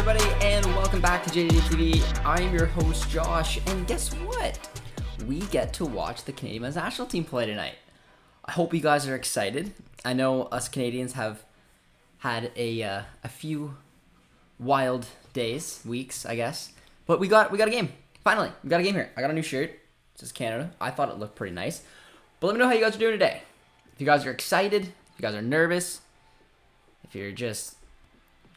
everybody, and welcome back to JJD TV. I'm your host, Josh, and guess what? We get to watch the Canadian men's national team play tonight. I hope you guys are excited. I know us Canadians have had a few wild days, weeks, I guess, but we got a game. Finally, we got a game here. I got a new shirt. It says Canada. I thought it looked pretty nice. But let me know how you guys are doing today. If you guys are excited, if you guys are nervous, if you're just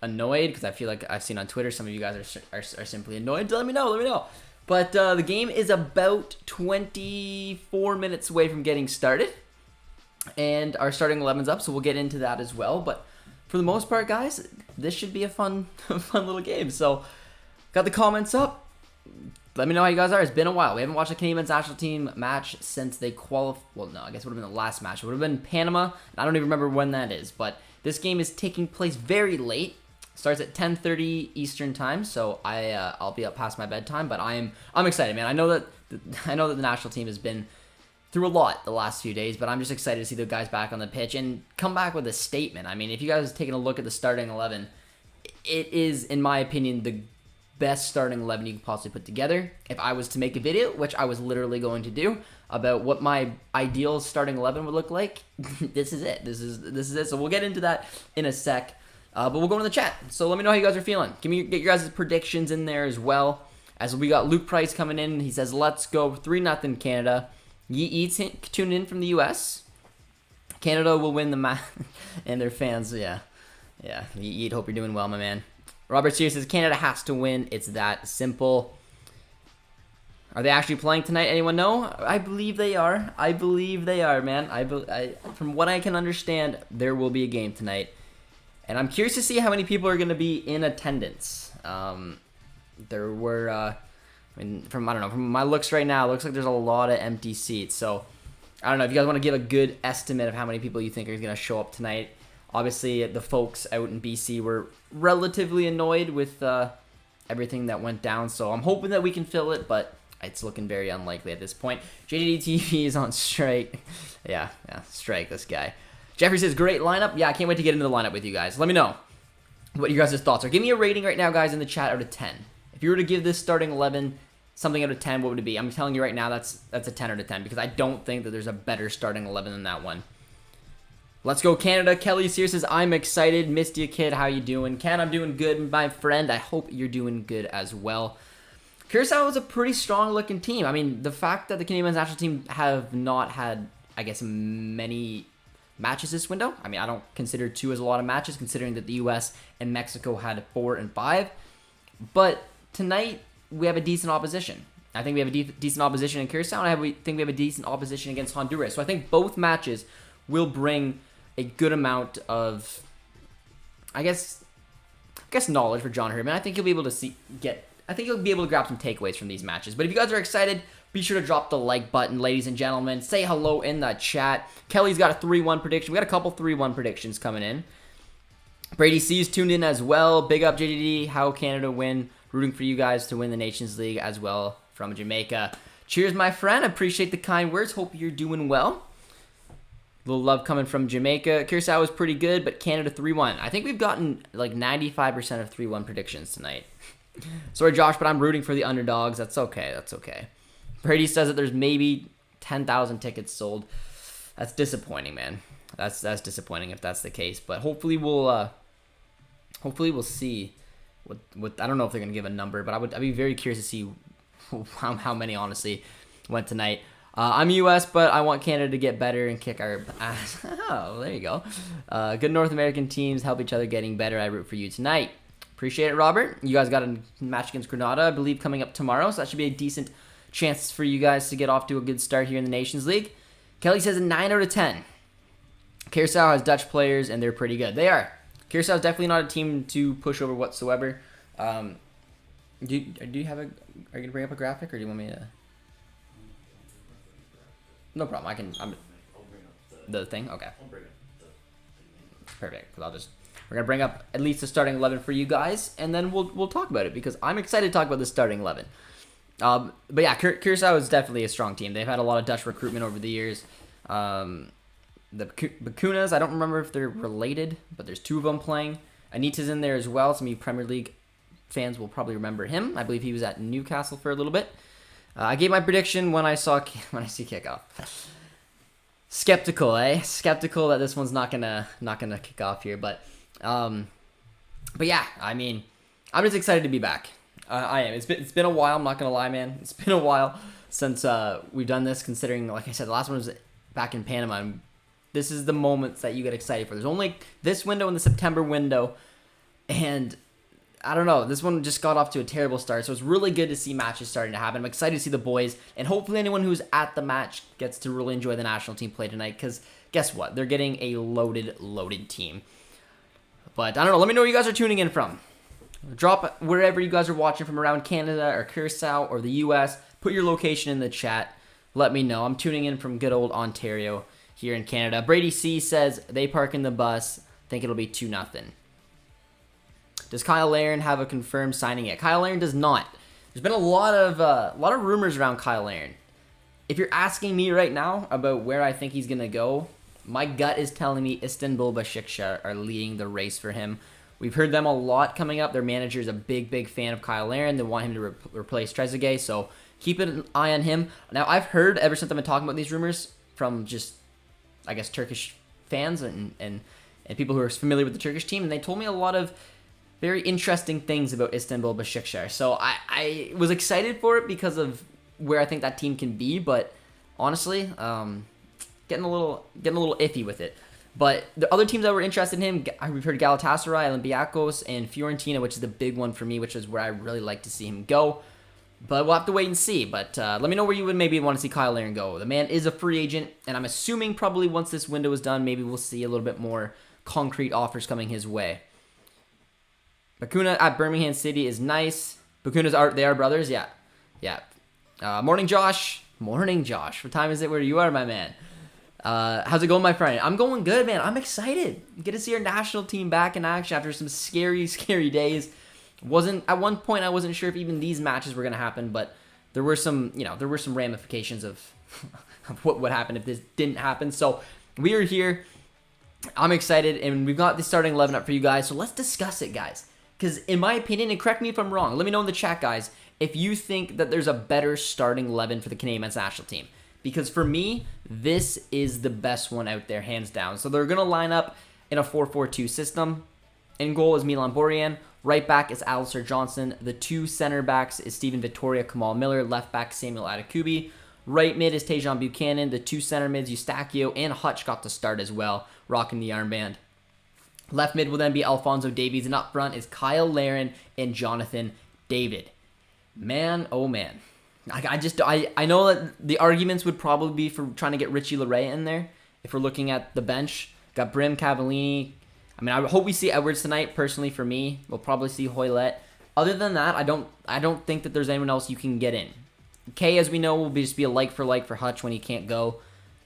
annoyed, because I feel like I've seen on Twitter some of you guys are simply annoyed, let me know. But the game is about 24 minutes away from getting started, and our starting 11's up, so we'll get into that as well. But for the most part, guys, this should be a fun little game. So got the comments up. Let me know how you guys are. It's been a while. We haven't watched a Canadian men's national team match since they qualified. Well, no, I guess it would have been the last match. It would have been Panama. I don't even remember when that is, but this game is taking place very late. Starts at 10:30 Eastern time, so I'll be up past my bedtime. But I'm excited, man. I know that the national team has been through a lot the last few days, but I'm just excited to see the guys back on the pitch and come back with a statement. I mean, if you guys are taking a look at the starting 11, it is, in my opinion, the best starting 11 you can possibly put together. If I was to make a video, which I was literally going to do, about what my ideal starting 11 would look like, this is it. This is it. So we'll get into that in a sec. But we'll go into the chat. So let me know how you guys are feeling. Get your guys' predictions in there as well. As we got Luke Price coming in. He says, let's go 3-0 Canada. Yi Eats tuned in from the U.S. Canada will win the match. And their fans, yeah. Yi Eat, hope you're doing well, my man. Robert Sears says, Canada has to win. It's that simple. Are they actually playing tonight? Anyone know? I believe they are. Man. From what I can understand, there will be a game tonight. And I'm curious to see how many people are going to be in attendance. There were, from my looks right now, it looks like there's a lot of empty seats. So, I don't know if you guys want to give a good estimate of how many people you think are going to show up tonight. Obviously, the folks out in BC were relatively annoyed with everything that went down. So, I'm hoping that we can fill it, but it's looking very unlikely at this point. JJD TV is on strike. Yeah, strike this guy. Jeffrey says, great lineup. Yeah, I can't wait to get into the lineup with you guys. Let me know what you guys' thoughts are. Give me a rating right now, guys, in the chat out of 10. If you were to give this starting 11 something out of 10, what would it be? I'm telling you right now, that's a 10 out of 10 because I don't think that there's a better starting 11 than that one. Let's go Canada. Kelly here says, I'm excited. Missed you, kid. How you doing? Ken, I'm doing good, my friend. I hope you're doing good as well. Curaçao is a pretty strong-looking team. I mean, the fact that the Canadian men's national team have not had, I guess, many matches this window. I mean, I don't consider 2 as a lot of matches, considering that the U.S. and Mexico had 4 and 5. But tonight, we have a decent opposition. I think we have a decent opposition in Curaçao, and I think we have a decent opposition against Honduras. So I think both matches will bring a good amount of, I guess knowledge for John Herman. I think you'll be able to you'll be able to grab some takeaways from these matches. But if you guys are excited, be sure to drop the like button, ladies and gentlemen. Say hello in the chat. Kelly's got a 3-1 prediction. We got a couple 3-1 predictions coming in. Brady C's tuned in as well. Big up JJD. How Canada win. Rooting for you guys to win the Nations League as well from Jamaica. Cheers, my friend. Appreciate the kind words. Hope you're doing well. Little love coming from Jamaica. Curaçao was pretty good, but Canada 3-1. I think we've gotten like 95% of 3-1 predictions tonight. Sorry, Josh, but I'm rooting for the underdogs. That's okay. Brady says that there's maybe 10,000 tickets sold. That's disappointing, man. That's disappointing if that's the case. But hopefully we'll see what I don't know if they're gonna give a number, but I'd be very curious to see how many honestly went tonight. I'm US, but I want Canada to get better and kick our ass. Oh, there you go. Good North American teams help each other getting better. I root for you tonight. Appreciate it, Robert. You guys got a match against Grenada, I believe, coming up tomorrow, so that should be a decent chance for you guys to get off to a good start here in the Nations League. Kelly says a 9 out of 10. Curaçao has Dutch players, and they're pretty good. They are. Curaçao is definitely not a team to push over whatsoever. Do you have a? Are you gonna bring up a graphic, or do you want me to? No problem. I'll bring up the thing. Okay. I'll bring up the thing. Perfect. Because we're gonna bring up at least the starting 11 for you guys, and then we'll talk about it because I'm excited to talk about the starting 11. But yeah, Curaçao is definitely a strong team. They've had a lot of Dutch recruitment over the years. The Bacunas, I don't remember if they're related, but there's 2 of them playing. Anita's in there as well. Some of you Premier League fans will probably remember him. I believe he was at Newcastle for a little bit. I gave my prediction when I see kickoff. Skeptical, eh? Skeptical that this one's not gonna kick off here, but yeah, I mean, I'm just excited to be back. I am. It's been a while. I'm not gonna lie, man. It's been a while since we've done this. Considering, like I said, the last one was back in Panama. And this is the moments that you get excited for. There's only this window and the September window, and I don't know. This one just got off to a terrible start, so it's really good to see matches starting to happen. I'm excited to see the boys, and hopefully anyone who's at the match gets to really enjoy the national team play tonight, because guess what? They're getting a loaded team. But I don't know. Let me know where you guys are tuning in from. Drop wherever you guys are watching from around Canada or Curaçao or the U.S. Put your location in the chat. Let me know. I'm tuning in from good old Ontario here in Canada. Brady C says they park in the bus. Think it'll be 2-0. Does Kyle Larin have a confirmed signing yet? Kyle Larin does not. There's been a lot of rumors around Kyle Larin. If you're asking me right now about where I think he's gonna go, my gut is telling me Istanbul Başakşehir are leading the race for him. We've heard them a lot coming up. Their manager is a big fan of Kyle Larin. They want him to replace Trezeguet, so keep an eye on him. Now, I've heard ever since I've been talking about these rumors from just, I guess, Turkish fans and people who are familiar with the Turkish team, and they told me a lot of very interesting things about Istanbul Başakşehir. So I was excited for it because of where I think that team can be, but honestly, getting a little iffy with it. But the other teams that were interested in him, we've heard Galatasaray, Olympiacos, and Fiorentina, which is the big one for me, which is where I really like to see him go. But we'll have to wait and see. But let me know where you would maybe want to see Kyle Larin go. The man is a free agent, and I'm assuming probably once this window is done, maybe we'll see a little bit more concrete offers coming his way. Bakuna at Birmingham City is nice. They are brothers? Yeah. Morning, Josh. What time is it where you are, my man? How's it going, my friend? I'm going good, man. I'm excited. Get to see our national team back in action after some scary days. At one point I wasn't sure if even these matches were going to happen, but there were some ramifications of what would happen if this didn't happen. So we are here. I'm excited, and we've got the starting 11 up for you guys. So let's discuss it, guys. Because in my opinion, and correct me if I'm wrong, let me know in the chat, guys, if you think that there's a better starting 11 for the Canadian men's national team. Because for me, this is the best one out there, hands down. So they're going to line up in a 4-4-2 system. In goal is Milan Borjan. Right back is Alistair Johnson. The two center backs is Stephen Vittoria, Kamal Miller. Left back, Samuel Adekubi. Right mid is Tejan Buchanan. The two center mids, Eustachio and Hutch, got to start as well, rocking the armband. Left mid will then be Alphonso Davies. And up front is Kyle Larin and Jonathan David. Man, oh man. I know that the arguments would probably be for trying to get Richie Laryea in there. If we're looking at the bench, got Brim, Cavallini. I mean, I hope we see Edwards tonight. Personally, for me, we'll probably see Hoylett. Other than that, I don't think that there's anyone else you can get in. Kay, as we know, will just be a like for Hutch when he can't go.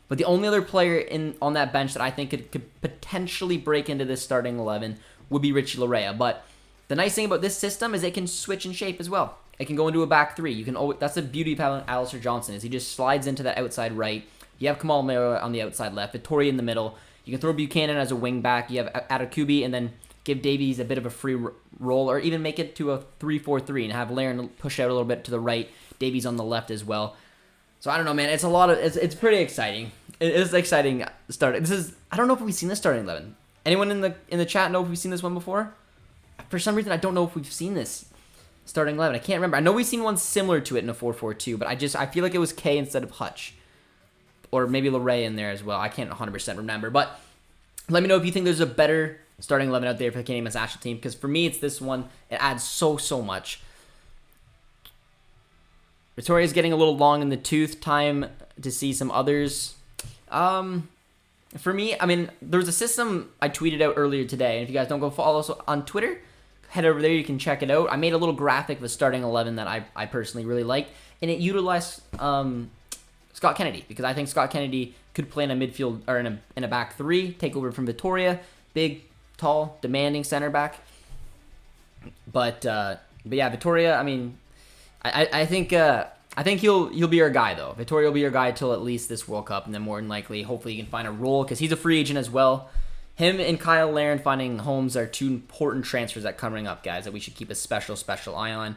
But the only other player on that bench that I think could potentially break into this starting 11 would be Richie Laryea. But the nice thing about this system is it can switch in shape as well. It can go into a back three. That's the beauty of having Alistair Johnson, is he just slides into that outside right. You have Kamal Miller on the outside left, Vittoria in the middle. You can throw Buchanan as a wing back. You have Adekubi, and then give Davies a bit of a free roll, or even make it to a 3-4-3 and have Larin push out a little bit to the right. Davies on the left as well. So I don't know, man. It's pretty exciting. It is exciting start. I don't know if we've seen this starting 11. Anyone in the chat know if we've seen this one before? For some reason, I don't know if we've seen this starting 11. I can't remember. I know we've seen one similar to it in a 4-4-2, but I feel like it was K instead of Hutch. Or maybe Laryea in there as well. I can't 100% remember. But let me know if you think there's a better starting 11 out there for the Canadian men's national team. Because for me, it's this one. It adds so much. Victoria's getting a little long in the tooth. Time to see some others. For me, I mean, there was a system I tweeted out earlier today. And if you guys don't go follow us on Twitter, head over there. You can check it out. I made a little graphic of the starting 11 that I personally really liked. And it utilized Scott Kennedy, because I think Scott Kennedy could play in a midfield or in a back three, take over from Vittoria, big, tall, demanding center back. But yeah, Vittoria. I mean, I think he'll be our guy though. Vittoria will be our guy till at least this World Cup, and then more than likely, hopefully, he can find a role because he's a free agent as well. him and Kyle Larin finding homes are two important transfers that coming up, guys, that we should keep a special eye on.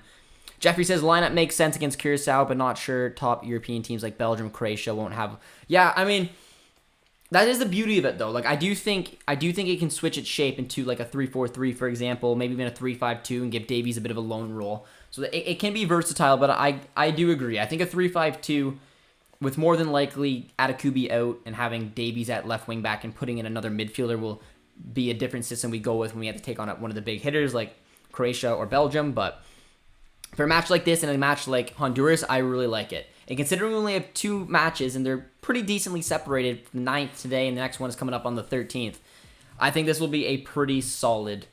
Jeffrey says lineup makes sense against Curaçao, but not sure top European teams like Belgium, Croatia won't have. Yeah, I mean, that is the beauty of it, though. Like, I do think it can switch its shape into like a 3-4-3, for example, maybe even a 3-5-2, and give Davies a bit of a lone role. So it can be versatile, but I do agree. I think a 3-5-2 with more than likely Atakubi out and having Davies at left wing back and putting in another midfielder will be a different system we go with when we have to take on one of the big hitters like Croatia or Belgium. But for a match like this and a match like Honduras, I really like it. And considering we only have 2 matches and they're pretty decently separated, the 9th today and the next one is coming up on the 13th, I think this will be a pretty solid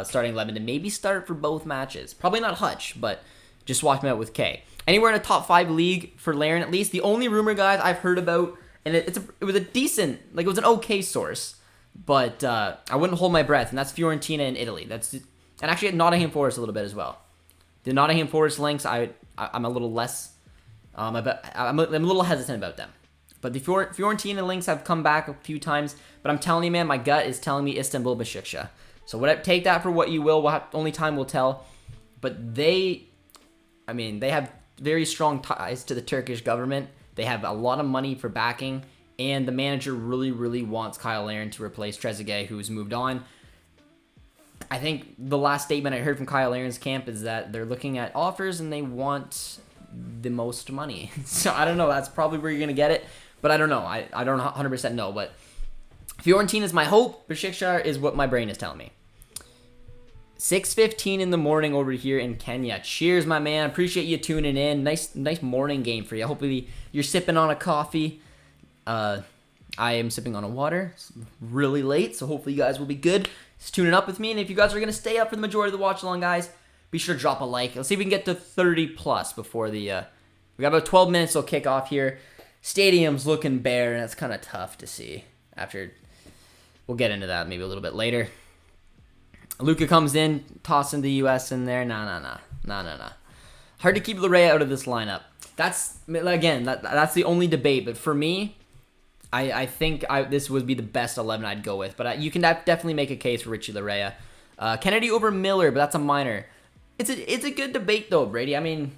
starting 11 to maybe start for both matches. Probably not Hutch, but just swap him out with K. Anywhere in a top 5 league for Larin at least. The only rumor, guys, I've heard about, and it was a decent, like it was an okay source, but I wouldn't hold my breath, and that's Fiorentina in Italy. And actually at Nottingham Forest a little bit as well. The Nottingham Forest links, I'm a little less, I'm a little hesitant about them. But the Fiorentina links have come back a few times, but I'm telling you, man, my gut is telling me Istanbul Besiktas. So take that for what you will. Only time will tell. But they have very strong ties to the Turkish government. They have a lot of money for backing, and the manager really, really wants Kyle Larin to replace Trezeguet, who has moved on. I think the last statement I heard from Kyle Larin's camp is that they're looking at offers and they want the most money. So I don't know. That's probably where you're going to get it, but I don't know. I don't 100% know, but Fiorentina is my hope. Besiktas is what my brain is telling me. 6:15 in the morning over here in Kenya. Cheers, my man. Appreciate you tuning in. Nice morning game for you. Hopefully you're sipping on a coffee. I am sipping on a water. It's really late, so hopefully you guys will be good. Just tuning up with me, and if you guys are going to stay up for the majority of the watch along, guys, be sure to drop a like. Let's see if we can get to 30 plus before the... we got about 12 minutes till kickoff here. Stadium's looking bare, and it's kind of tough to see after... We'll get into that maybe a little bit later. Luka comes in, tossing the U.S. in there. Nah. Hard to keep Larea out of this lineup. That's the only debate. But for me, I think this would be the best 11 I'd go with. But you can definitely make a case for Richie Larea. Kennedy over Miller, but that's a minor. It's a good debate, though, Brady. I mean,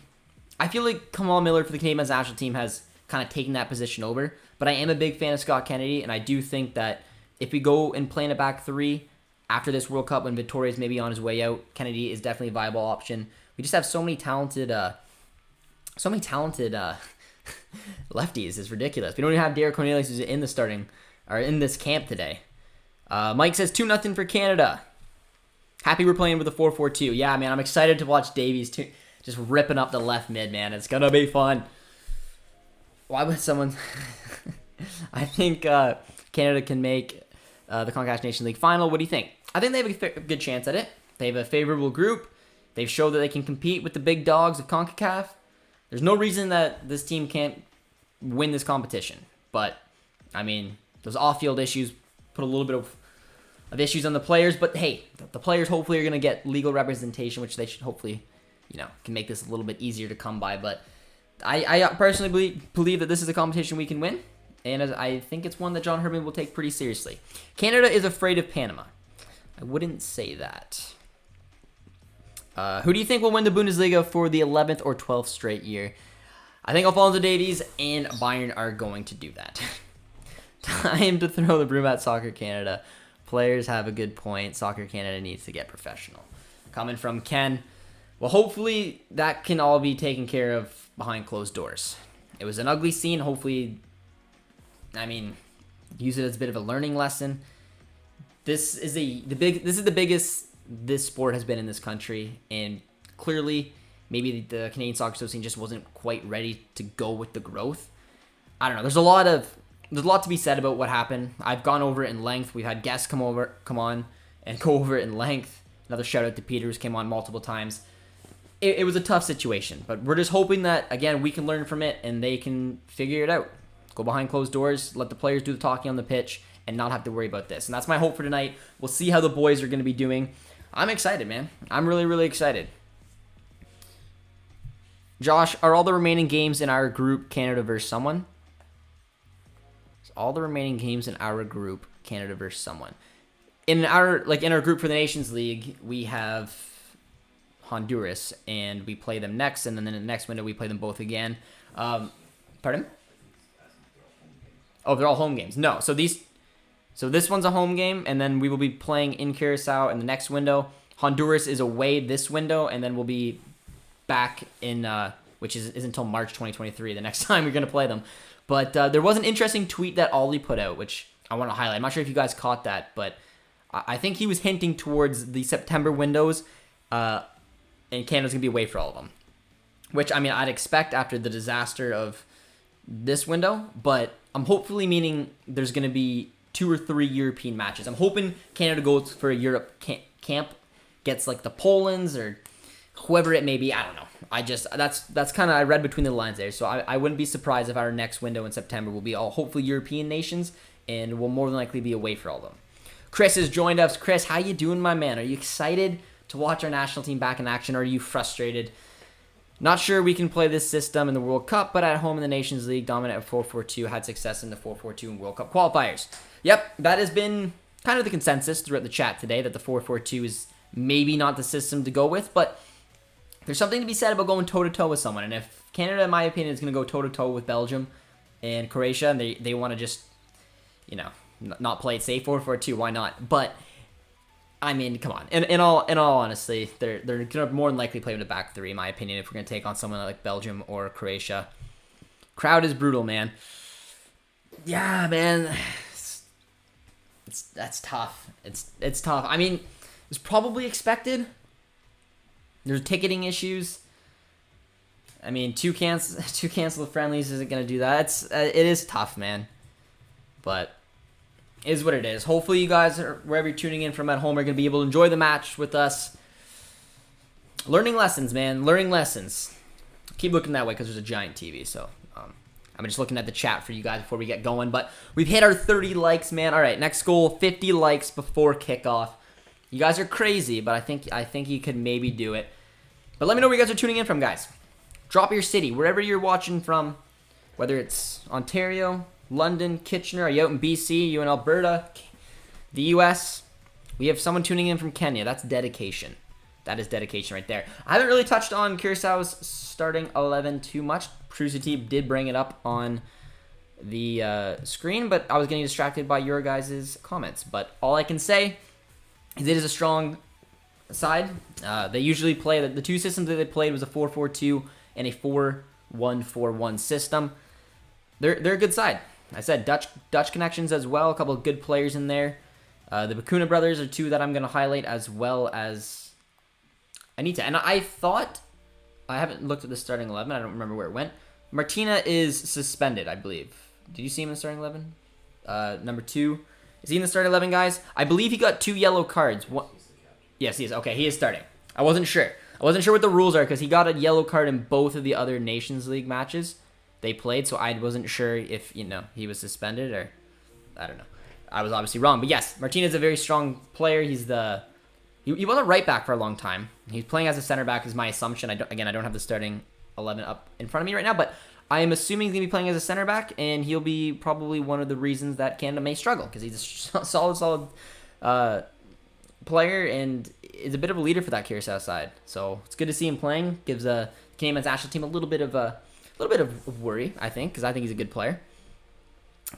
I feel like Kamal Miller for the Canadian national team has kind of taken that position over. But I am a big fan of Scott Kennedy, and I do think that if we go and play in a back 3... after this World Cup, when Vittoria's maybe on his way out, Kennedy is definitely a viable option. We just have so many talented lefties. It's ridiculous. We don't even have Derek Cornelius who's in this camp today. Mike says 2-0 for Canada. Happy we're playing with a 4-4-2. Yeah, man, I'm excited to watch Davies just ripping up the left mid, man. It's gonna be fun. Why would someone? I think Canada can make the CONCACAF Nations League final. What do you think? I think they have a good chance at it. They have a favorable group. They've showed that they can compete with the big dogs of CONCACAF. There's no reason that this team can't win this competition. But, I mean, those off-field issues put a little bit of issues on the players. But, hey, the players hopefully are going to get legal representation, which they should hopefully, can make this a little bit easier to come by. But I personally believe that this is a competition we can win. And I think it's one that John Herman will take pretty seriously. Canada is afraid of Panama. I wouldn't say that. Who do you think will win the Bundesliga for the 11th or 12th straight year? I think Alphonso Davies and Bayern are going to do that. Time to throw the broom at Soccer Canada. Players have a good point. Soccer Canada needs to get professional. Coming from Ken. Well, hopefully that can all be taken care of behind closed doors. It was an ugly scene. Hopefully... use it as a bit of a learning lesson. This is the biggest this sport has been in this country, and clearly, maybe the Canadian Soccer Association just wasn't quite ready to go with the growth. I don't know. There's a lot to be said about what happened. I've gone over it in length. We've had guests come on, and go over it in length. Another shout out to Peter, who's came on multiple times. It was a tough situation, but we're just hoping that again we can learn from it and they can figure it out. Go behind closed doors, let the players do the talking on the pitch, and not have to worry about this. And that's my hope for tonight. We'll see how the boys are going to be doing. I'm excited, man. I'm really, really excited. Josh, are all the remaining games in our group Canada versus someone? All the remaining games in our group Canada versus someone. in our group for the Nations League, we have Honduras, and we play them next, and then in the next window we play them both again. Pardon? Oh, they're all home games. No, so this one's a home game, and then we will be playing in Curaçao in the next window. Honduras is away this window, and then we'll be back in, which is until March 2023, the next time we're going to play them. But there was an interesting tweet that Ollie put out, which I want to highlight. I'm not sure if you guys caught that, but I think he was hinting towards the September windows, and Canada's going to be away for all of them. Which, I mean, I'd expect after the disaster of this window, but I'm hopefully meaning there's going to be 2 or 3 European matches. I'm hoping Canada goes for a Europe camp, gets like the Poland's or whoever it may be. I don't know. That's kind of, I read between the lines there. So I wouldn't be surprised if our next window in September will be all hopefully European nations, and we'll more than likely be away for all of them. Chris has joined us. Chris, how you doing, my man? Are you excited to watch our national team back in action, or are you frustrated? Not sure we can play this system in the World Cup, but at home in the Nations League, dominant at 4-4-2, had success in the 4-4-2 in World Cup qualifiers. Yep, that has been kind of the consensus throughout the chat today, that the 4-4-2 is maybe not the system to go with, but there's something to be said about going toe-to-toe with someone. And if Canada, in my opinion, is going to go toe-to-toe with Belgium and Croatia, and they want to just, not play it safe 4-4-2, why not? But I mean, come on. In all honesty, they're gonna more than likely play with a back three, in my opinion, if we're gonna take on someone like Belgium or Croatia. Crowd is brutal, man. Yeah, man. That's tough. It's tough. I mean, it's probably expected. There's ticketing issues. I mean, two canceled friendlies isn't gonna do that. It is tough, man. But it is what it is. Hopefully you guys, wherever you're tuning in from at home, are going to be able to enjoy the match with us. Learning lessons, man. Learning lessons. Keep looking that way because there's a giant TV. So I'm just looking at the chat for you guys before we get going. But we've hit our 30 likes, man. All right, next goal, 50 likes before kickoff. You guys are crazy, but I think you could maybe do it. But let me know where you guys are tuning in from, guys. Drop your city, wherever you're watching from, whether it's Ontario, London, Kitchener. Are you out in BC? You in Alberta? The US? We have someone tuning in from Kenya. That's dedication. That is dedication right there. I haven't really touched on Curaçao's starting 11 too much. Producer Team did bring it up on the screen, but I was getting distracted by your guys' comments. But all I can say is it is a strong side. They usually play, the two systems that they played was a 4-4-2 and a 4-1-4-1 system. They're a good side. I said Dutch connections as well. A couple of good players in there. The Bakuna brothers are two that I'm going to highlight, as well as Anita. And I thought, I haven't looked at the starting 11. I don't remember where it went. Martina is suspended, I believe. Did you see him in the starting 11? Number 2. Is he in the starting 11, guys? I believe he got 2 yellow cards. What? Yes, he is. Okay, he is starting. I wasn't sure. I wasn't sure what the rules are because he got a yellow card in both of the other Nations League matches they played, so I wasn't sure if, he was suspended or, I don't know. I was obviously wrong, but yes, Martinez is a very strong player. He was a right back for a long time. He's playing as a center back is my assumption. I don't have the starting 11 up in front of me right now, but I am assuming he's going to be playing as a center back, and he'll be probably one of the reasons that Canada may struggle, because he's a solid player and is a bit of a leader for that Curaçao side. So it's good to see him playing. Gives the Canadian men's national team a little bit of worry, I think, because I think he's a good player.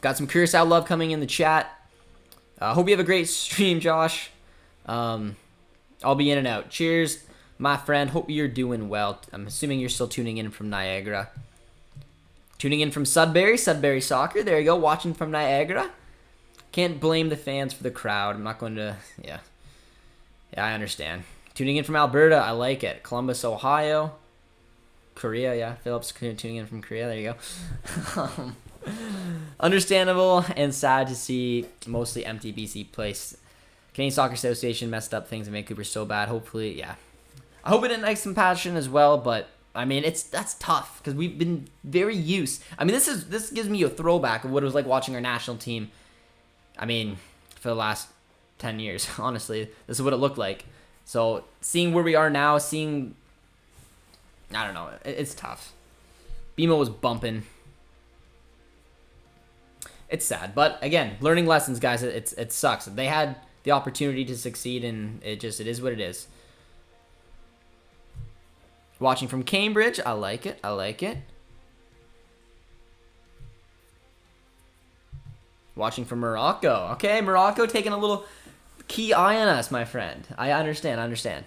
Got some Curaçao love coming in the chat. Hope you have a great stream, Josh. I'll be in and out. Cheers, my friend. Hope you're doing well. I'm assuming you're still tuning in from Niagara. Tuning in from Sudbury Soccer. There you go, watching from Niagara. Can't blame the fans for the crowd. I'm not going to, yeah, I understand. Tuning in from Alberta, I like it. Columbus, Ohio. Korea, yeah. Phillips tuning in from Korea. There you go. Understandable and sad to see mostly empty BC place. Canadian Soccer Association messed up things in Vancouver so bad. Hopefully, yeah. I hope it ignites some passion as well, but I mean, that's tough because we've been very used. I mean, this gives me a throwback of what it was like watching our national team. I mean, for the last 10 years, honestly, this is what it looked like. So seeing where we are now, I don't know. It's tough. BMO was bumping. It's sad. But, again, learning lessons, guys. It sucks. They had the opportunity to succeed, and it is what it is. Watching from Cambridge, I like it. I like it. Watching from Morocco. Okay, Morocco taking a little key eye on us, my friend. I understand. I understand.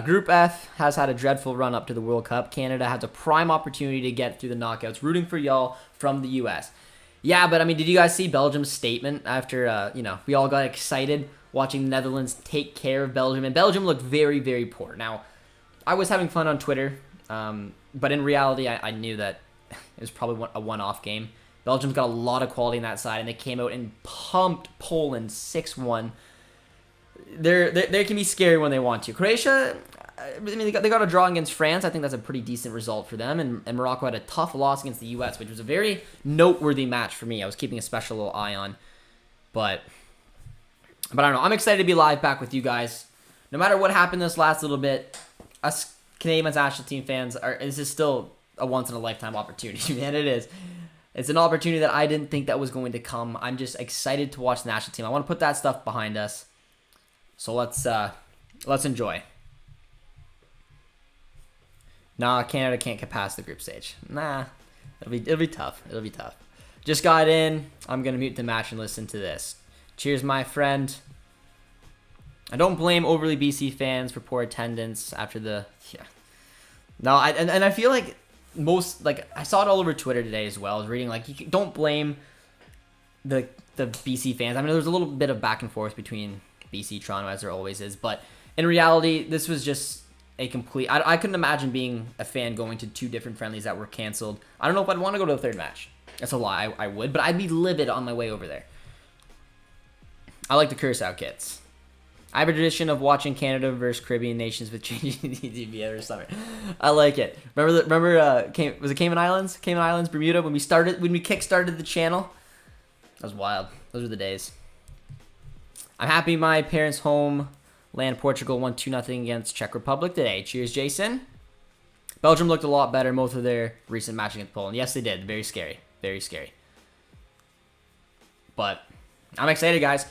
Group F has had a dreadful run up to the World Cup. Canada has a prime opportunity to get through the knockouts. Rooting for y'all from the U.S. Yeah, but I mean, did you guys see Belgium's statement after, we all got excited watching the Netherlands take care of Belgium? And Belgium looked very, very poor. Now, I was having fun on Twitter, but in reality, I knew that it was probably a one-off game. Belgium's got a lot of quality on that side, and they came out and pumped Poland 6-1. They can be scary when they want to. Croatia, I mean, they got a draw against France. I think that's a pretty decent result for them. And Morocco had a tough loss against the U.S., which was a very noteworthy match for me. I was keeping a special little eye on. But I don't know. I'm excited to be live back with you guys. No matter what happened this last little bit, us Canadian national team fans, this is still a once-in-a-lifetime opportunity, man. It is. It's an opportunity that I didn't think that was going to come. I'm just excited to watch the national team. I want to put that stuff behind us. So let's enjoy. Nah, Canada can't get past the group stage. Nah, it'll be tough. It'll be tough. Just got in. I'm gonna mute the match and listen to this. Cheers, my friend. I don't blame overly BC fans for poor attendance after the No, I feel like I saw it all over Twitter today as well. I was reading don't blame the BC fans. I mean, there's a little bit of back and forth between BC, Toronto, as there always is. But in reality, this was just a complete... I couldn't imagine being a fan going to 2 different friendlies that were canceled. I don't know if I'd want to go to the third match. That's a lie. I would, but I'd be livid on my way over there. I like the Curaçao kits. I have a tradition of watching Canada versus Caribbean nations with JJD TV every summer. I like it. Remember was it Cayman Islands? Cayman Islands, Bermuda, when we kick-started the channel? That was wild. Those were the days. I'm happy my parents' home land Portugal won 2-0 against Czech Republic today. Cheers, Jason. Belgium looked a lot better most of their recent match against Poland. Yes, they did. Very scary. Very scary. But I'm excited, guys.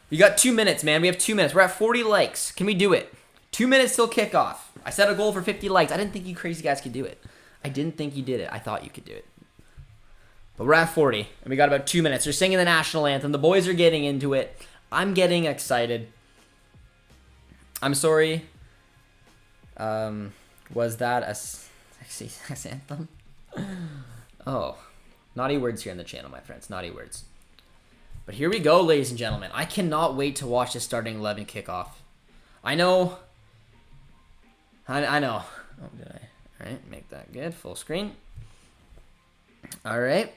We got 2 minutes, man. We have 2 minutes. We're at 40 likes. Can we do it? 2 minutes till kickoff. I set a goal for 50 likes. I didn't think you crazy guys could do it. I didn't think you did it. I thought you could do it. But we're at 40, and we got about 2 minutes. They're singing the national anthem. The boys are getting into it. I'm getting excited. I'm sorry. Was that a sexy sex anthem? Oh. Naughty words here in the channel, my friends. Naughty words. But here we go, ladies and gentlemen. I cannot wait to watch this starting 11 kickoff. I know. I know. Oh, did I? All right, make that good. Full screen. All right.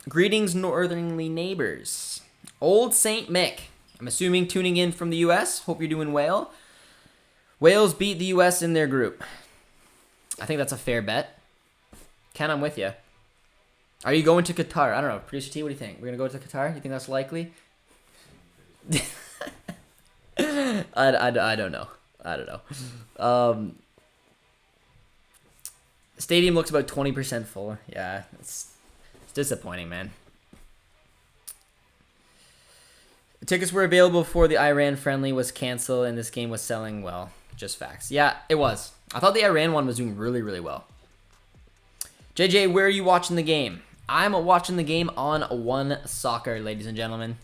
Greetings, northerly neighbors. Old Saint Mick. I'm assuming tuning in from the U.S. Hope you're doing well. Wales beat the U.S. in their group. I think that's a fair bet. Ken, I'm with you. Are you going to Qatar? I don't know. Producer T, what do you think? We're going to go to Qatar? You think that's likely? I don't know. I don't know. Stadium looks about 20% full. Yeah, it's disappointing, man. Tickets were available before the Iran friendly was canceled, and this game was selling well. Just facts. Yeah, it was. I thought the Iran one was doing really, really well. JJ, where are you watching the game? I'm watching the game on One Soccer, ladies and gentlemen.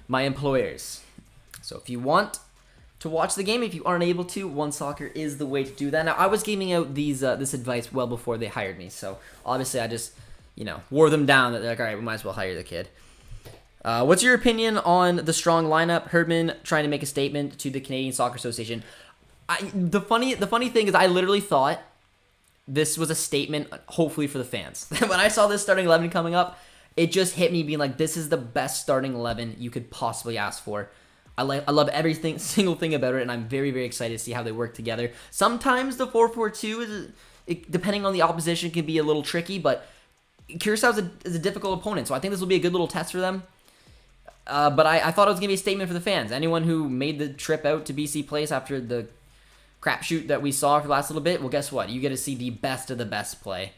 My employers. So if you want to watch the game, if you aren't able to, One Soccer is the way to do that. Now, I was giving out this advice well before they hired me, so obviously I just, wore them down. That they're like, all right, we might as well hire the kid. What's your opinion on the strong lineup? Herdman trying to make a statement to the Canadian Soccer Association. The funny thing is, I literally thought this was a statement, hopefully for the fans. When I saw this starting 11 coming up, it just hit me being like, this is the best starting 11 you could possibly ask for. I love everything, single thing about it, and I'm very, very excited to see how they work together. Sometimes the 4-4-2 depending on the opposition, can be a little tricky, but Curaçao is a difficult opponent, so I think this will be a good little test for them. But I thought it was going to be a statement for the fans. Anyone who made the trip out to BC Place after the crapshoot that we saw for the last little bit, well, guess what? You get to see the best of the best play.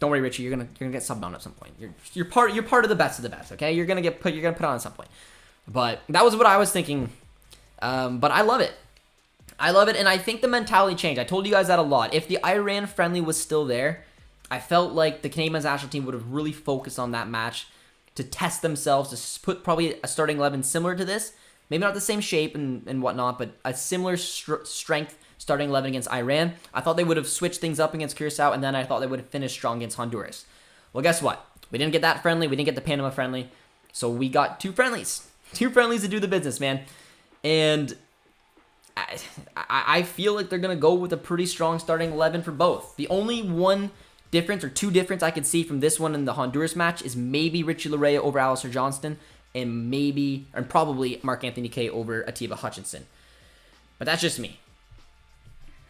Don't worry, Richie. You're gonna get subbed on at some point. You're part of the best of the best. Okay, you're gonna put on at some point. But that was what I was thinking. But I love it. I love it, and I think the mentality changed. I told you guys that a lot. If the Iran friendly was still there, I felt like the Canadian men's national team would have really focused on that match to test themselves, to put probably a starting 11 similar to this. Maybe not the same shape and whatnot, but a similar strength starting 11 against Iran. I thought they would have switched things up against Curaçao, and then I thought they would have finished strong against Honduras. Well, guess what? We didn't get that friendly. We didn't get the Panama friendly. So we got two friendlies. Two friendlies to do the business, man. And I feel like they're going to go with a pretty strong starting 11 for both. The only one difference or two difference I could see from this one and the Honduras match is maybe Richie Laryea over Alistair Johnston and probably Mark Anthony Kaye over Atiba Hutchinson. But that's just me.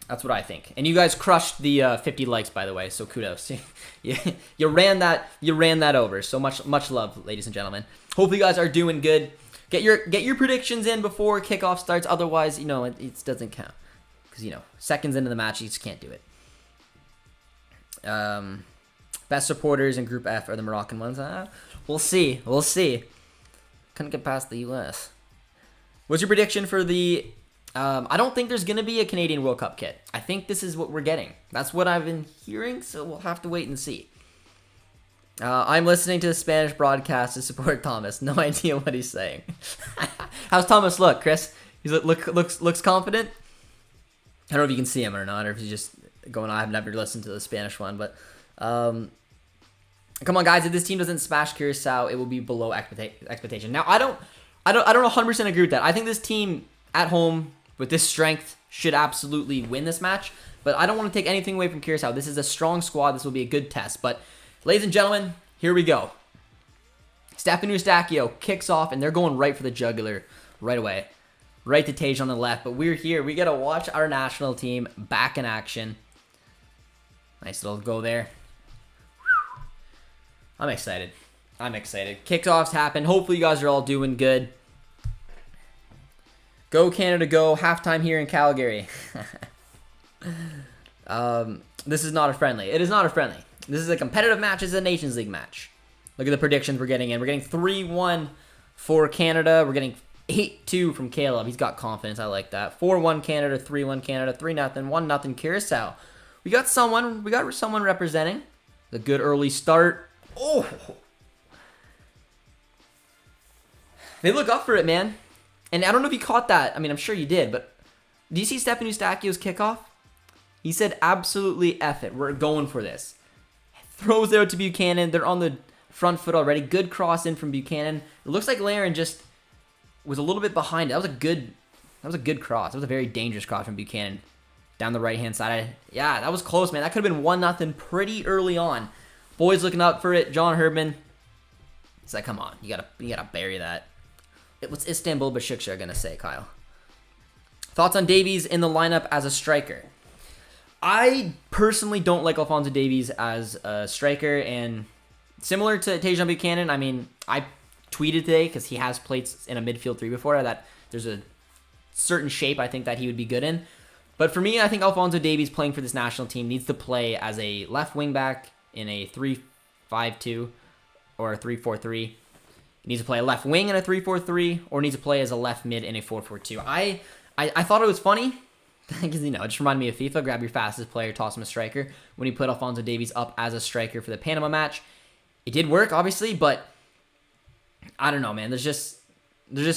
That's what I think. And you guys crushed the 50 likes, by the way, so kudos. you ran that over. So much love, ladies and gentlemen. Hopefully you guys are doing good. Get your predictions in before kickoff starts. Otherwise, it doesn't count. Because, seconds into the match, you just can't do it. Best supporters in Group F are the Moroccan ones. We'll see. Couldn't get past the U.S. What's your prediction for the... I don't think there's going to be a Canadian World Cup kit. I think this is what we're getting. That's what I've been hearing, so we'll have to wait and see. I'm listening to the Spanish broadcast to support Thomas. No idea what he's saying. How's Thomas look, Chris? He looks confident? I don't know if you can see him or not, or if he's just going on. I've never listened to the Spanish one, but... come on, guys. If this team doesn't smash Curaçao, it will be below expectation. Now, I don't 100% agree with that. I think this team at home with this strength should absolutely win this match, but I don't want to take anything away from Curaçao. This is a strong squad. This will be a good test. But, ladies and gentlemen, here we go. Stefan Eustachio kicks off, and they're going right for the jugular right away. Right to Tage on the left, but we're here. We got to watch our national team back in action. Nice little go there. I'm excited. Kickoffs happen. Hopefully you guys are all doing good. Go Canada, go. Halftime here in Calgary. This is not a friendly. It is not a friendly. This is a competitive match. This is a Nations League match. Look at the predictions we're getting in. We're getting 3-1 for Canada. We're getting 8-2 from Caleb. He's got confidence. I like that. 4-1 Canada, 3-1 Canada, 3-0, 1-0 Curaçao. We got someone representing. A good early start. Oh! They look up for it, man. And I don't know if you caught that. I mean, I'm sure you did, but do you see Stefan Eustachio's kickoff? He said, absolutely F it. We're going for this. Throws it out to Buchanan. They're on the front foot already. Good cross in from Buchanan. It looks like Laren just was a little bit behind it. That was a good cross. That was a very dangerous cross from Buchanan. Down the right-hand side. Yeah, that was close, man. That could have been 1-0 pretty early on. Boys looking up for it. John Herdman. He's like, come on. You gotta bury that. What's Istanbul Besiktas gonna say, Kyle? Thoughts on Davies in the lineup as a striker? I personally don't like Alphonso Davies as a striker, and similar to Tajon Buchanan, I mean, I tweeted today, because he has played in a midfield 3 before, that there's a certain shape I think that he would be good in. But for me, I think Alphonso Davies playing for this national team needs to play as a left wing back in a 3-5-2 or a 3-4-3. He needs to play a left wing in a 3-4-3, or needs to play as a left mid in a 4-4-2. I thought it was funny, because, it just reminded me of FIFA. Grab your fastest player, toss him a striker. When he put Alphonso Davies up as a striker for the Panama match, it did work, obviously, but I don't know, man. There's just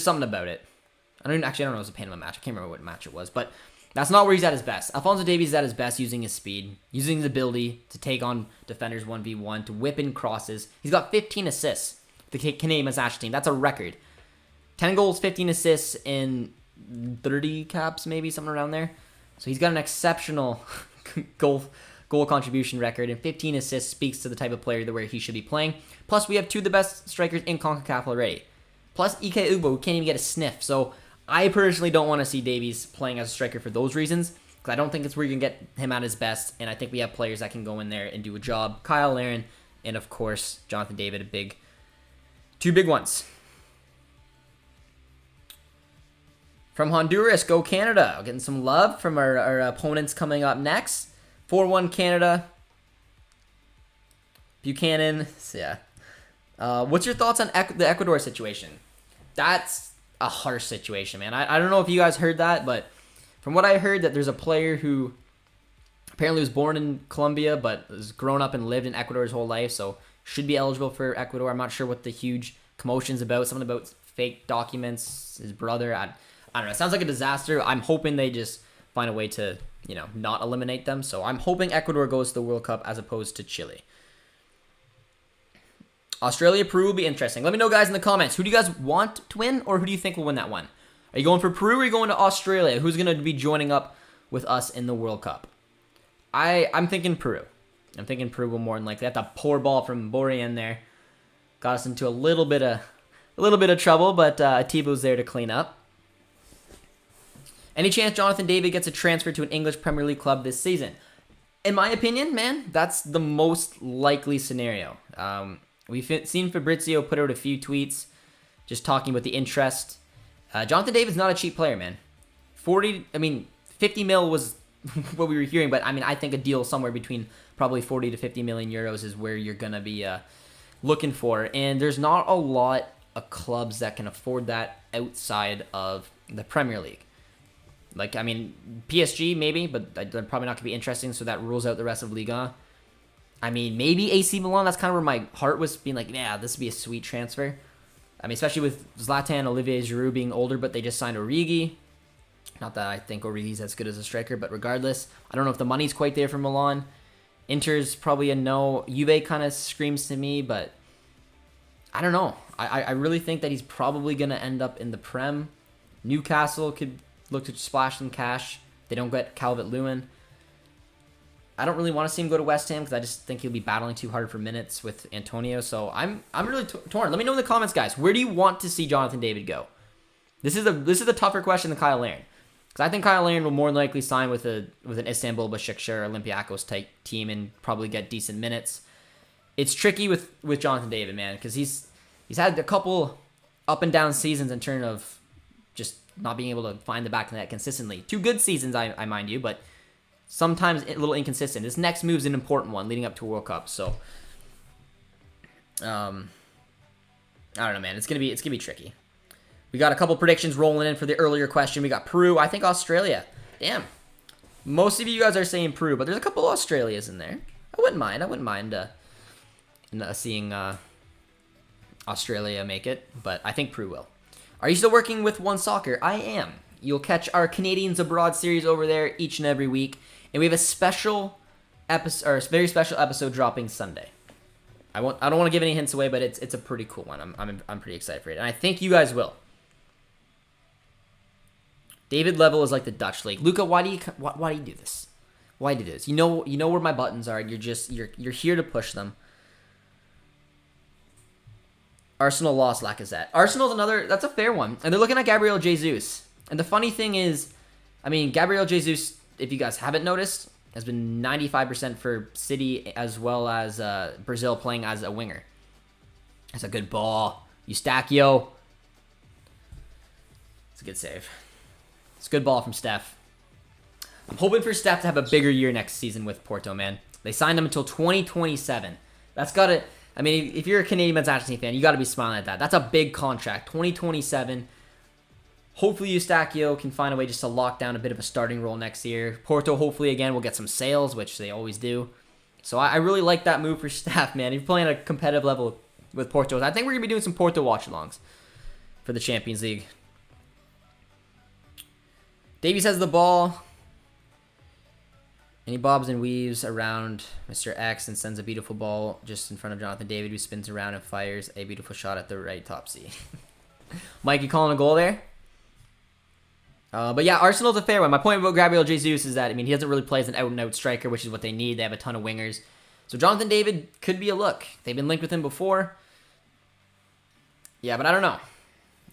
something about it. I don't know if it was a Panama match. I can't remember what match it was, but that's not where he's at his best. Alphonso Davies is at his best using his speed, using his ability to take on defenders 1v1, to whip in crosses. He's got 15 assists. The Canadian men's national team. That's a record. 10 goals, 15 assists in 30 caps, maybe, something around there. So he's got an exceptional goal contribution record, and 15 assists speaks to the type of player where he should be playing. Plus, we have 2 of the best strikers in CONCACAF already. Plus, Ike Ugbo, who can't even get a sniff. So I personally don't want to see Davies playing as a striker for those reasons, because I don't think it's where you can get him at his best, and I think we have players that can go in there and do a job. Kyle Laren, and of course, Jonathan David, 2 big ones. From Honduras, go Canada. Getting some love from our opponents coming up next. 4-1 Canada. Buchanan, yeah. What's your thoughts on the Ecuador situation? That's a harsh situation, man. I don't know if you guys heard that, but from what I heard, that there's a player who apparently was born in Colombia, but has grown up and lived in Ecuador his whole life, so should be eligible for Ecuador. I'm not sure what the huge commotion's about. Something about fake documents, his brother. I don't know. It sounds like a disaster. I'm hoping they just find a way to, not eliminate them. So I'm hoping Ecuador goes to the World Cup as opposed to Chile. Australia, Peru will be interesting. Let me know, guys, in the comments. Who do you guys want to win, or who do you think will win that one? Are you going for Peru, or are you going to Australia? Who's going to be joining up with us in the World Cup? I'm thinking Peru. I'm thinking Peru will more than likely. That poor ball from Borja in there got us into a little bit of trouble, but Atiba's there to clean up. Any chance Jonathan David gets a transfer to an English Premier League club this season? In my opinion, man, that's the most likely scenario. We've seen Fabrizio put out a few tweets just talking about the interest. Jonathan David's not a cheap player, man. 50 mil was what we were hearing, but I think a deal somewhere between probably 40 to 50 million euros is where you're going to be looking for. And there's not a lot of clubs that can afford that outside of the Premier League. PSG maybe, but they're probably not going to be interesting, so that rules out the rest of Liga. Maybe AC Milan. That's kind of where my heart was being like, yeah, this would be a sweet transfer. Especially with Zlatan, Olivier Giroud being older, but they just signed Origi. Not that I think Origi's as good as a striker, but regardless, I don't know if the money's quite there for Milan. Inter's probably a no. Juve kind of screams to me, but I don't know. I really think that he's probably going to end up in the Prem. Newcastle could look to splash some cash. They don't get Calvert-Lewin. I don't really want to see him go to West Ham because I just think he'll be battling too hard for minutes with Antonio. So I'm really torn. Let me know in the comments, guys. Where do you want to see Jonathan David go? This is a tougher question than Kyle Larin. Because I think Kyle Larin will more than likely sign with an Istanbul, Başakşehir, Olympiacos type team and probably get decent minutes. It's tricky with Jonathan David, man, because he's had a couple up and down seasons in terms of just not being able to find the back of the net consistently. 2 good seasons, I mind you, but sometimes a little inconsistent. This next move is an important one leading up to a World Cup. So, I don't know, man. It's gonna be tricky. We got a couple predictions rolling in for the earlier question. We got Peru. I think Australia. Damn. Most of you guys are saying Peru, but there's a couple of Australias in there. I wouldn't mind seeing Australia make it, but I think Peru will. Are you still working with One Soccer? I am. You'll catch our Canadians Abroad series over there each and every week, and we have a special episode, or a very special episode dropping Sunday. I don't want to give any hints away, but it's a pretty cool one. I'm pretty excited for it, and I think you guys will. David level is like the Dutch league. Luca, why do you do this? Why do this? You know where my buttons are. You're here to push them. Arsenal lost Lacazette. Arsenal's that's a fair one. And they're looking at Gabriel Jesus. And the funny thing is, Gabriel Jesus, if you guys haven't noticed, has been 95% for City as well as Brazil playing as a winger. That's a good ball. Eustachio. It's a good save. It's a good ball from Steph. I'm hoping for Steph to have a bigger year next season with Porto, man. They signed him until 2027. That's got to... if you're a Canadian men's national team fan, you got to be smiling at that. That's a big contract. 2027. Hopefully Eustachio can find a way just to lock down a bit of a starting role next year. Porto, hopefully, again, will get some sales, which they always do. So I really like that move for Steph, man. If you're playing at a competitive level with Porto, I think we're going to be doing some Porto watch-alongs for the Champions League. Davies has the ball. And he bobs and weaves around Mr. X and sends a beautiful ball just in front of Jonathan David, who spins around and fires a beautiful shot at the right top C. Mike, you calling a goal there? But yeah, Arsenal's a fair one. My point about Gabriel Jesus is that, he doesn't really play as an out-and-out striker, which is what they need. They have a ton of wingers. So Jonathan David could be a look. They've been linked with him before. Yeah, but I don't know.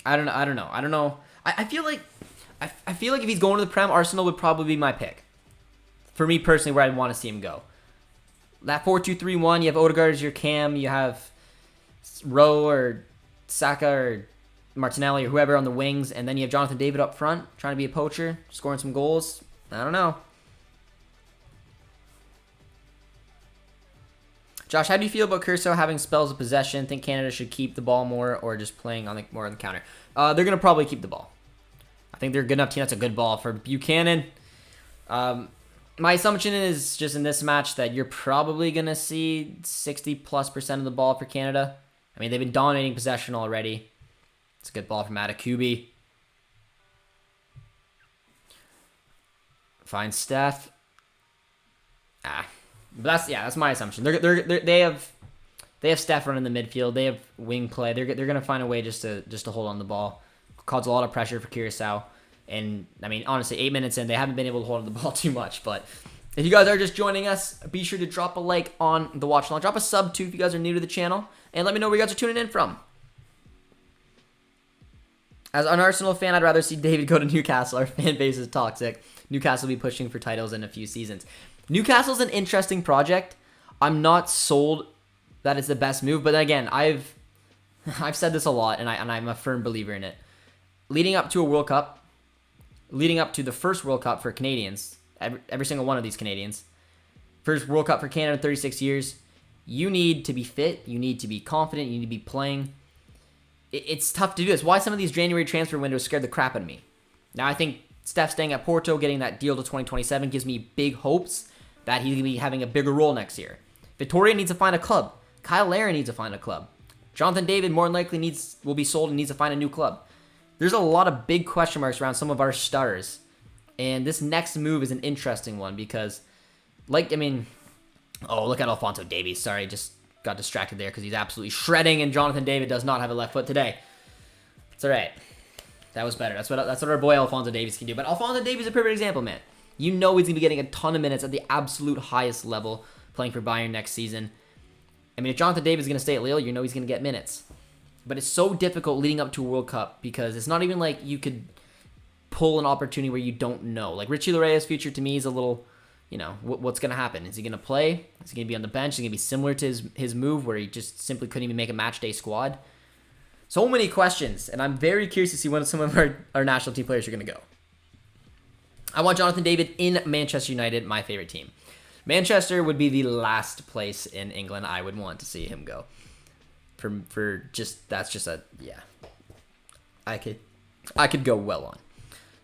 I don't know. I feel like if he's going to the Prem, Arsenal would probably be my pick. For me personally, where I'd want to see him go. That 4-2-3-1, you have Odegaard as your cam, you have Rowe or Saka or Martinelli or whoever on the wings, and then you have Jonathan David up front, trying to be a poacher, scoring some goals. I don't know. Josh, how do you feel about Curaçao having spells of possession? Think Canada should keep the ball more or just playing on more on the counter? They're going to probably keep the ball. I think they're a good enough team. That's a good ball for Buchanan. My assumption is just in this match that you're probably going to see 60+% of the ball for Canada. I mean, they've been dominating possession already. It's a good ball from Atakubi. Find Steph. But that's my assumption. They have Steph running the midfield. They have wing play. They're gonna find a way just to hold on the ball. Cause a lot of pressure for Curaçao. And I mean, honestly, 8 minutes in, they haven't been able to hold on the ball too much. But if you guys are just joining us, be sure to drop a like on the watch along. Drop a sub too if you guys are new to the channel, and let me know where you guys are tuning in from. As an Arsenal fan, I'd rather see David go to Newcastle. Our fan base is toxic. Newcastle will be pushing for titles in a few seasons. Newcastle's an interesting project. I'm not sold that it's the best move, but then again, I've said this a lot, and I'm a firm believer in it. Leading up to a World Cup, leading up to the first World Cup for Canadians, every single one of these Canadians, first World Cup for Canada in 36 years, you need to be fit, you need to be confident, you need to be playing. It's tough to do this. Why some of these January transfer windows scared the crap out of me. Now I think Steph staying at Porto, getting that deal to 2027 gives me big hopes that he's going to be having a bigger role next year. Victoria needs to find a club. Kyle Larin needs to find a club. Jonathan David more than likely will be sold and needs to find a new club. There's a lot of big question marks around some of our stars. And this next move is an interesting one because, look at Alphonso Davies. Sorry, just got distracted there because he's absolutely shredding, and Jonathan David does not have a left foot today. It's all right. That was better. That's what our boy Alphonso Davies can do. But Alphonso Davies is a perfect example, man. You know he's going to be getting a ton of minutes at the absolute highest level playing for Bayern next season. I mean, if Jonathan David is going to stay at Lille, you know he's going to get minutes. But it's so difficult leading up to a World Cup because it's not even like you could pull an opportunity where you don't know. Like Richie Lary's future to me is a little, what's going to happen? Is he going to play? Is he going to be on the bench? Is he going to be similar to his move where he just simply couldn't even make a match day squad? So many questions, and I'm very curious to see when some of our national team players are going to go. I want Jonathan David in Manchester United, my favorite team. Manchester would be the last place in England I would want to see him go. I could go well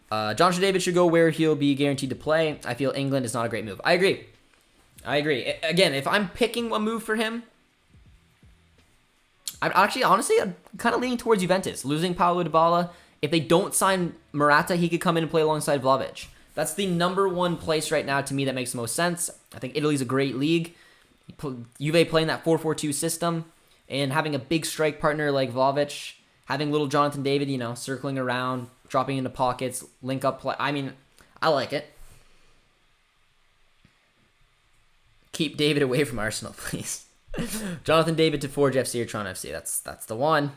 on. Jonathan David should go where he'll be guaranteed to play. I feel England is not a great move. I agree. Again, if I'm picking a move for him, I'm kind of leaning towards Juventus. Losing Paulo Dybala, if they don't sign Morata, he could come in and play alongside Vlahovic. That's the number one place right now to me that makes the most sense. I think Italy's a great league. Juve playing that 4-4-2 system and having a big strike partner like Vlahovic, having little Jonathan David, circling around, dropping into pockets, link up play. I mean, I like it. Keep David away from Arsenal, please. Jonathan David to Forge FC or Toronto FC. That's the one.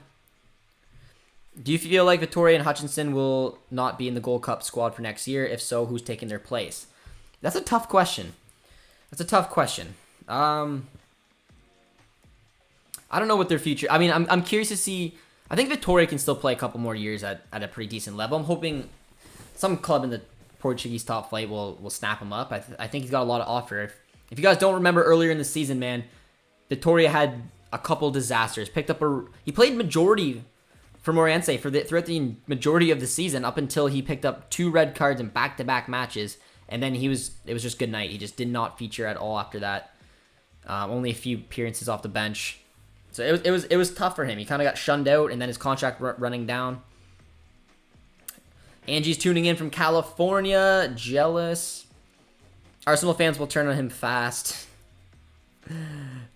Do you feel like Victoria and Hutchinson will not be in the Gold Cup squad for next year? If so, who's taking their place? That's a tough question. I don't know what their future. I mean, I'm curious to see. I think Victoria can still play a couple more years at a pretty decent level. I'm hoping some club in the Portuguese top flight will snap him up. I think he's got a lot to offer. If you guys don't remember earlier in the season, man, Victoria had a couple disasters. He played majority for Moreirense throughout the majority of the season up until he picked up 2 red cards in back-to-back matches, and then it was just good night. He just did not feature at all after that. Only a few appearances off the bench. So it was tough for him. He kind of got shunned out, and then his contract running down. Angie's tuning in from California. Jealous. Arsenal fans will turn on him fast.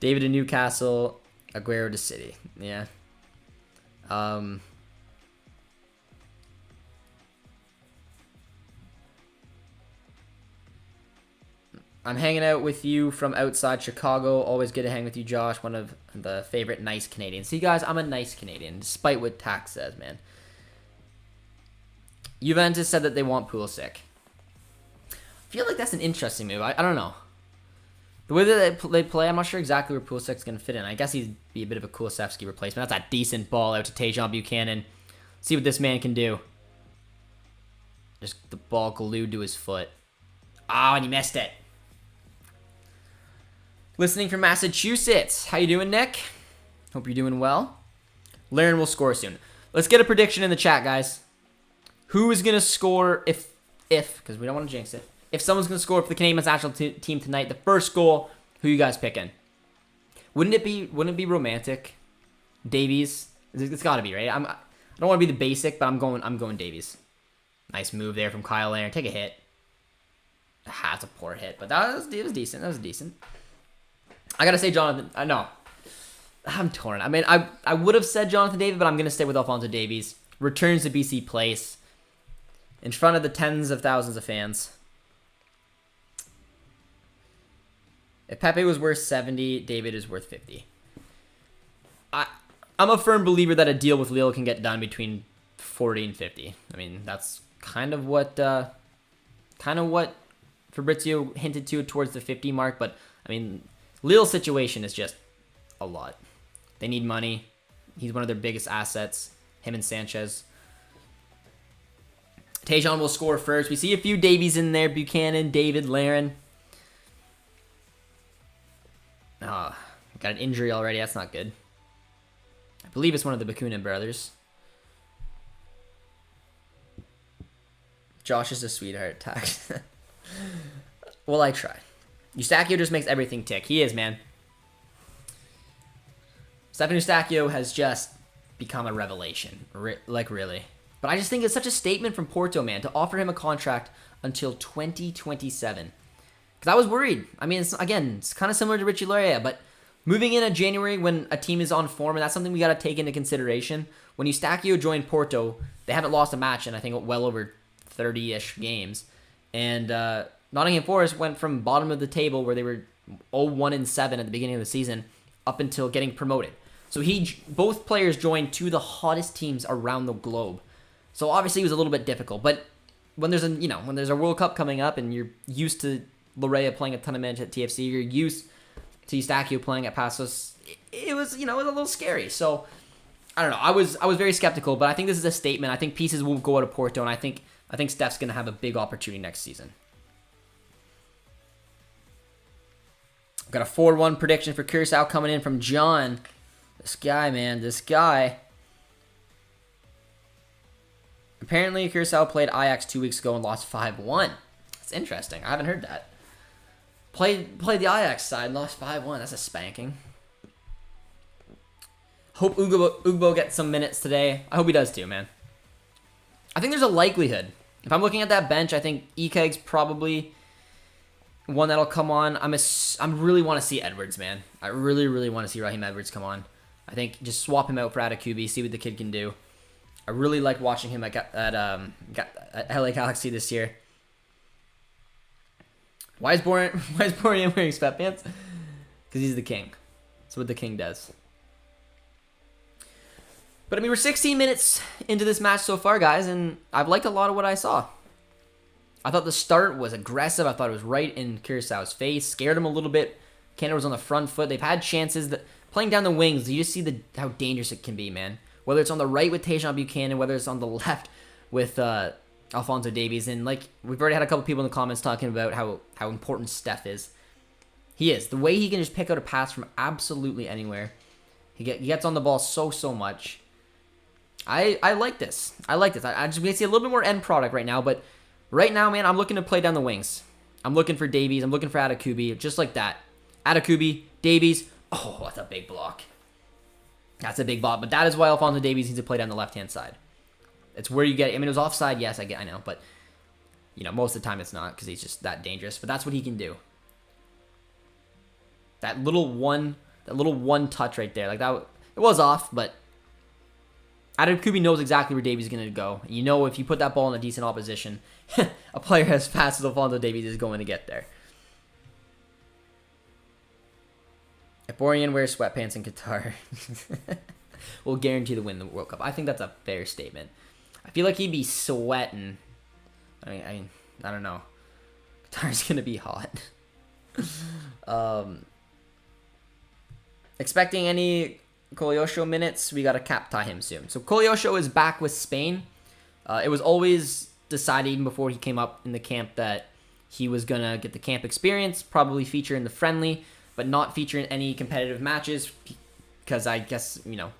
David to Newcastle. Aguero to City. Yeah. I'm hanging out with you from outside Chicago. Always good to hang with you, Josh. One of the favorite nice Canadians. See, guys, I'm a nice Canadian, despite what Tax says, man. Juventus said that they want Pulisic. I feel like that's an interesting move. I don't know. The way that they play, I'm not sure exactly where Pulisic's going to fit in. I guess he'd be a bit of a Kulusevski replacement. That's a decent ball out to Tejan Buchanan. See what this man can do. Just the ball glued to his foot. Oh, and he missed it. Listening from Massachusetts. How you doing, Nick? Hope you're doing well. Laren will score soon. Let's get a prediction in the chat, guys. Who is going to score if, because we don't want to jinx it, if someone's going to score for the Canadian men's national team tonight, the first goal, who you guys picking? Wouldn't it be romantic? Davies? It's got to be, right? I don't want to be the basic, but I'm going Davies. Nice move there from Kyle Laren. Take a hit. That's a poor hit, but it was decent. That was decent. I got to say Jonathan. No. I'm torn. I mean, I would have said Jonathan David, but I'm going to stay with Alphonso Davies. Returns to BC Place in front of the tens of thousands of fans. If Pepe was worth 70, David is worth 50. I'm a firm believer that a deal with Lille can get done between 40 and 50. I mean, that's kind of what Fabrizio hinted to towards the 50 mark, but I mean, Lille's situation is just a lot. They need money. He's one of their biggest assets. Him and Sanchez. Tejan will score first. We see a few Davies in there. Buchanan, David, Laren. Got an injury already. That's not good. I believe it's one of the Bakunin brothers. Josh is a sweetheart. Tax. Well, I try. Eustachio just makes everything tick. He is, man. Stefan Eustachio has just become a revelation. Like, really. But I just think it's such a statement from Porto, man, to offer him a contract until 2027. Because I was worried. I mean, it's kind of similar to Richie Laryea, but moving in January when a team is on form, and that's something we got to take into consideration. When Eustachio joined Porto, they haven't lost a match in, I think, well over 30-ish games. And Nottingham Forest went from bottom of the table, where they were 0-1-7 at the beginning of the season, up until getting promoted. So both players joined two of the hottest teams around the globe. So obviously it was a little bit difficult. But when there's a World Cup coming up and you're used to Laryea playing a ton of minutes at TFC, you're used to Eustachio playing at Passos, it was a little scary. So I don't know. I was very skeptical, but I think this is a statement. I think pieces will go out of Porto, and I think Steph's gonna have a big opportunity next season. I've got a 4-1 prediction for Curaçao coming in from John. This guy, man, this guy. Apparently, Curaçao played Ajax 2 weeks ago and lost 5-1. That's interesting. I haven't heard that. Played the Ajax side and lost 5-1. That's a spanking. Hope Ugbo gets some minutes today. I hope he does too, man. I think there's a likelihood. If I'm looking at that bench, I think Ekeg's probably one that'll come on. I really want to see Edwards, man. I really, really want to see Raheem Edwards come on. I think just swap him out for Atakubi, see what the kid can do. I really like watching him at LA Galaxy this year. Why is Borian wearing sweatpants? Because he's the king. That's what the king does. But I mean, we're 16 minutes into this match so far, guys, and I've liked a lot of what I saw. I thought the start was aggressive. I thought it was right in Curaçao's face. Scared him a little bit. Canada was on the front foot. They've had chances. Playing down the wings, you just see how dangerous it can be, man. Whether it's on the right with Tejan Buchanan, whether it's on the left with Alphonso Davies. And like we've already had a couple people in the comments talking about how important Steph is. He is. The way he can just pick out a pass from absolutely anywhere. He gets on the ball so much. I like this. I just want to see a little bit more end product right now, but right now, man, I'm looking to play down the wings. I'm looking for Davies. I'm looking for Atakubi, just like that. Atakubi, Davies. Oh, that's a big block. That's a big block, but that is why Alphonso Davies needs to play down the left-hand side. It's where you get. I mean, it was offside. Yes, I know, but most of the time it's not because he's just that dangerous. But that's what he can do. That little one touch right there, like that. It was off, but Atakubi knows exactly where Davies is going to go. If you put that ball in a decent opposition, a player as fast as Alphonso Davies is going to get there. If Borian wears sweatpants in Qatar, we'll guarantee to win the World Cup. I think that's a fair statement. I feel like he'd be sweating. I don't know. Qatar's going to be hot. Expecting any Koleosho minutes, we got to cap tie him soon. So Koleosho is back with Spain. It was always decided even before he came up in the camp that he was going to get the camp experience, probably feature in the friendly. but not feature in any competitive matches because I guess, you know,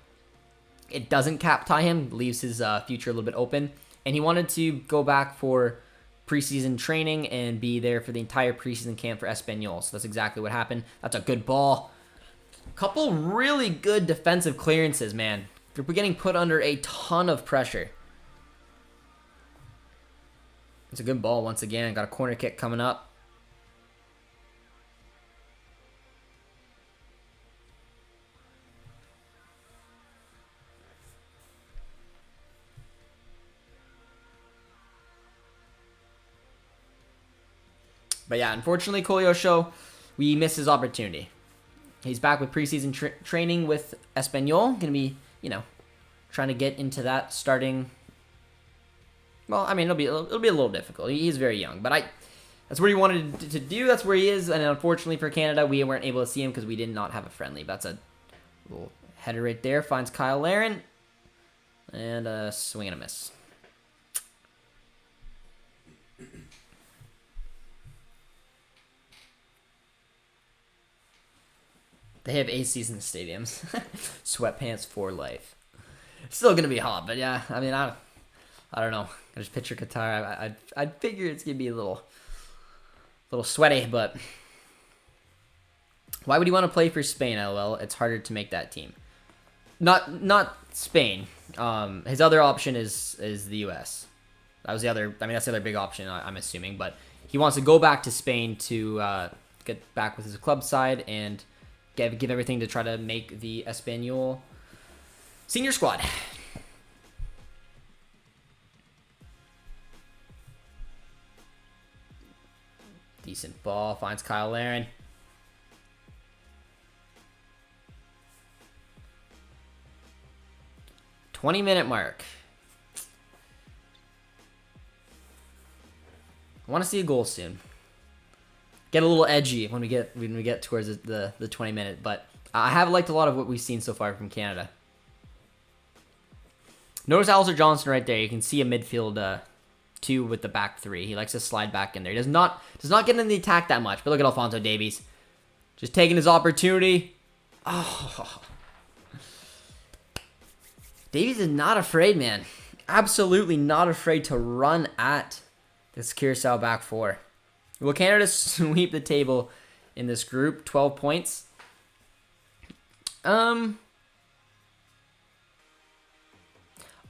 it doesn't cap tie him, leaves his future a little bit open. And he wanted to go back for preseason training and be there for the entire preseason camp for Espanyol. So that's exactly what happened. That's a good ball. Couple really good defensive clearances, man. They're getting put under a ton of pressure. It's a good ball once again. Got a corner kick coming up. But yeah, unfortunately, Kolyosho, we missed his opportunity. He's back with preseason training with Espanyol. Going to be, you know, trying to get into that starting. Well, I mean, it'll be a little difficult. He's very young, but that's where he wanted to do. That's where he is. And unfortunately for Canada, we weren't able to see him because we did not have a friendly. That's a little header right there. Finds Kyle Laren. And a swing and a miss. They have ACs in the stadiums. Sweatpants for life. It's still gonna be hot, but yeah, I mean, I don't know. I just picture Qatar. I'd figure it's gonna be a little sweaty, but why would you want to play for Spain? LOL. It's harder to make that team. Not Spain. His other option is the US. That was the other. I mean, that's the other big option. I'm assuming, but he wants to go back to Spain to get back with his club side and give everything to try to make the Espanyol senior squad. Decent ball. Finds Kyle Laren. $20-minute mark. I want to see a goal soon. Get a little edgy when we get towards the 20-minute, but I have liked a lot of what we've seen so far from Canada. Notice Alistair Johnson right there. You can see a midfield two with the back three. He likes to slide back in there. He does not get in the attack that much. But look at Alphonso Davies, just taking his opportunity. Oh, Davies is not afraid, man. Absolutely not afraid to run at this Curaçao back four. Will Canada sweep the table in this group? 12 points. I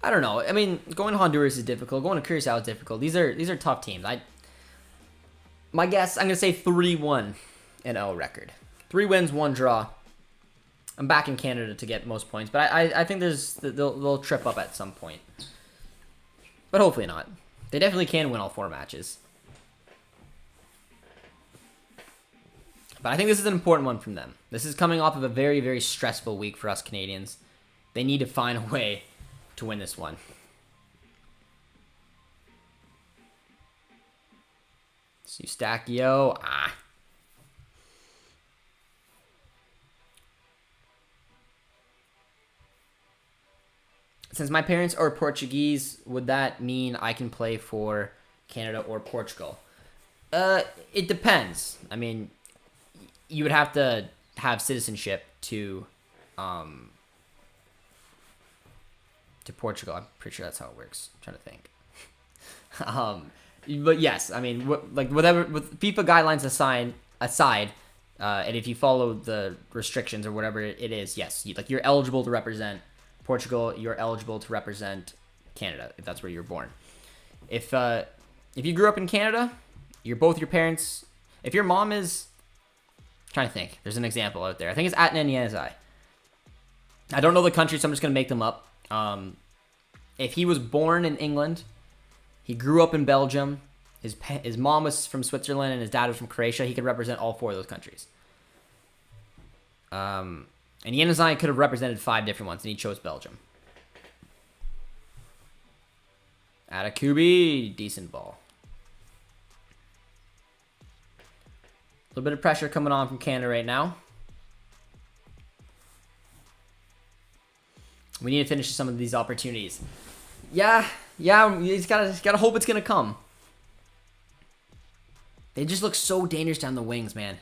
don't know. I mean, going to Honduras is difficult. Going to Curaçao is difficult. These are tough teams. My guess, I'm gonna say 3-1 0 record. 3 wins, 1 draw. I'm back in Canada to get most points, but I think they'll trip up at some point. But hopefully not. They definitely can win all 4 matches. But I think this is an important one from them. This is coming off of a very, very stressful week for us Canadians. They need to find a way to win this one. Eustachio. Since my parents are Portuguese, would that mean I can play for Canada or Portugal? It depends. I mean, you would have to have citizenship to Portugal. I'm pretty sure that's how it works. I'm trying to think. But yes, I mean, whatever with FIFA guidelines aside, and if you follow the restrictions or whatever it is, yes, you're eligible to represent Portugal. You're eligible to represent Canada if that's where you're born. If you grew up in Canada, both your parents. If your mom is, I'm trying to think, there's an example out there. I think it's Atnaniazai. I don't know the country, so I'm just gonna make them up. If he was born in England, he grew up in Belgium, his mom was from Switzerland and his dad was from Croatia, he could represent all 4 of those countries. And Yanazai could have represented 5 different ones, and he chose Belgium. Atakubi, decent ball. A little bit of pressure coming on from Canada right now. We need to finish some of these opportunities. Yeah, he's gotta hope it's gonna come. They just look so dangerous down the wings, man.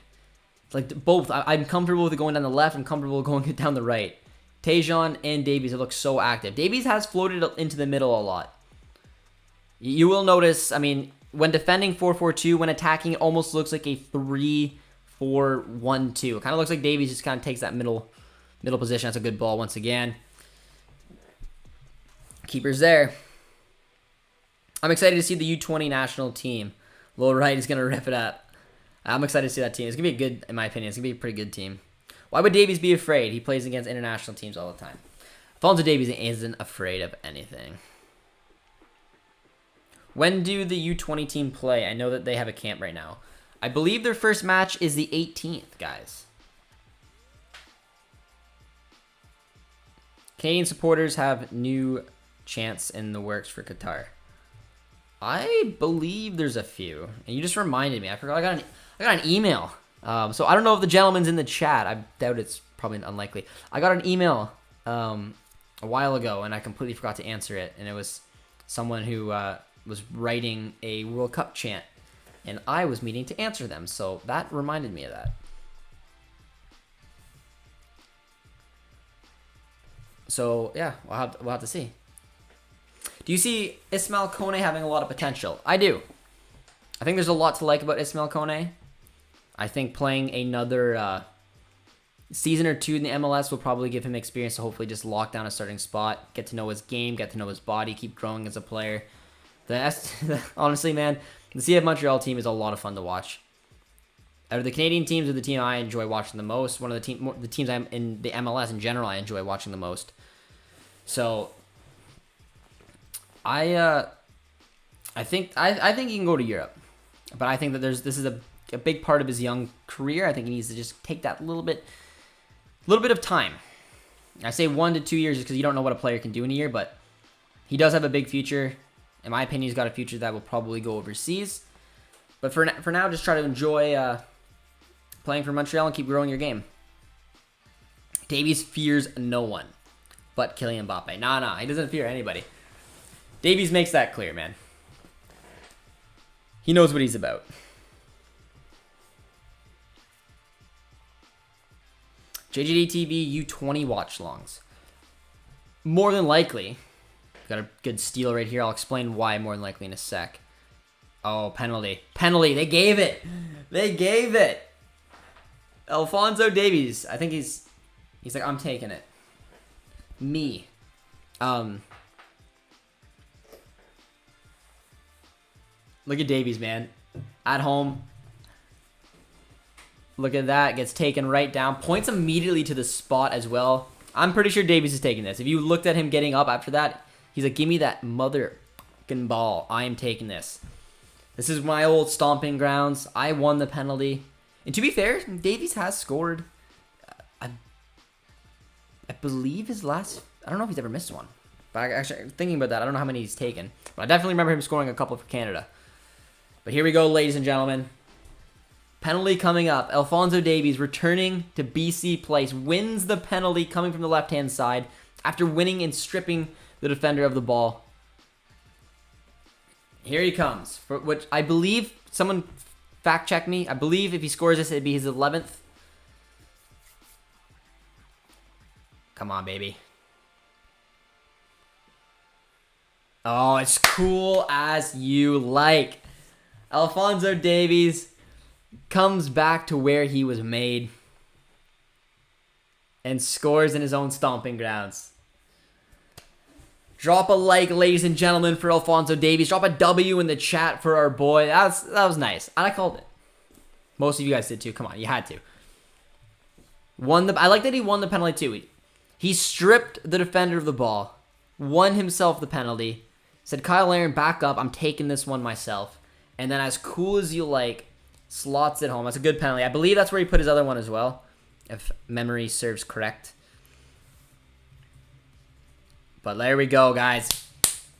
like both. I'm comfortable with going down the left. I'm comfortable with going down the right. Tajon and Davies have looked so active. Davies has floated into the middle a lot. You will notice, I mean, when defending 4-4-2, when attacking, it almost looks like a 3-4-1-2. It kind of looks like Davies just kind of takes that middle position. That's a good ball once again. Keeper's there. I'm excited to see the U20 national team. Low right is going to rip it up. I'm excited to see that team. It's going to be a good, in my opinion, it's going to be a pretty good team. Why would Davies be afraid? He plays against international teams all the time. Alphonso Davies isn't afraid of anything. When do the U20 team play? I know that they have a camp right now. I believe their first match is the 18th, guys. Canadian supporters have new chants in the works for Qatar. I believe there's a few. And you just reminded me. I forgot I got an email. So I don't know if the gentleman's in the chat. I doubt it's probably unlikely. I got an email a while ago, and I completely forgot to answer it. And it was someone who was writing a World Cup chant, and I was meaning to answer them. So that reminded me of that. So yeah, we'll have to see. Do you see Ismail Kone having a lot of potential? I do. I think there's a lot to like about Ismail Kone. I think playing another season or two in the MLS will probably give him experience to hopefully just lock down a starting spot, get to know his game, get to know his body, keep growing as a player. Honestly, man, the CF Montreal team is a lot of fun to watch. Out of the Canadian teams, are the team I enjoy watching the most. One of the teams I'm in the MLS in general, I enjoy watching the most. So I think he can go to Europe, but I think that this is a big part of his young career. I think he needs to just take that little bit of time. I say 1 to 2 years because you don't know what a player can do in a year, but he does have a big future. In my opinion, he's got a future that will probably go overseas. But for now, just try to enjoy playing for Montreal and keep growing your game. Davies fears no one but Kylian Mbappe. Nah, he doesn't fear anybody. Davies makes that clear, man. He knows what he's about. JJD TV U20 watchlongs. More than likely, got a good steal right here. I'll explain why more than likely in a sec. Oh, penalty. They gave it. Alphonso Davies. I think he's like, I'm taking it. Me. Look at Davies, man. At home. Look at that. Gets taken right down. Points immediately to the spot as well. I'm pretty sure Davies is taking this. If you looked at him getting up after that, he's like, give me that mother f***ing ball. I am taking this. This is my old stomping grounds. I won the penalty. And to be fair, Davies has scored, I believe his last... I don't know if he's ever missed one. But actually, thinking about that, I don't know how many he's taken. But I definitely remember him scoring a couple for Canada. But here we go, ladies and gentlemen. Penalty coming up. Alphonso Davies returning to BC Place. Wins the penalty coming from the left-hand side after winning and stripping the defender of the ball. Here he comes. For which I believe, someone fact-check me. I believe if he scores this, it'd be his 11th. Come on, baby. Oh, it's cool as you like. Alphonso Davies comes back to where he was made and scores in his own stomping grounds. Drop a like, ladies and gentlemen, for Alphonso Davies. Drop a W in the chat for our boy. That was nice. I called it. Most of you guys did too. Come on, you had to. I like that he won the penalty too. He stripped the defender of the ball, won himself the penalty, said, Kyle Aaron, back up. I'm taking this one myself. And then as cool as you like, slots it home. That's a good penalty. I believe that's where he put his other one as well, if memory serves correct. But there we go, guys.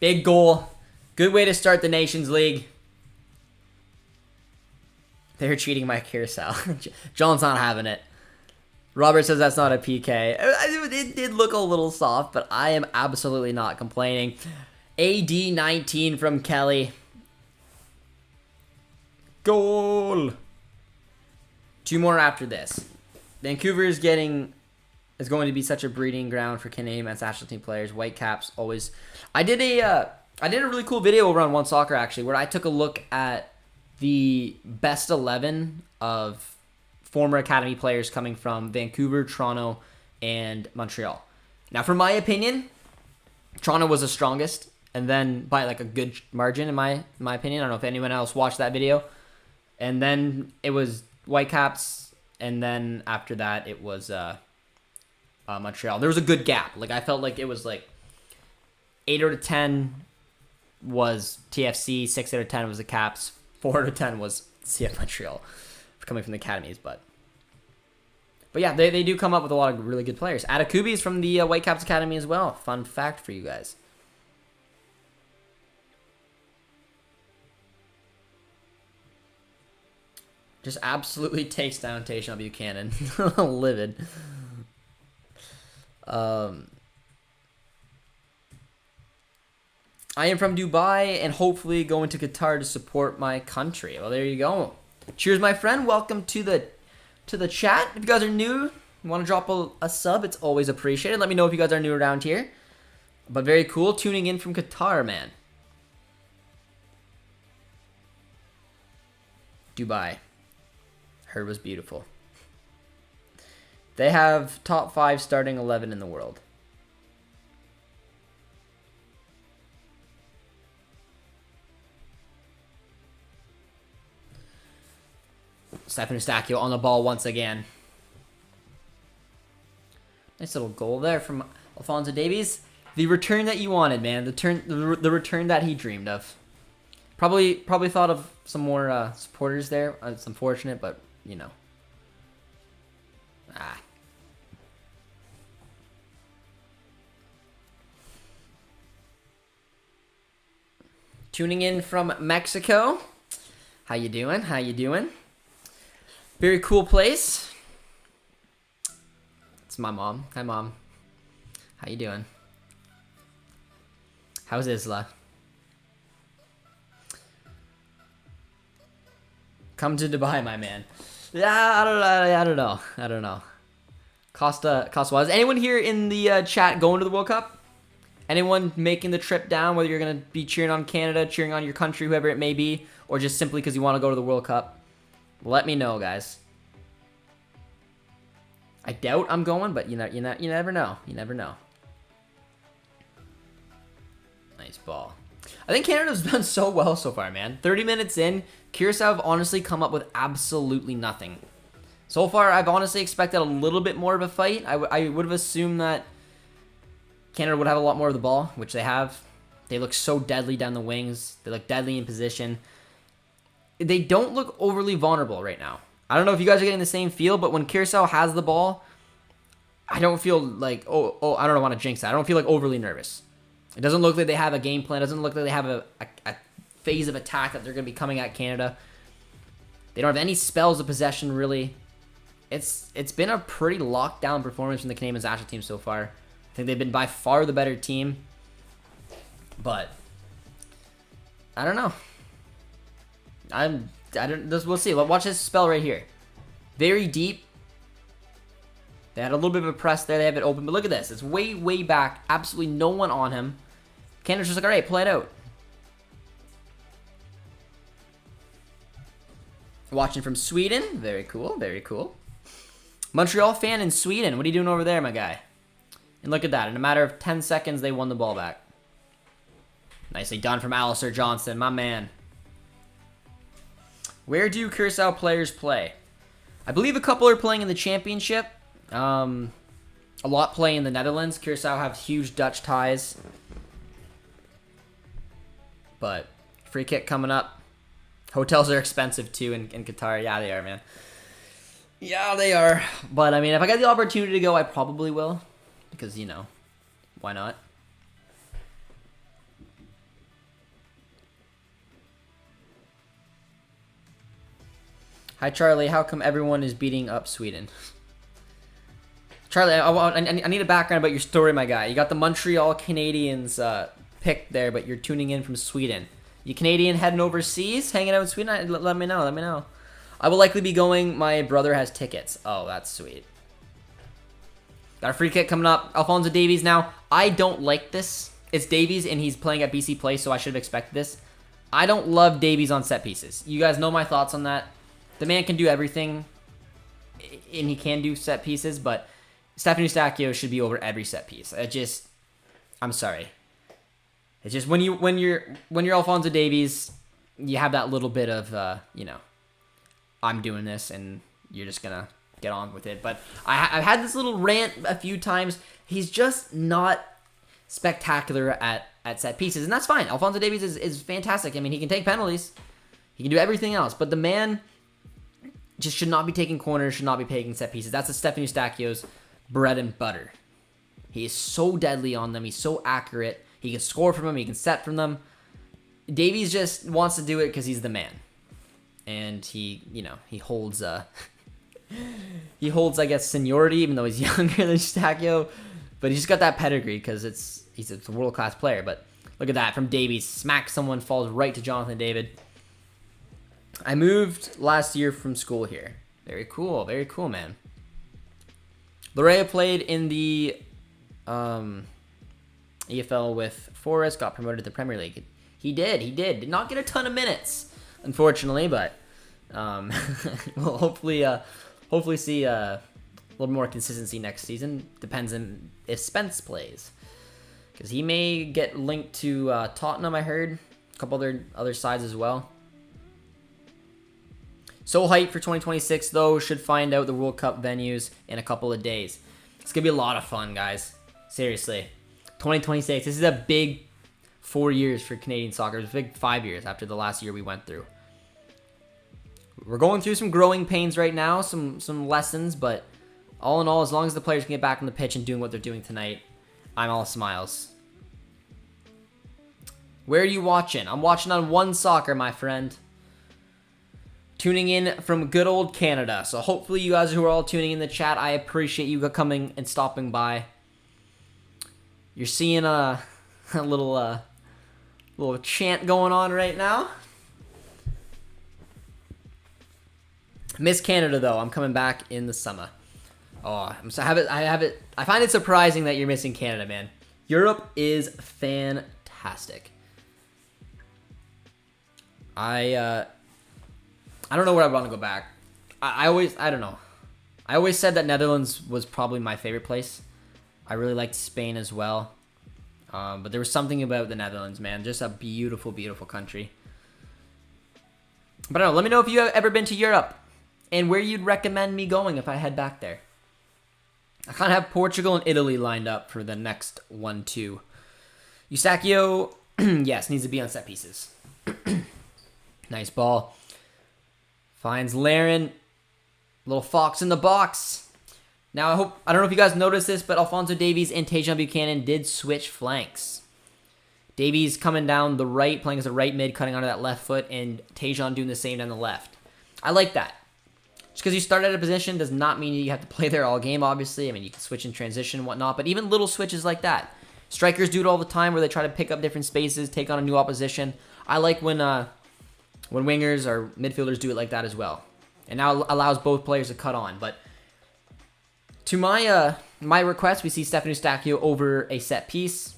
Big goal. Good way to start the Nations League. They're cheating my Curaçao. John's not having it. Robert says that's not a PK. It did look a little soft, but I am absolutely not complaining. AD19 from Kelly. Goal. 2 more after this. Vancouver is going to be such a breeding ground for Canadian men's national team players. Whitecaps always. I did a really cool video over on One Soccer actually, where I took a look at the best 11 of former academy players coming from Vancouver, Toronto, and Montreal. Now, for my opinion, Toronto was the strongest, and then by like a good margin in my opinion. I don't know if anyone else watched that video. And then it was Whitecaps, and then after that it was Montreal. There was a good gap. Like I felt like it was like 8 out of 10 was TFC, 6 out of 10 was the Caps, 4 out of 10 was CF Montreal, coming from the academies. But yeah, they do come up with a lot of really good players. Atakubi is from the Whitecaps Academy as well. Fun fact for you guys. Just absolutely takes down Tayshaun Buchanan. Livid. I am from Dubai and hopefully going to Qatar to support my country. Well, there you go. Cheers, my friend. Welcome to the chat. If you guys are new, you want to drop a sub, it's always appreciated. Let me know if you guys are new around here. But very cool tuning in from Qatar, man. Dubai. Heard was beautiful. They have top 5 starting 11 in the world. Stefan Eustachio on the ball once again. Nice little goal there from Alphonso Davies. The return that you wanted, man. The return that he dreamed of. Probably thought of some more supporters there. It's unfortunate, but you know. Tuning in from Mexico. How you doing? How you doing? Very cool place. It's my mom. Hi, Mom. How you doing? How's Isla? Come to Dubai, my man. Yeah, I don't know. Costa was. Anyone here in the chat going to the World Cup? Anyone making the trip down, whether you're going to be cheering on Canada, cheering on your country, whoever it may be, or just simply because you want to go to the World Cup? Let me know, guys. I doubt I'm going, but you never know. You never know. Nice ball. I think Canada's done so well so far, man. 30 minutes in, Curaçao have honestly come up with absolutely nothing. So far, I've honestly expected a little bit more of a fight. I would have assumed that Canada would have a lot more of the ball, which they have. They look so deadly down the wings. They look deadly in position. They don't look overly vulnerable right now. I don't know if you guys are getting the same feel, but when Curaçao has the ball, I don't feel like, I don't want to jinx that. I don't feel like overly nervous. It doesn't look like they have a game plan. It doesn't look like they have a phase of attack that they're going to be coming at Canada. They don't have any spells of possession, really. It's been a pretty locked down performance from the Canadian national team so far. I think they've been by far the better team. But I don't know. We'll see. Watch this spell right here. Very deep. They had a little bit of a press there. They have it open. But look at this. It's way, way back. Absolutely no one on him. Canada's just like, all right, play it out. Watching from Sweden. Very cool. Very cool. Montreal fan in Sweden. What are you doing over there, my guy? And look at that. In a matter of 10 seconds, they won the ball back. Nicely done from Alistair Johnston, my man. Where do Curaçao players play? I believe a couple are playing in the championship. A lot play in the Netherlands. Curaçao have huge Dutch ties. But free kick coming up. Hotels are expensive too in Qatar. Yeah, they are, man. Yeah, they are. But I mean, if I get the opportunity to go, I probably will. Because, you know, why not? Hi, Charlie. How come everyone is beating up Sweden? Charlie, I need a background about your story, my guy. You got the Montreal Canadiens pick there, but you're tuning in from Sweden. You Canadian heading overseas, hanging out in Sweden? Let me know. I will likely be going. My brother has tickets. Oh, that's sweet. Got a free kick coming up. Alphonso Davies now. I don't like this. It's Davies, and he's playing at BC Place, so I should have expected this. I don't love Davies on set pieces. You guys know my thoughts on that. The man can do everything, and he can do set pieces, but Stephen Eustachio should be over every set piece. I'm sorry. It's just when you're Alphonso Davies, you have that little bit of I'm doing this, and you're just gonna get on with it. But I've had this little rant a few times. He's just not spectacular at set pieces, and that's fine. Alphonso Davies is fantastic. I mean, he can take penalties. He can do everything else, but the man just should not be taking corners, should not be taking set pieces. That's Stephen Eustachio's bread and butter. He is so deadly on them. He's so accurate. He can score from them. He can set from them. Davies just wants to do it because he's the man. And he holds he holds, I guess, seniority, even though he's younger than Eustachio. But he's just got that pedigree because he's a world-class player. But look at that. From Davies, smacks someone, falls right to Jonathan David. I moved last year from school here. Very cool, man. Lorea played in the EFL with Forest, got promoted to the Premier League. He did not get a ton of minutes, unfortunately, but we'll hopefully see a little more consistency next season. Depends on if Spence plays, because he may get linked to Tottenham. I heard a couple other sides as well. So hyped for 2026 though. Should find out the World Cup venues in a couple of days. It's gonna be a lot of fun, guys. Seriously, 2026. This is a big 4 years for Canadian soccer. It's a big 5 years after the last year we went through. We're going through some growing pains right now, some lessons, but all in all, as long as the players can get back on the pitch and doing what they're doing tonight, I'm all smiles. Where are you watching? I'm watching on One Soccer, my friend. Tuning in from good old Canada. So hopefully you guys who are all tuning in the chat, I appreciate you coming and stopping by. You're seeing a little chant going on right now. Miss Canada though. I'm coming back in the summer. Oh, I find it surprising that you're missing Canada, man. Europe is fantastic. I don't know where I want to go back. I don't know. I always said that Netherlands was probably my favorite place. I really liked Spain as well. But there was something about the Netherlands, man. Just a beautiful, beautiful country. But I don't know. Let me know if you have ever been to Europe and where you'd recommend me going if I head back there. I kind of have Portugal and Italy lined up for the next 1-2. Eustachio, yes, needs to be on set pieces. Nice ball. Finds Laren. Little fox in the box. Now, I don't know if you guys noticed this, but Alphonso Davies and Tajon Buchanan did switch flanks. Davies coming down the right, playing as a right mid, cutting onto that left foot, and Tajon doing the same down the left. I like that. Just because you start at a position does not mean you have to play there all game, obviously. I mean, you can switch in transition and whatnot, but even little switches like that. Strikers do it all the time where they try to pick up different spaces, take on a new opposition. I like when wingers or midfielders do it like that as well. And now it allows both players to cut on. But to my request, we see Stephen Eustachio over a set piece.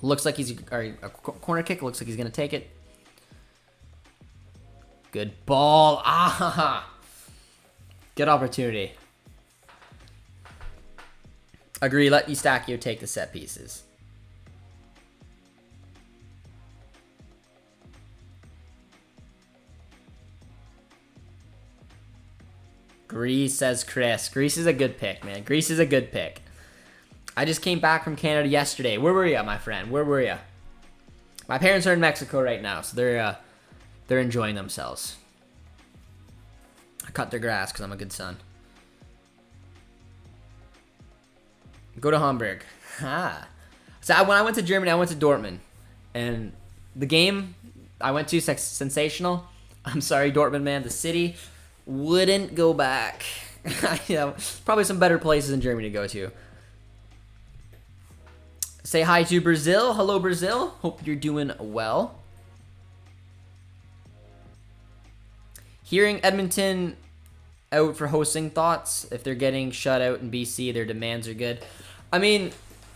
Looks like a corner kick. Looks like he's going to take it. Good ball. Ah! Good opportunity. Agree, let Eustachio take the set pieces. Greece, says Chris. Greece is a good pick, man. Greece is a good pick. I just came back from Canada yesterday. Where were you, my friend? Where were you? My parents are in Mexico right now, so they're enjoying themselves. I cut their grass because I'm a good son. Go to Hamburg. So when I went to Germany, I went to Dortmund. And the game I went to is sensational. I'm sorry, Dortmund, man. The city wouldn't go back. Probably some better places in Germany to go to. Say hi to Brazil. Hello, Brazil. Hope you're doing well. Hearing Edmonton out for hosting, thoughts? If they're getting shut out in BC, their demands are good. I mean,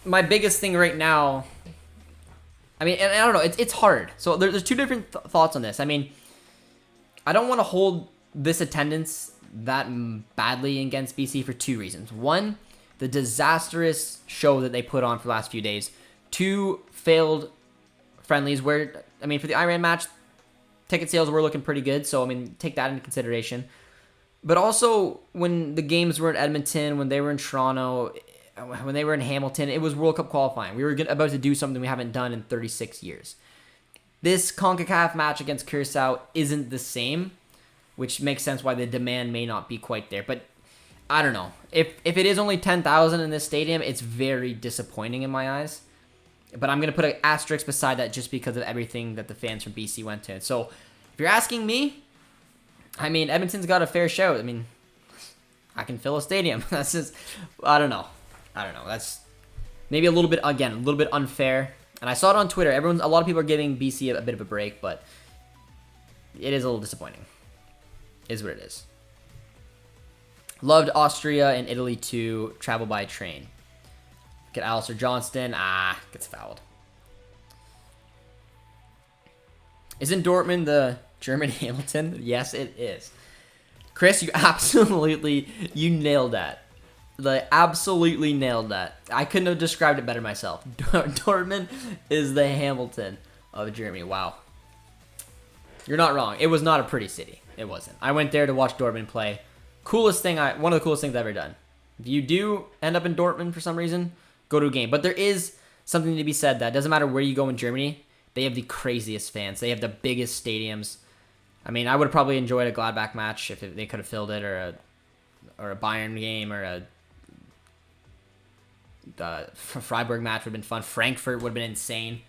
my biggest thing right now, I mean, and I don't know, it's hard. So there's two different thoughts on this. I mean, I don't want to hold this attendance that badly against BC for two reasons. One, the disastrous show that they put on for the last few days. Two, failed friendlies where, I mean, for the Iran match, ticket sales were looking pretty good. So, I mean, take that into consideration. But also, when the games were in Edmonton, when they were in Toronto, when they were in Hamilton, it was World Cup qualifying. We were about to do something we haven't done in 36 years. This CONCACAF match against Curaçao isn't the same, which makes sense why the demand may not be quite there. But I don't know. If it is only 10,000 in this stadium, it's very disappointing in my eyes. But I'm going to put an asterisk beside that just because of everything that the fans from BC went to. So if you're asking me, I mean, Edmonton's got a fair show. I mean, I can fill a stadium. That's just, I don't know. That's maybe a little bit unfair. And I saw it on Twitter. A lot of people are giving BC a bit of a break, but it is a little disappointing. Is what it is. Loved Austria and Italy to travel by train. Get Alistair Johnston. Gets fouled. Isn't Dortmund the German Hamilton? Yes, it is. Chris, you nailed that. Absolutely nailed that. I couldn't have described it better myself. Dortmund is the Hamilton of Germany. Wow. You're not wrong. It was not a pretty city. It wasn't. I went there to watch Dortmund play. One of the coolest things I've ever done. If you do end up in Dortmund for some reason, go to a game. But there is something to be said that doesn't matter where you go in Germany, they have the craziest fans. They have the biggest stadiums. I mean, I would have probably enjoyed a Gladbach match if they could have filled it, or a Bayern game, or the Freiburg match would have been fun. Frankfurt would have been insane.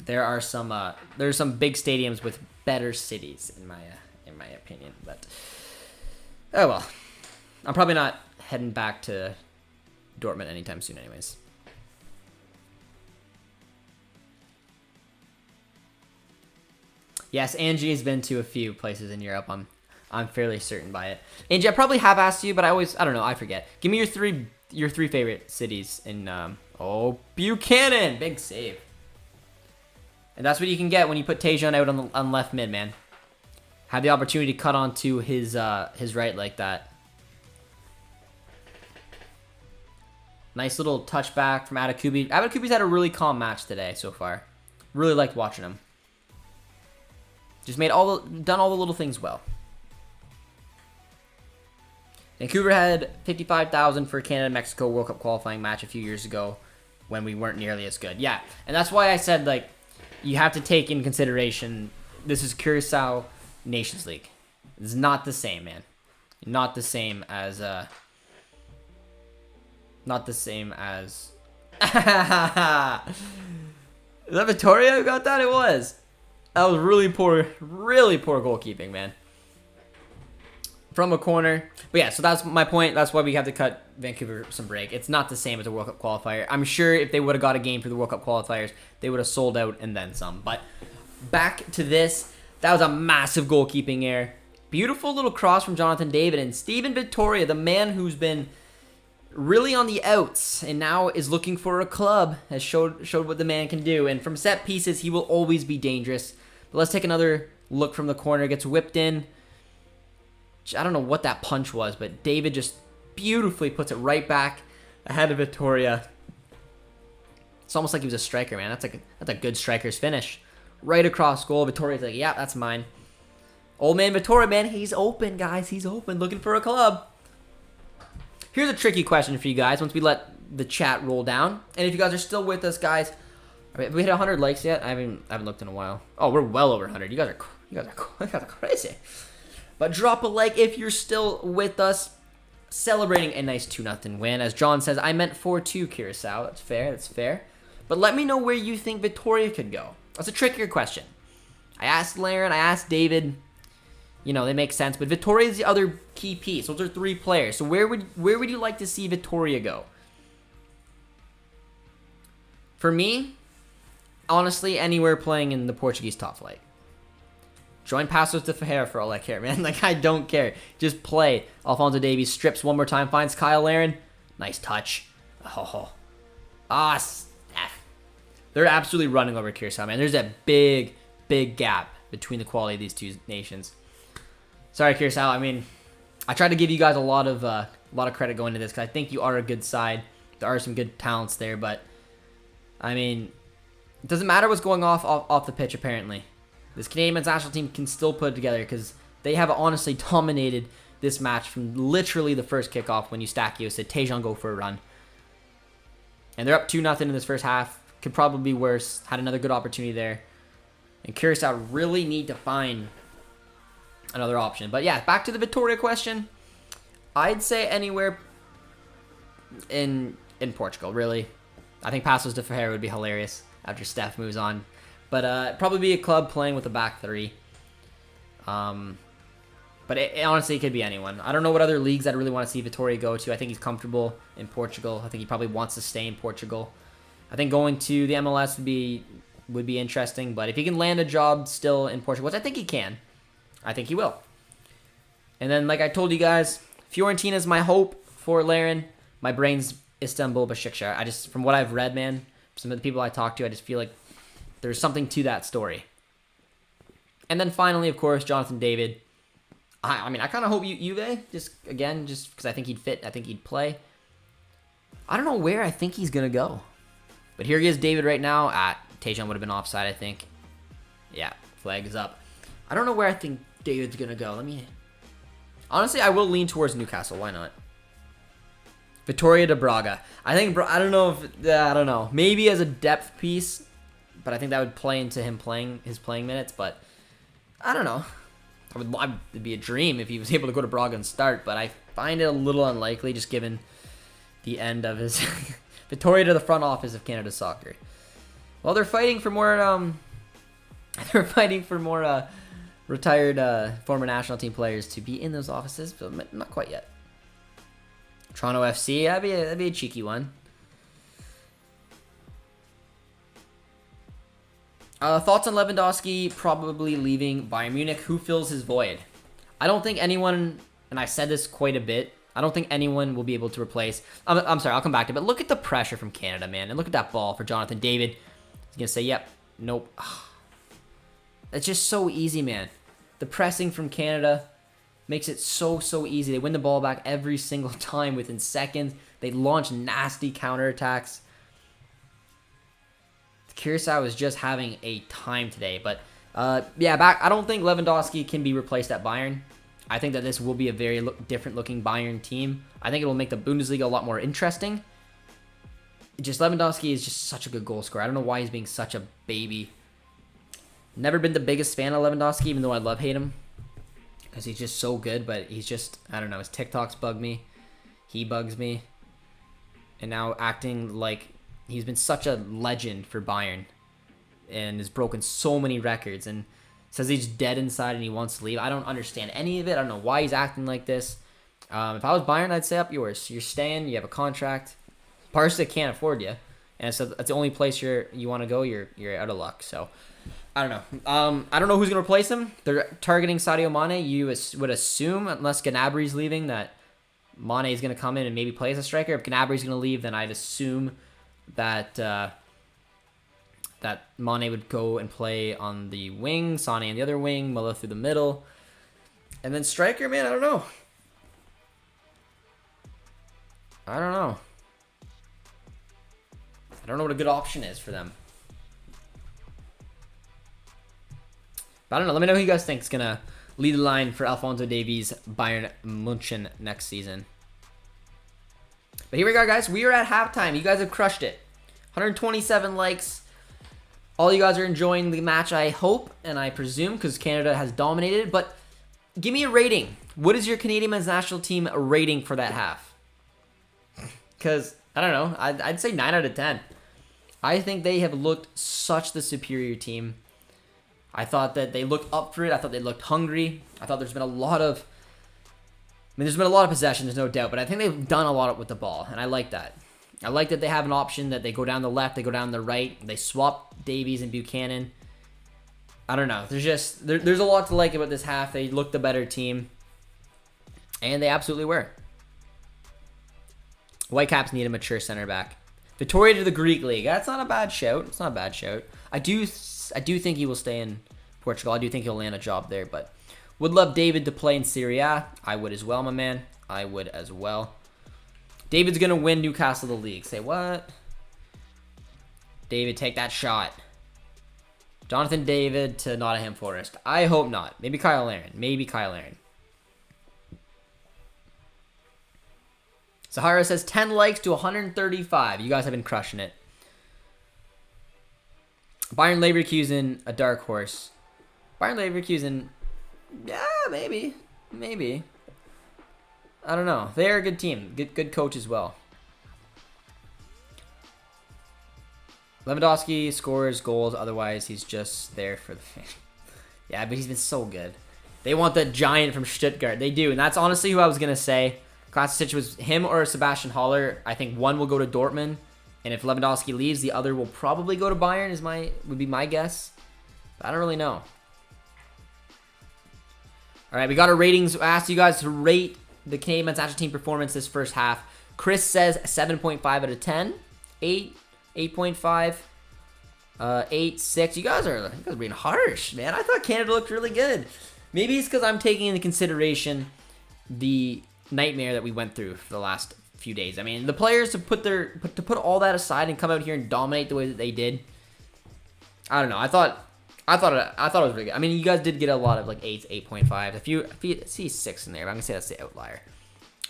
There's some big stadiums with better cities in my opinion. But oh well, I'm probably not heading back to Dortmund anytime soon, anyways. Yes, Angie has been to a few places in Europe. I'm fairly certain by it. Angie, I probably have asked you, but I don't know, I forget. Give me your three favorite cities in Buchanan, big save. And that's what you can get when you put Tajon out on left mid, man. Have the opportunity to cut onto his right like that. Nice little touchback from Adakubi. Adakubi's had a really calm match today so far. Really liked watching him. Just done all the little things well. Vancouver had 55,000 for Canada-Mexico World Cup qualifying match a few years ago when we weren't nearly as good. Yeah, and that's why I said, like, you have to take in consideration this is Curaçao Nations League. It's not the same, man. Not the same as Is that Vittoria who got that? It was. That was really poor goalkeeping, man. From a corner. But yeah, so that's my point. That's why we have to cut Vancouver some break. It's not the same as a World Cup qualifier. I'm sure if they would have got a game for the World Cup qualifiers, they would have sold out and then some. But back to this. That was a massive goalkeeping error. Beautiful little cross from Jonathan David. And Steven Vittoria, the man who's been really on the outs and now is looking for a club, has showed what the man can do. And from set pieces, he will always be dangerous. But let's take another look from the corner. Gets whipped in. I don't know what that punch was, but David just beautifully puts it right back ahead of Vittoria. It's almost like he was a striker, man. That's a good striker's finish. Right across goal. Vittoria's like, yeah, that's mine. Old man Vittoria, man, he's open, guys. He's open, looking for a club. Here's a tricky question for you guys once we let the chat roll down. And if you guys are still with us, guys, have we hit 100 likes yet? I haven't looked in a while. Oh, we're well over 100. You guys are crazy. But drop a like if you're still with us. Celebrating a nice 2-0 win. As John says, I meant 4-2 Curaçao. That's fair. But let me know where you think Vittoria could go. That's a trickier question. I asked Laren, I asked David. You know, they make sense. But Vittoria is the other key piece. Those are three players. So where would you like to see Vittoria go? For me, honestly, anywhere playing in the Portuguese top flight. Join Passos de Ferreira for all I care, man. Like, I don't care. Just play. Alphonso Davies strips one more time, finds Kyle Larin. Nice touch. Oh. They're absolutely running over Curaçao, man. There's a big, big gap between the quality of these two nations. Sorry, Curaçao. I mean, I tried to give you guys a lot of credit going into this because I think you are a good side. There are some good talents there, but I mean, it doesn't matter what's going off the pitch, apparently. This Canadian men's national team can still put it together because they have honestly dominated this match from literally the first kickoff when Eustachio said, Tejan, go for a run. And they're up 2-0 in this first half. Could probably be worse. Had another good opportunity there. And Curaçao really need to find another option. But yeah, back to the Vitória question. I'd say anywhere in Portugal, really. I think Passos de Ferreira would be hilarious after Steph moves on. But probably be a club playing with a back three. But honestly, it could be anyone. I don't know what other leagues I'd really want to see Vitória go to. I think he's comfortable in Portugal. I think he probably wants to stay in Portugal. I think going to the MLS would be interesting. But if he can land a job still in Portugal, which I think he can, I think he will. And then, like I told you guys, Fiorentina's my hope for Larin. My brain's Istanbul Başakşehir. I just, from what I've read, man, some of the people I talked to, I just feel like there's something to that story. And then finally, of course, Jonathan David. I mean, I kind of hope Juve, just because I think he'd fit. I think he'd play. I don't know where I think he's going to go. But here he is, David, right now. Tejan would have been offside, I think. Yeah, flag is up. I don't know where I think David's going to go. Honestly, I will lean towards Newcastle. Why not? Vitória de Braga. I don't know. Maybe as a depth piece, but I think that would play into his playing minutes. But I don't know. It'd be a dream if he was able to go to Braga and start, but I find it a little unlikely just given the end of his Vitória to the front office of Canada Soccer. Well, they're fighting for more. Retired former national team players to be in those offices, but not quite yet. Toronto FC, that'd be a cheeky one. Thoughts on Lewandowski probably leaving Bayern Munich. Who fills his void? I don't think anyone, and I've said this quite a bit, I don't think anyone will be able to replace. I'm sorry, I'll come back to it, but look at the pressure from Canada, man. And look at that ball for Jonathan David. He's going to say, yep, nope. It's just so easy, man. The pressing from Canada makes it so easy. They win the ball back every single time within seconds. They launch nasty counterattacks. Curaçao is just having a time today. But, yeah, I don't think Lewandowski can be replaced at Bayern. I think that this will be a very different-looking Bayern team. I think it will make the Bundesliga a lot more interesting. Lewandowski is just such a good goal scorer. I don't know why he's being such a baby. Never been the biggest fan of Lewandowski, even though I hate him. Because he's just so good, but he's just, I don't know, his TikToks bug me. He bugs me. And now acting like he's been such a legend for Bayern and has broken so many records and says he's dead inside and he wants to leave. I don't understand any of it. I don't know why he's acting like this. If I was Bayern, I'd say up yours. You're staying. You have a contract. Barca can't afford you. And so that's the only place you want to go. You're out of luck. So I don't know. I don't know who's going to replace him. They're targeting Sadio Mane. You would assume, unless Gnabry's leaving, that Mane is going to come in and maybe play as a striker. If Gnabry's going to leave, then I'd assume that Mane would go and play on the wing, Sané on the other wing, Muller through the middle. And then striker, man, I don't know. I don't know what a good option is for them. But I don't know. Let me know who you guys think is going to lead the line for Alphonso Davies' Bayern München next season. But here we go, guys. We are at halftime. You guys have crushed it. 127 likes. All you guys are enjoying the match, I hope, and I presume, because Canada has dominated. But give me a rating. What is your Canadian men's national team rating for that half? Because, I don't know, I'd say 9 out of 10. I think they have looked such the superior team. I thought that they looked up for it. I thought they looked hungry. I thought there's been a lot of possession, there's no doubt, but I think they've done a lot with the ball, and I like that. I like that they have an option that they go down the left, they go down the right, they swap Davies and Buchanan. I don't know. There's a lot to like about this half. They looked the better team, and they absolutely were. Whitecaps need a mature center back. Victoria to the Greek League. That's not a bad shout. It's not a bad shout. I do think he will stay in Portugal. I do think he'll land a job there, but would love David to play in Serie A. I would as well, my man. I would as well. David's going to win Newcastle the league. Say what? David, take that shot. Jonathan David to Nottingham Forest. I hope not. Maybe Kyle Aaron. Sahara says 10 likes to 135. You guys have been crushing it. Bayern Leverkusen, a dark horse. Bayern Leverkusen, yeah, maybe. I don't know. They're a good team. Good coach as well. Lewandowski scores goals. Otherwise, he's just there for the fan. Yeah, but he's been so good. They want the giant from Stuttgart. They do. And that's honestly who I was going to say. Kovacic was him or Sebastian Haller. I think one will go to Dortmund, and if Lewandowski leaves, the other will probably go to Bayern. Would be my guess. But I don't really know. All right, we got our ratings. I asked you guys to rate the Canadian men's national team performance this first half. Chris says 7.5 out of 10, 8, 8.5, 8, 6. You guys are being harsh, man. I thought Canada looked really good. Maybe it's because I'm taking into consideration the nightmare that we went through for the last few days. I mean, the players to put all that aside and come out here and dominate the way that they did. I don't know. I thought it was really good. I mean, you guys did get a lot of like 8s, 8.5. If you see 6 in there, I'm gonna say that's the outlier.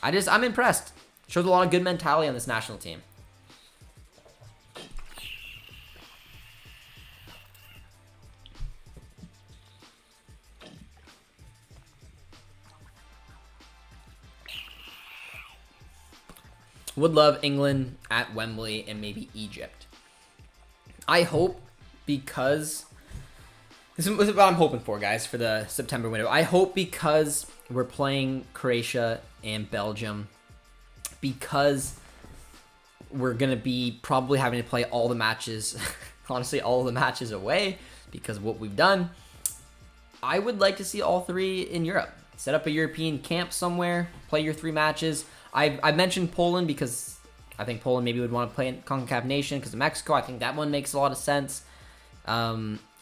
I'm impressed. Shows a lot of good mentality on this national team. Would love England at Wembley and maybe Egypt. I hope, because this is what I'm hoping for, guys, for the September window. I hope because we're playing Croatia and Belgium, because we're going to be probably having to play all the matches, honestly, all the matches away because of what we've done. I would like to see all 3 in Europe. Set up a European camp somewhere, play your 3 matches. I mentioned Poland because I think Poland maybe would want to play in CONCACAF Nation because of Mexico. I think that one makes a lot of sense.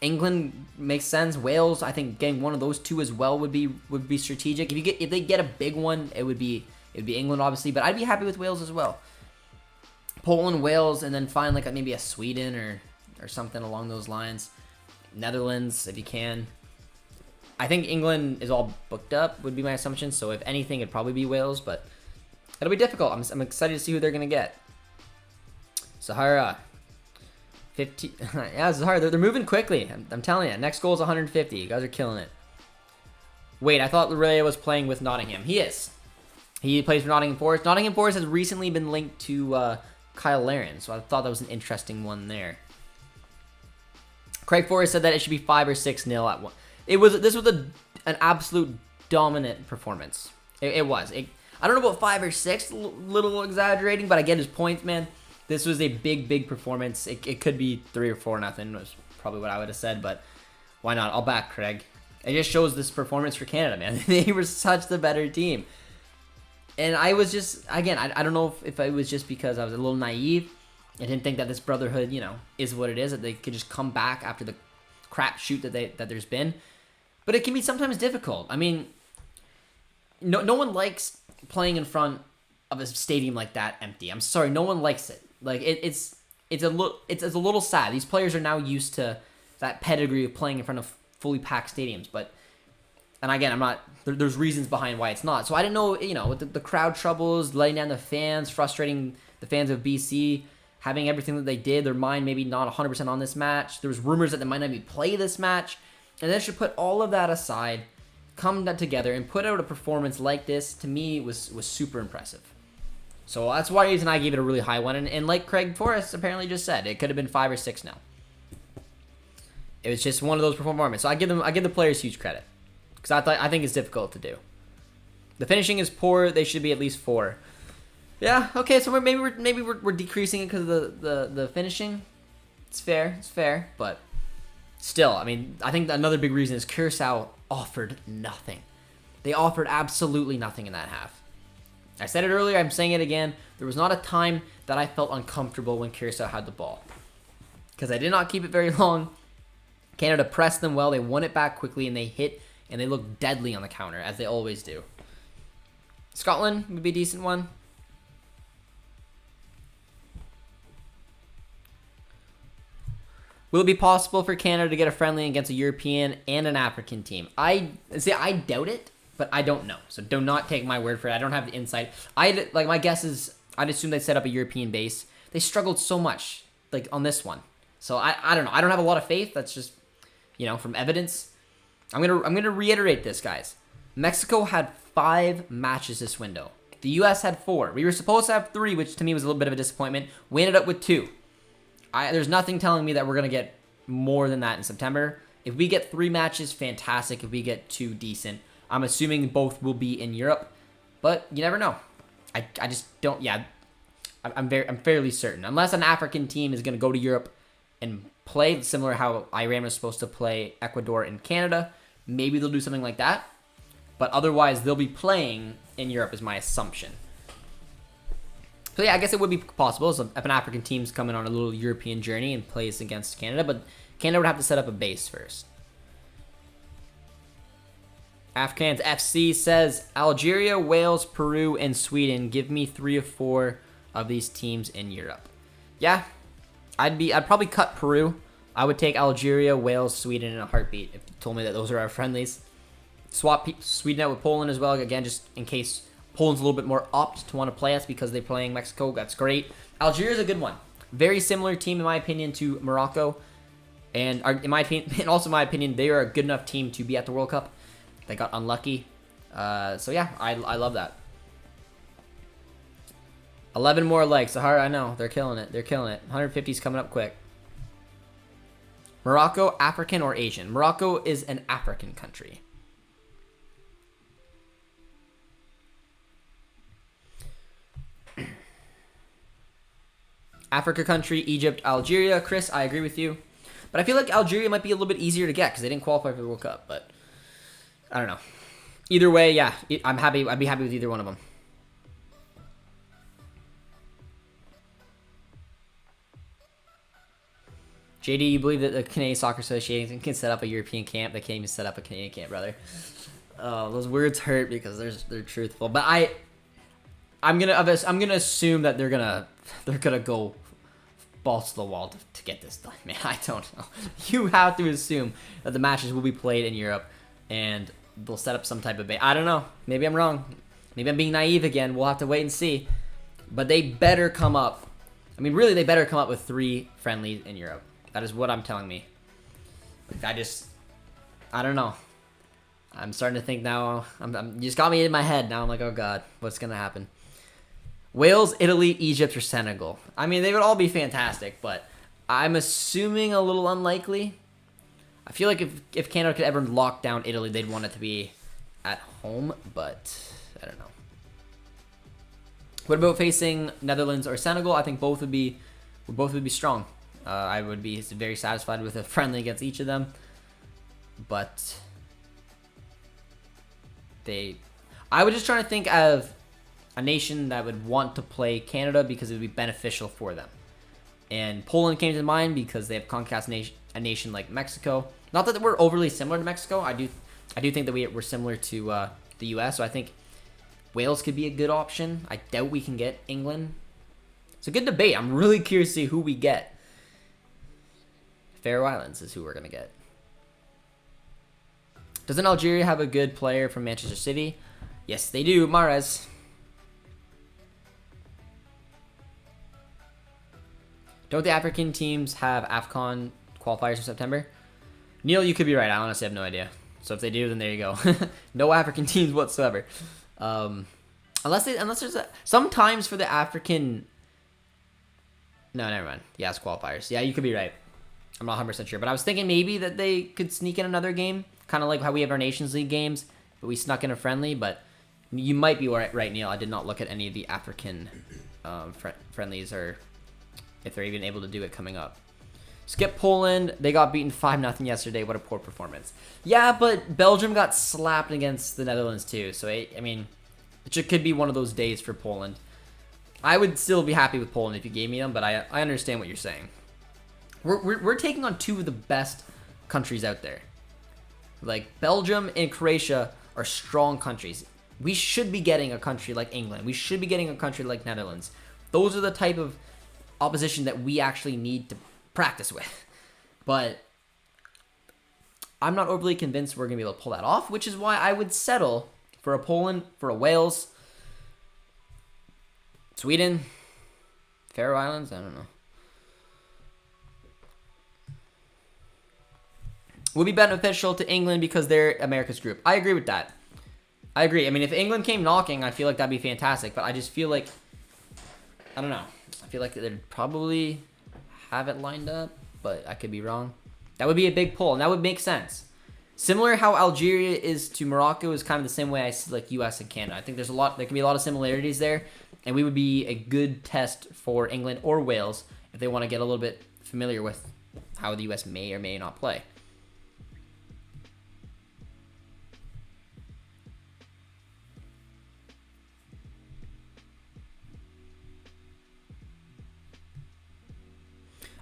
England makes sense. Wales, I think getting one of those 2 as well would be strategic. If they get a big one, it would be England obviously, but I'd be happy with Wales as well. Poland, Wales, and then find like maybe a Sweden or something along those lines. Netherlands, if you can. I think England is all booked up, would be my assumption. So if anything, it'd probably be Wales, but it'll be difficult. I'm excited to see who they're going to get. Sahara. 50. Yeah, Sahara, they're moving quickly. I'm telling you. Next goal is 150. You guys are killing it. Wait, I thought Larea was playing with Nottingham. He is. He plays for Nottingham Forest. Nottingham Forest has recently been linked to Kyle Aaron, so I thought that was an interesting one there. Craig Forrest said that it should be 5 or 6-0 at one. This was an absolute dominant performance. It was. I don't know about 5 or 6, little exaggerating, but I get his points, man. This was a big performance. It could be 3 or 4-0 was probably what I would have said, but why not? I'll back Craig. It just shows this performance for Canada, man. They were such the better team. And I was just, again, I don't know if it was just because I was a little naive. I didn't think that this brotherhood, is what it is, that they could just come back after the crap shoot that there's been. But it can be sometimes difficult. I mean, no one likes playing in front of a stadium like that empty. I'm sorry, no one likes it. Like it's a little sad. These players are now used to that pedigree of playing in front of fully packed stadiums. And again, there's reasons behind why it's not. So I didn't know, with the crowd troubles, letting down the fans, frustrating the fans of BC, having everything that they did, their mind maybe not 100% on this match. There was rumors that they might not even play this match. And they should put all of that aside, come together, and put out a performance like this. To me, was super impressive. So that's why reason I gave it a really high one. And like Craig Forrest apparently just said, it could have been 5 or 6 now. It was just one of those performances. So I give the players huge credit, because I think it's difficult to do. The finishing is poor. They should be at least 4. Yeah. Okay. So maybe we're decreasing it because of the finishing. It's fair. But still, I mean, I think another big reason is Curaçao offered nothing. They offered absolutely nothing in that half. I said it earlier, I'm saying it again. There was not a time that I felt uncomfortable when Curaçao had the ball, because I did not keep it very long. Canada pressed them well. They won it back quickly, and they hit, and they looked deadly on the counter, as they always do. Scotland would be a decent one. Will it be possible for Canada to get a friendly against a European and an African team? I doubt it, but I don't know. So do not take my word for it. I don't have the insight. My guess is I'd assume they set up a European base. They struggled so much on this one. So I don't know. I don't have a lot of faith. That's just, from evidence. I'm gonna reiterate this, guys. Mexico had 5 matches this window. The US had 4. We were supposed to have 3, which to me was a little bit of a disappointment. We ended up with 2. There's nothing telling me that we're going to get more than that in September. If we get 3 matches, fantastic. If we get 2, decent. I'm assuming both will be in Europe, but you never know. I just don't, I'm fairly certain. Unless an African team is going to go to Europe and play, similar how Iran was supposed to play Ecuador and Canada, maybe they'll do something like that. But otherwise, they'll be playing in Europe is my assumption. So yeah, I guess it would be possible if an African team's coming on a little European journey and plays against Canada, but Canada would have to set up a base first. Afghans FC says, Algeria, Wales, Peru, and Sweden. Give me 3 or 4 of these teams in Europe. Yeah, I'd probably cut Peru. I would take Algeria, Wales, Sweden in a heartbeat if you told me that those are our friendlies. Swap Sweden out with Poland as well, again, just in case Poland's a little bit more apt to want to play us because they're playing Mexico. That's great. Algeria's a good one. Very similar team, in my opinion, to Morocco. And in my opinion, they are a good enough team to be at the World Cup. They got unlucky. So yeah, I love that. 11 more likes. Sahara, I know. They're killing it. They're killing it. 150's coming up quick. Morocco, African or Asian? Morocco is an African country. Africa country, Egypt, Algeria. Chris, I agree with you. But I feel like Algeria might be a little bit easier to get because they didn't qualify for the World Cup. But I don't know. Either way, yeah, I'm happy. I'd be happy with either one of them. JD, you believe that the Canadian Soccer Association can set up a European camp? They can't even set up a Canadian camp, brother. Oh, those words hurt because they're truthful. But I'm gonna assume that they're gonna go balls to the wall to get this done, man. I don't know. You have to assume that the matches will be played in Europe and they'll set up some type of bait. I don't know. Maybe I'm wrong. Maybe I'm being naive again. We'll have to wait and see. But they better come up. I mean, really, they better come up with 3 friendlies in Europe. That is what I'm telling me. I don't know. I'm starting to think now. You just got me in my head. Now I'm like, oh God, what's gonna happen? Wales, Italy, Egypt, or Senegal. I mean, they would all be fantastic, but I'm assuming a little unlikely. I feel like if Canada could ever lock down Italy, they'd want it to be at home, but I don't know. What about facing Netherlands or Senegal? I think both would be strong. I would be very satisfied with a friendly against each of them, but I was just trying to think of a nation that would want to play Canada because it would be beneficial for them. And Poland came to mind because they have CONCACAF a nation like Mexico. Not that we're overly similar to Mexico. I do think that we're similar to the U.S. So I think Wales could be a good option. I doubt we can get England. It's a good debate. I'm really curious to see who we get. Faroe Islands is who we're going to get. Doesn't Algeria have a good player from Manchester City? Yes, they do. Mahrez. Don't the African teams have AFCON qualifiers in September? Neil, you could be right. I honestly have no idea. So if they do, then there you go. No African teams whatsoever. Unless there's sometimes for the African. No, never mind. Yeah, it's qualifiers. Yeah, you could be right. I'm not 100% sure, but I was thinking maybe that they could sneak in another game, kind of like how we have our Nations League games, but we snuck in a friendly. But you might be right, Neil. I did not look at any of the African friendlies or if they're even able to do it coming up. Skip Poland. They got beaten 5-0 yesterday. What a poor performance. Yeah, but Belgium got slapped against the Netherlands too. So, I mean, it could be one of those days for Poland. I would still be happy with Poland if you gave me them, but I understand what you're saying. We're taking on two of the best countries out there. Like, Belgium and Croatia are strong countries. We should be getting a country like England. We should be getting a country like Netherlands. Those are the type of opposition that we actually need to practice with. But I'm not overly convinced we're going to be able to pull that off, which is why I would settle for a Poland, for a Wales, Sweden, Faroe Islands, I don't know. Would be beneficial to England because they're America's group. I agree with that. I agree. I mean, if England came knocking, I feel like that'd be fantastic. But I just feel like, I don't know. I feel like they'd probably have it lined up, but I could be wrong. That would be a big pull, and that would make sense. Similar how Algeria is to Morocco is kind of the same way I see like U.S. and Canada. I think there can be a lot of similarities there, and we would be a good test for England or Wales if they want to get a little bit familiar with how the U.S. may or may not play.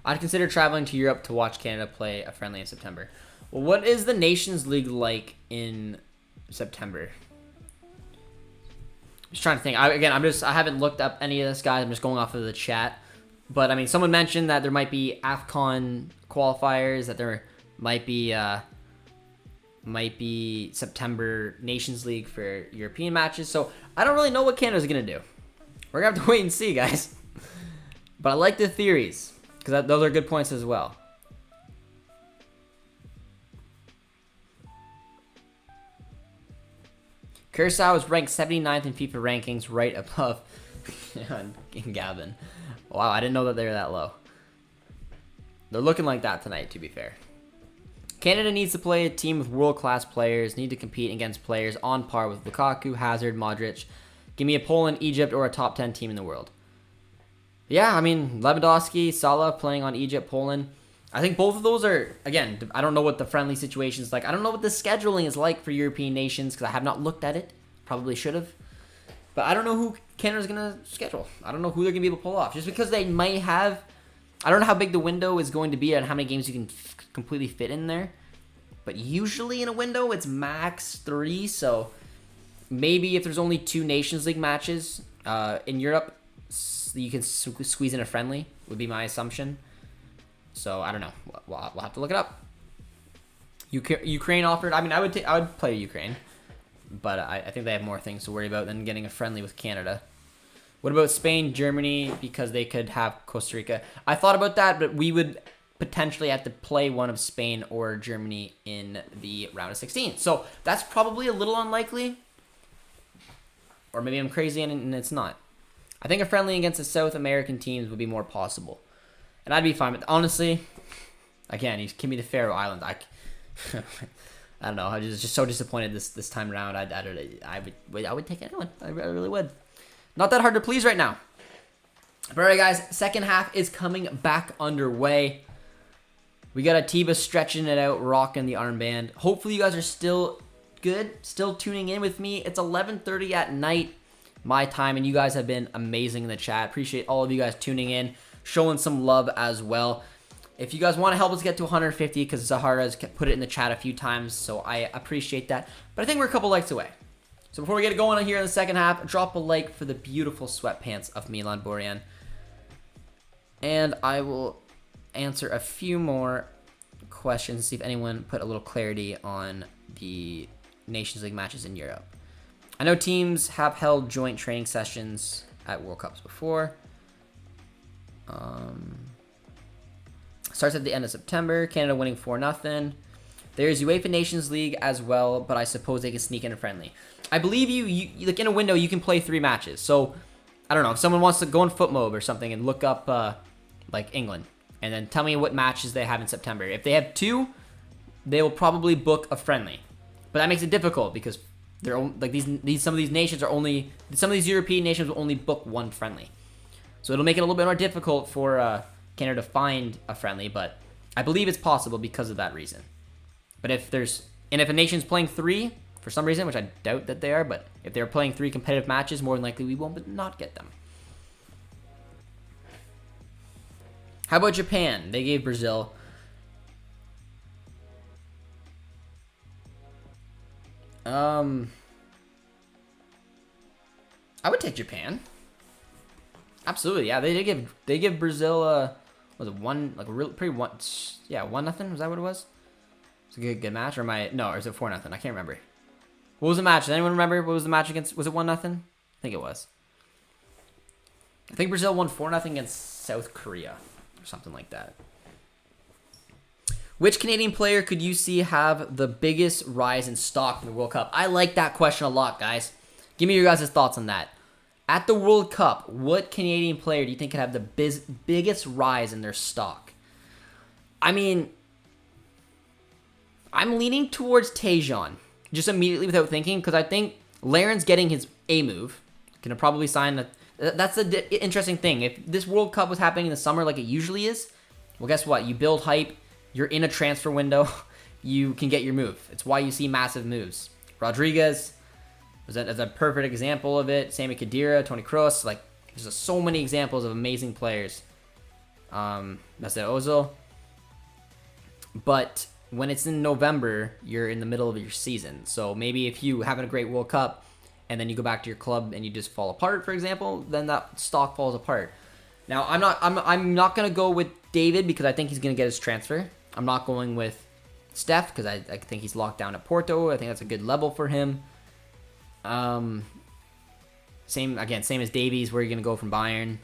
I'd consider traveling to Europe to watch Canada play a friendly in September. Well, what is the Nations League like in September? Just trying to think. I haven't looked up any of this, guys. I'm just going off of the chat. But, I mean, someone mentioned that there might be AFCON qualifiers, that there might be September Nations League for European matches. So, I don't really know what Canada's going to do. We're going to have to wait and see, guys. But I like the theories, because those are good points as well. Curaçao is ranked 79th in FIFA rankings, right above Gavin. Wow, I didn't know that they were that low. They're looking like that tonight, to be fair. Canada needs to play a team with world-class players, need to compete against players on par with Lukaku, Hazard, Modric. Give me a Poland, Egypt, or a top 10 team in the world. Yeah, I mean, Lewandowski, Salah playing on Egypt, Poland. I think both of those are, again, I don't know what the friendly situation is like. I don't know what the scheduling is like for European nations because I have not looked at it. Probably should have. But I don't know who Canada's going to schedule. I don't know who they're going to be able to pull off. Just because they might have, I don't know how big the window is going to be and how many games you can completely fit in there. But usually in a window, it's max 3. So maybe if there's only 2 Nations League matches in Europe, you can squeeze in a friendly, would be my assumption. So I don't know. We'll have to look it up. Ukraine offered. I mean, I would play Ukraine, but I think they have more things to worry about than getting a friendly with Canada. What about Spain, Germany, because they could have Costa Rica? I thought about that, but we would potentially have to play one of Spain or Germany in the round of 16. So that's probably a little unlikely, or maybe I'm crazy and it's not. I think a friendly against the South American teams would be more possible. And I'd be fine with it. Honestly, again, you give me the Faroe Islands. I don't know. I was just so disappointed this time around. I would take anyone. I really would. Not that hard to please right now. But all right, guys. Second half is coming back underway. We got Atiba stretching it out, rocking the armband. Hopefully you guys are still good, still tuning in with me. It's 11:30 at night, my time, and you guys have been amazing in the chat. Appreciate all of you guys tuning in, showing some love as well. If you guys want to help us get to 150, because Zahara's put it in the chat a few times, so I appreciate that. But I think we're a couple likes away. So before we get going here in the second half, drop a like for the beautiful sweatpants of Milan Borjan. And I will answer a few more questions, see if anyone put a little clarity on the Nations League matches in Europe. I know teams have held joint training sessions at World Cups before. Starts at the end of September. Canada winning 4-0. There's UEFA Nations League as well, but I suppose they can sneak in a friendly. I believe you like in a window you can play 3 matches. So I don't know if someone wants to go in FootMob or something and look up like England, and then tell me what matches they have in September. If they have 2, they will probably book a friendly, but that makes it difficult because they're like some of these nations are only some of these European nations will only book 1 friendly. So it'll make it a little bit more difficult for Canada to find a friendly, but I believe it's possible because of that reason. But if a nation's playing 3 for some reason, which I doubt that they are, but if they're playing 3 competitive matches, more than likely we won't not get them. How about Japan? They gave Brazil. I would take Japan. Absolutely, yeah. They give Brazil was it 1 like a real pretty 1 yeah 1-0? Was that what it was? It's a good match, or or is it 4-0? I can't remember. What was the match? Does anyone remember what was the match against? Was it 1-0? I think it was. I think Brazil won 4-0 against South Korea or something like that. Which Canadian player could you see have the biggest rise in stock in the World Cup? I like that question a lot, guys. Give me your guys' thoughts on that. At the World Cup, what Canadian player do you think could have the biggest rise in their stock? I mean, I'm leaning towards Tajon, just immediately without thinking, because I think Laren's getting his A move. Gonna probably sign that's the interesting thing. If this World Cup was happening in the summer like it usually is, well, guess what? You build hype. You're in a transfer window. You can get your move. It's why you see massive moves. Rodriguez is a perfect example of it. Sammy Khedira, Toni Kroos. Like, there's just so many examples of amazing players. That's it, Ozil. But when it's in November, you're in the middle of your season. So maybe if you having a great World Cup and then you go back to your club and you just fall apart, for example, then that stock falls apart. Now, I'm not gonna go with David because I think he's gonna get his transfer. I'm not going with Steph because I think he's locked down at Porto. I think that's a good level for him. Same as Davies. Where are you gonna go from Bayern?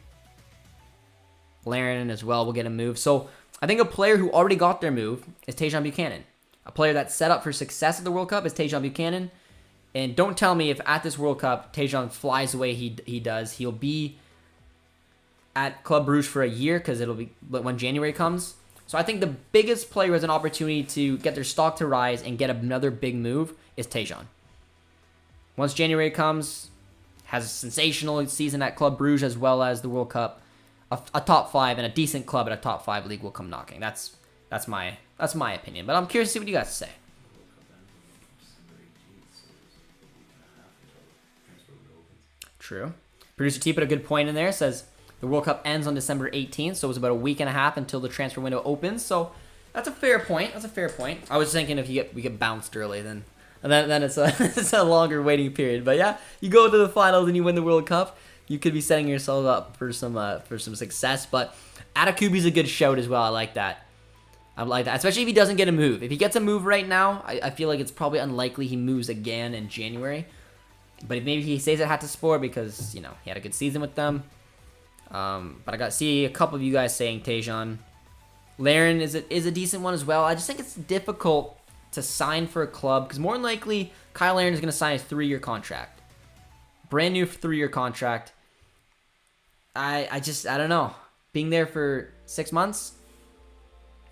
Laren as well will get a move. So I think a player who already got their move is Tajon Buchanan. A player that's set up for success at the World Cup is Tajon Buchanan. And don't tell me if at this World Cup Tajon flies the way he does. He'll be at Club Brugge for a year because it'll be when January comes. So I think the biggest player who has an opportunity to get their stock to rise and get another big move is Tajon. Once January comes, has a sensational season at Club Brugge as well as the World Cup. A top 5 and a decent club at a top 5 league will come knocking. That's my opinion. But I'm curious to see what you guys say. True. Producer T put a good point in there. Says the World Cup ends on December 18th, so it was about a week and a half until the transfer window opens. So that's a fair point. I was thinking if we get bounced early, then it's a longer waiting period. But yeah, you go to the finals and you win the World Cup. You could be setting yourself up for some success. But Atakubi's a good shout as well. I like that. Especially if he doesn't get a move. If he gets a move right now, I feel like it's probably unlikely he moves again in January. But maybe he stays at Hatayspor because, he had a good season with them. But I got to see a couple of you guys saying Tajon. Laren is a decent one as well. I just think it's difficult to sign for a club because more than likely Kyle Laren is going to sign a 3-year contract. Brand new 3-year contract. I don't know. Being there for 6 months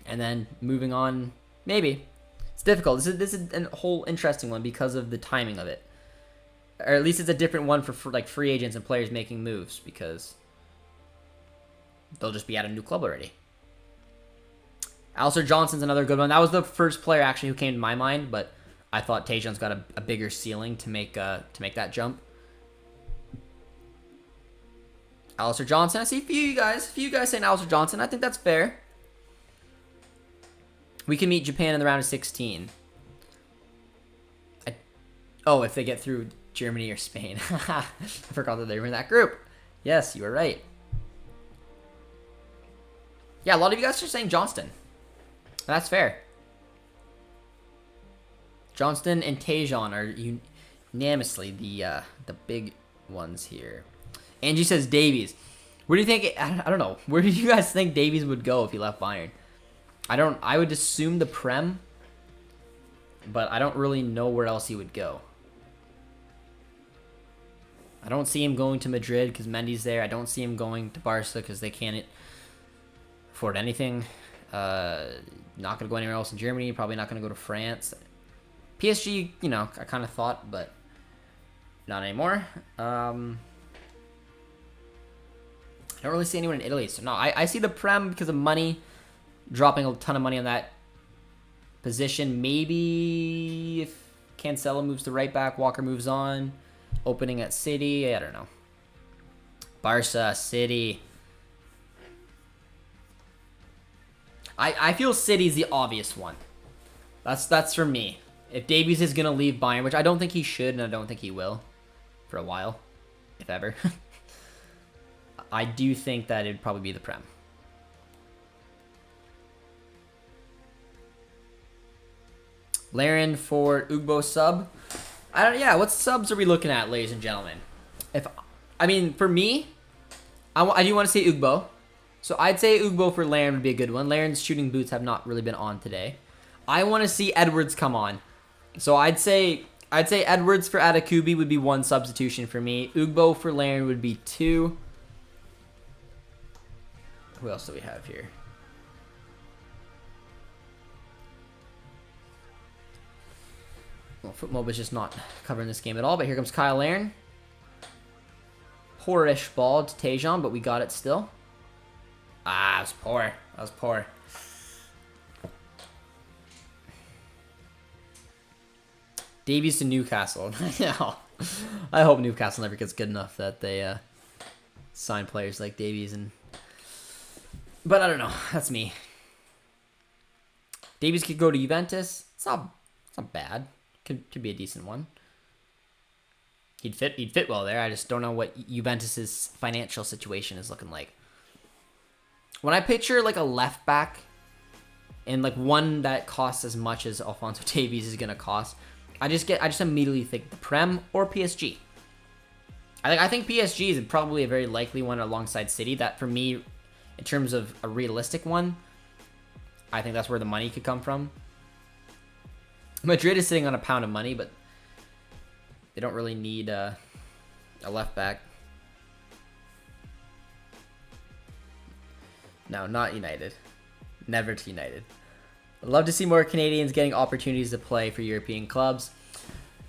and then moving on, maybe. It's difficult. This is a whole interesting one because of the timing of it. Or at least it's a different one for like free agents and players making moves because they'll just be at a new club already. Alistair Johnson's another good one. That was the first player actually who came to my mind, but I thought Tajon's got a bigger ceiling to make that jump. Alistair Johnson. I see a few you guys saying Alistair Johnson. I think that's fair. We can meet Japan in the round of 16. If they get through Germany or Spain. I forgot that they were in that group. Yes, you were right. Yeah, a lot of you guys are saying Johnston. That's fair. Johnston and Tajon are unanimously the big ones here. Angie says Davies. Where do you think? I don't know. Where do you guys think Davies would go if he left Bayern? I would assume the Prem, but I don't really know where else he would go. I don't see him going to Madrid because Mendy's there. I don't see him going to Barca because they can't afford anything. Not going to go anywhere else in Germany. Probably not going to go to France. PSG, I kind of thought, but not anymore. I don't really see anyone in Italy. So no, I see the Prem because of money. dropping a ton of money on that position. Maybe if Cancelo moves to right back, Walker moves on. Opening at City, I don't know. Barca, City. I feel City's the obvious one. That's for me. If Davies is gonna leave Bayern, which I don't think he should, and I don't think he will, for a while, if ever. I do think that it'd probably be the Prem. Laren for Ugbo sub. Yeah, what subs are we looking at, ladies and gentlemen? For me, I do want to say Ugbo. So I'd say Ugbo for Laren would be a good one. Laren's shooting boots have not really been on today. I want to see Edwards come on. So I'd say Edwards for Atakubi would be one substitution for me. Ugbo for Laren would be 2. Who else do we have here? Well, FootMobile's just not covering this game at all, but here comes Kyle Laren. Poorish ball to Tejan, but we got it still. Ah, it was poor. That was poor. Davies to Newcastle. I hope Newcastle never gets good enough that they sign players like Davies. But I don't know. That's me. Davies could go to Juventus. It's not bad. Could be a decent one. He'd fit well there. I just don't know what Juventus's financial situation is looking like. When I picture like a left back and like one that costs as much as Alphonso Davies is gonna cost, I just immediately think the Prem or PSG. I think PSG is probably a very likely one alongside City. That for me, in terms of a realistic one, I think that's where the money could come from. Madrid is sitting on a pound of money, but they don't really need a left back. No, not United. Never to United. I'd love to see more Canadians getting opportunities to play for European clubs.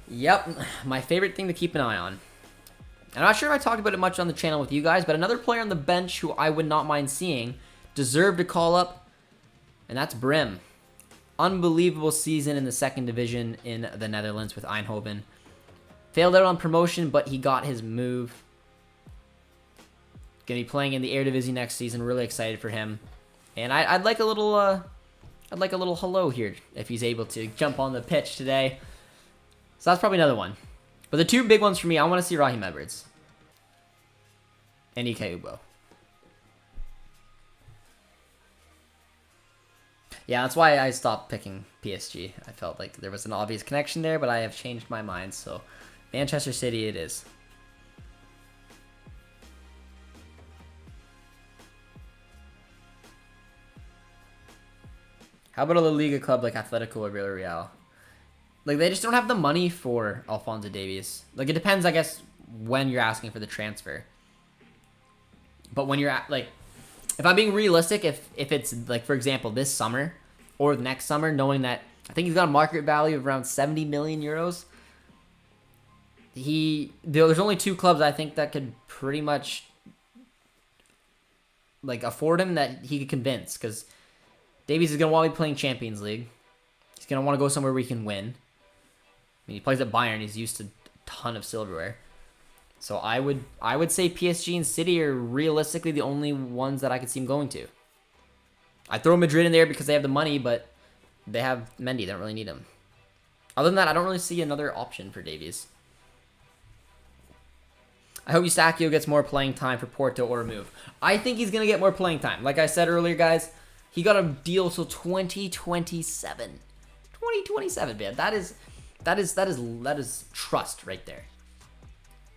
Yep, my favorite thing to keep an eye on. I'm not sure if I talked about it much on the channel with you guys, but another player on the bench who I would not mind seeing deserved a call up, and that's Brim. Unbelievable season in the second division in the Netherlands with Eindhoven. Failed out on promotion, but he got his move. Gonna be playing in the Eredivisie next season. Really excited for him, and I'd like a little hello here if he's able to jump on the pitch today. So that's probably another one. But the two big ones for me, I want to see Raheem Edwards and Ike Ugbo. Yeah, that's why I stopped picking PSG. I felt like there was an obvious connection there, but I have changed my mind. So Manchester City it is. How about a La Liga club like Atletico or Villarreal? Like, they just don't have the money for Alphonso Davies. Like, it depends, I guess, when you're asking for the transfer. But when you're at, like, if I'm being realistic, if it's, like, for example, this summer or next summer, knowing that I think he's got a market value of around 70 million euros, there's only 2 clubs I think that could pretty much, like, afford him that he could convince. Because Davies is going to want to be playing Champions League. He's going to want to go somewhere where he can win. I mean, he plays at Bayern. He's used to a ton of silverware. So I would say PSG and City are realistically the only ones that I could see him going to. I throw Madrid in there because they have the money, but they have Mendy. They don't really need him. Other than that, I don't really see another option for Davies. I hope Eustáquio gets more playing time for Porto or a move. I think he's going to get more playing time. Like I said earlier, guys, he got a deal till 2027. 2027, man. That is trust right there.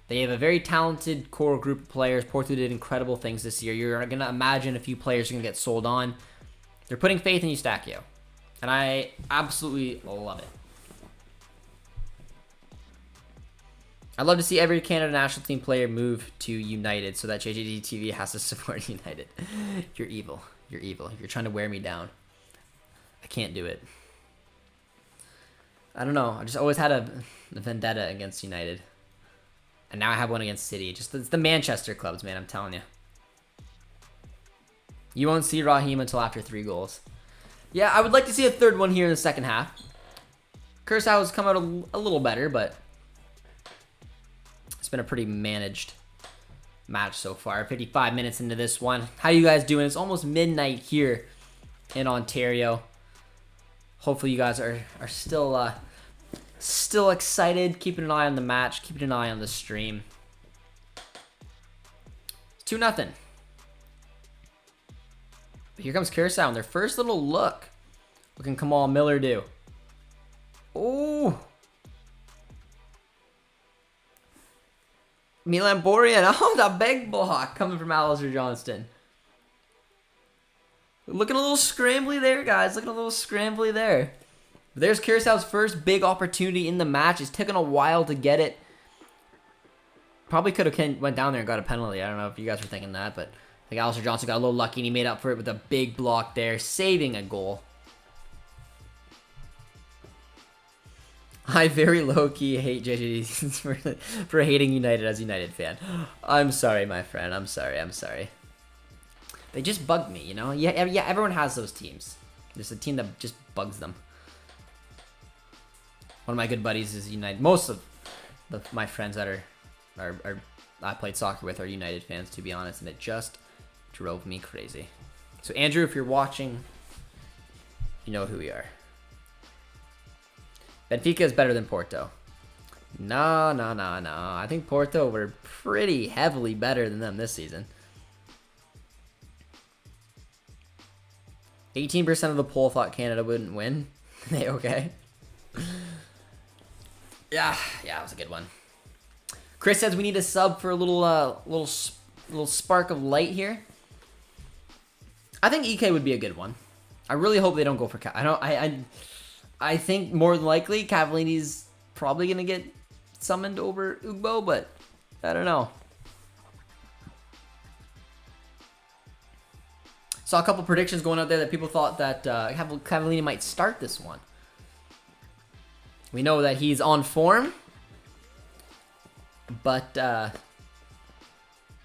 They have a very talented core group of players. Porto did incredible things this year. You're going to imagine a few players are going to get sold on. They're putting faith in Eustáquio, and I absolutely love it. I'd love to see every Canada national team player move to United so that JJD TV has to support United. You're evil. You're evil. You're trying to wear me down. I can't do it. I don't know. I just always had a vendetta against United. And now I have one against City. It's the Manchester clubs, man. I'm telling you. You won't see Raheem until after 3 goals. Yeah, I would like to see a third one here in the second half. Curaçao has come out a little better, but it's been a pretty managed match so far. 55 minutes into this one. How you guys doing? It's almost midnight here in Ontario. Hopefully you guys are still excited, keeping an eye on the match, keeping an eye on the stream. It's 2-0. But here comes Curaçao on their first little look. What can Kamal Miller do? Oh, Milan Borjan. Oh, the big block coming from Alistair Johnston. Looking a little scrambly there, guys. Looking a little scrambly there. But there's Curaçao's first big opportunity in the match. It's taken a while to get it. Probably could have went down there and got a penalty. I don't know if you guys were thinking that, but I think Alistair Johnston got a little lucky and he made up for it with a big block there, saving a goal. I very low-key hate JJD for hating United as a United fan. I'm sorry, my friend. I'm sorry. They just bug me, you know? Yeah, everyone has those teams. There's a team that just bugs them. One of my good buddies is United. Most of my friends that are I played soccer with are United fans, to be honest, and it just drove me crazy. So, Andrew, if you're watching, you know who we are. Benfica is better than Porto. No. I think Porto were pretty heavily better than them this season. 18% of the poll thought Canada wouldn't win. They okay? Yeah, it was a good one. Chris says we need a sub for a little spark of light here. I think EK would be a good one. I really hope they don't go for I think more than likely Cavallini's probably gonna get summoned over Ugbo, but I don't know. Saw a couple predictions going out there that people thought that Cavallini might start this one. We know that he's on form, but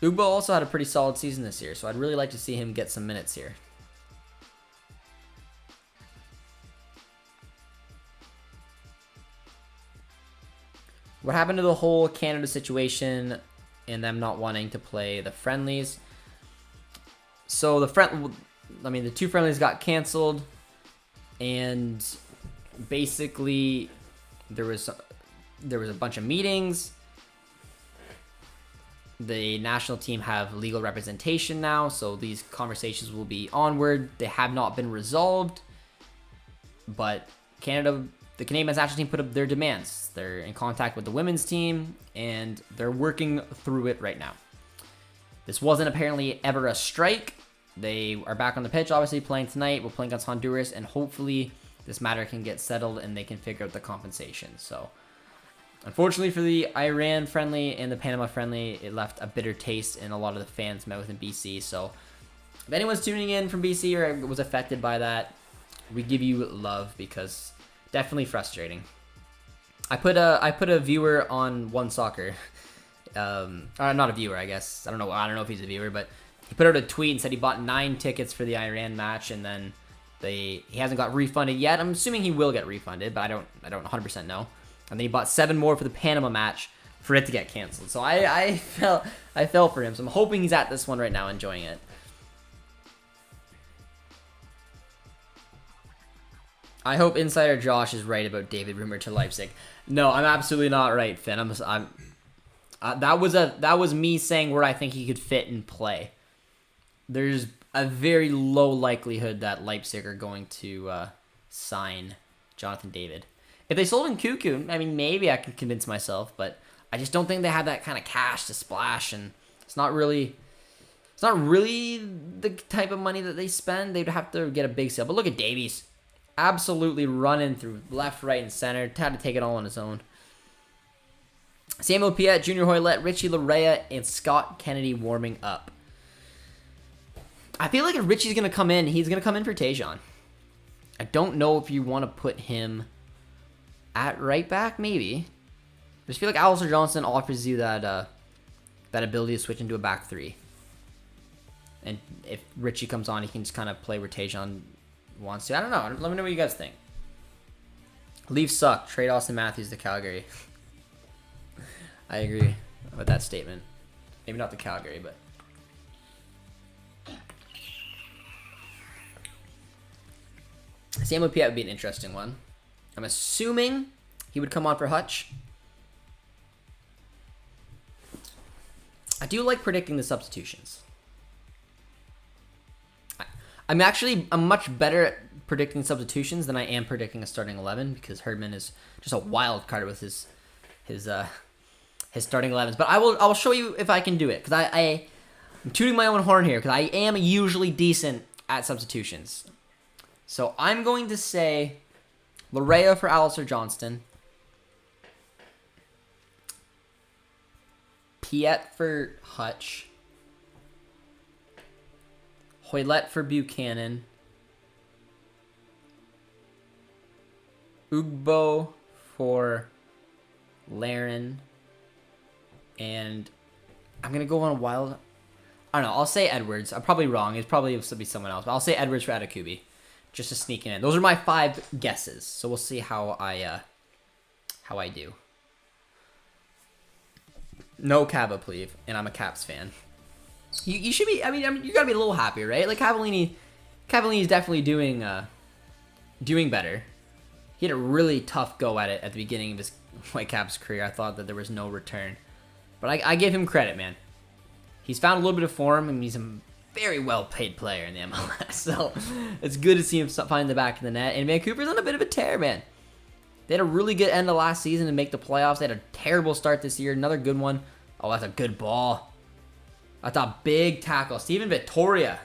Ugbo also had a pretty solid season this year, so I'd really like to see him get some minutes here. What happened to the whole Canada situation and them not wanting to play the friendlies? So the two friendlies got canceled, and basically there was a bunch of meetings. The national team have legal representation now, so these conversations will be onward. They have not been resolved, but the Canadian national team put up their demands. They're in contact with the women's team, and they're working through it right now. This wasn't apparently ever a strike. They are back on the pitch, obviously, playing tonight. We're playing against Honduras, and hopefully this matter can get settled and they can figure out the compensation. So, unfortunately for the Iran friendly and the Panama friendly, it left a bitter taste in a lot of the fans met within BC. So, if anyone's tuning in from BC or was affected by that, we give you love, because definitely frustrating. I put a viewer on One Soccer, not a viewer, I guess. I don't know if he's a viewer, but he put out a tweet and said he bought 9 tickets for the Iran match, and then he hasn't got refunded yet. I'm assuming he will get refunded, but I don't 100% know. And then he bought 7 more for the Panama match for it to get canceled. So I fell for him. So I'm hoping he's at this one right now, enjoying it. I hope Insider Josh is right about David rumored to Leipzig. No, I'm absolutely not right, Finn. That was me saying where I think he could fit and play. There's a very low likelihood that Leipzig are going to sign Jonathan David. If they sold him Cuckoo, I mean, maybe I could convince myself, but I just don't think they have that kind of cash to splash, and it's not really the type of money that they spend. They'd have to get a big sale. But look at Davies. Absolutely running through left, right, and center. Had to take it all on his own. Samuel Piet, Junior Hoylett, Richie Larea, and Scott Kennedy warming up. I feel like if Richie's going to come in, he's going to come in for Tejan. I don't know if you want to put him at right back, maybe. I just feel like Alistair Johnston offers you that ability to switch into a back 3. And if Richie comes on, he can just kind of play where Tejan wants to. I don't know. Let me know what you guys think. Leafs suck. Trade Austin Matthews to Calgary. I agree with that statement. Maybe not to Calgary, but... Samuel Piette would be an interesting one. I'm assuming he would come on for Hutch. I do like predicting the substitutions. I'm much better at predicting substitutions than I am predicting a starting 11 because Herdman is just a wild card with his starting 11s. But I will show you if I can do it because I'm tooting my own horn here because I am usually decent at substitutions. So I'm going to say Larea for Alistair Johnston, Piette for Hutch, Hoylett for Buchanan, Ugbo for Laren, and I'm going to go on a wild... I don't know, I'll say Edwards. I'm probably wrong. It's probably will be someone else, but I'll say Edwards for Adekubi. Just to sneak in. Those are my 5 guesses, so we'll see how I do. No Cava, please, and I'm a Caps fan. You should be. I mean, you gotta be a little happier, right? Like Cavallini's definitely doing better. He had a really tough go at it at the beginning of his Whitecaps career. I thought that there was no return, but I give him credit, man. He's found a little bit of form, and he's a very well-paid player in the MLS, so it's good to see him find the back of the net. And Vancouver's on a bit of a tear, man. They had a really good end of last season to make the playoffs. They had a terrible start this year. Another good one. Oh, that's a good ball. That's a big tackle. Steven Vittoria.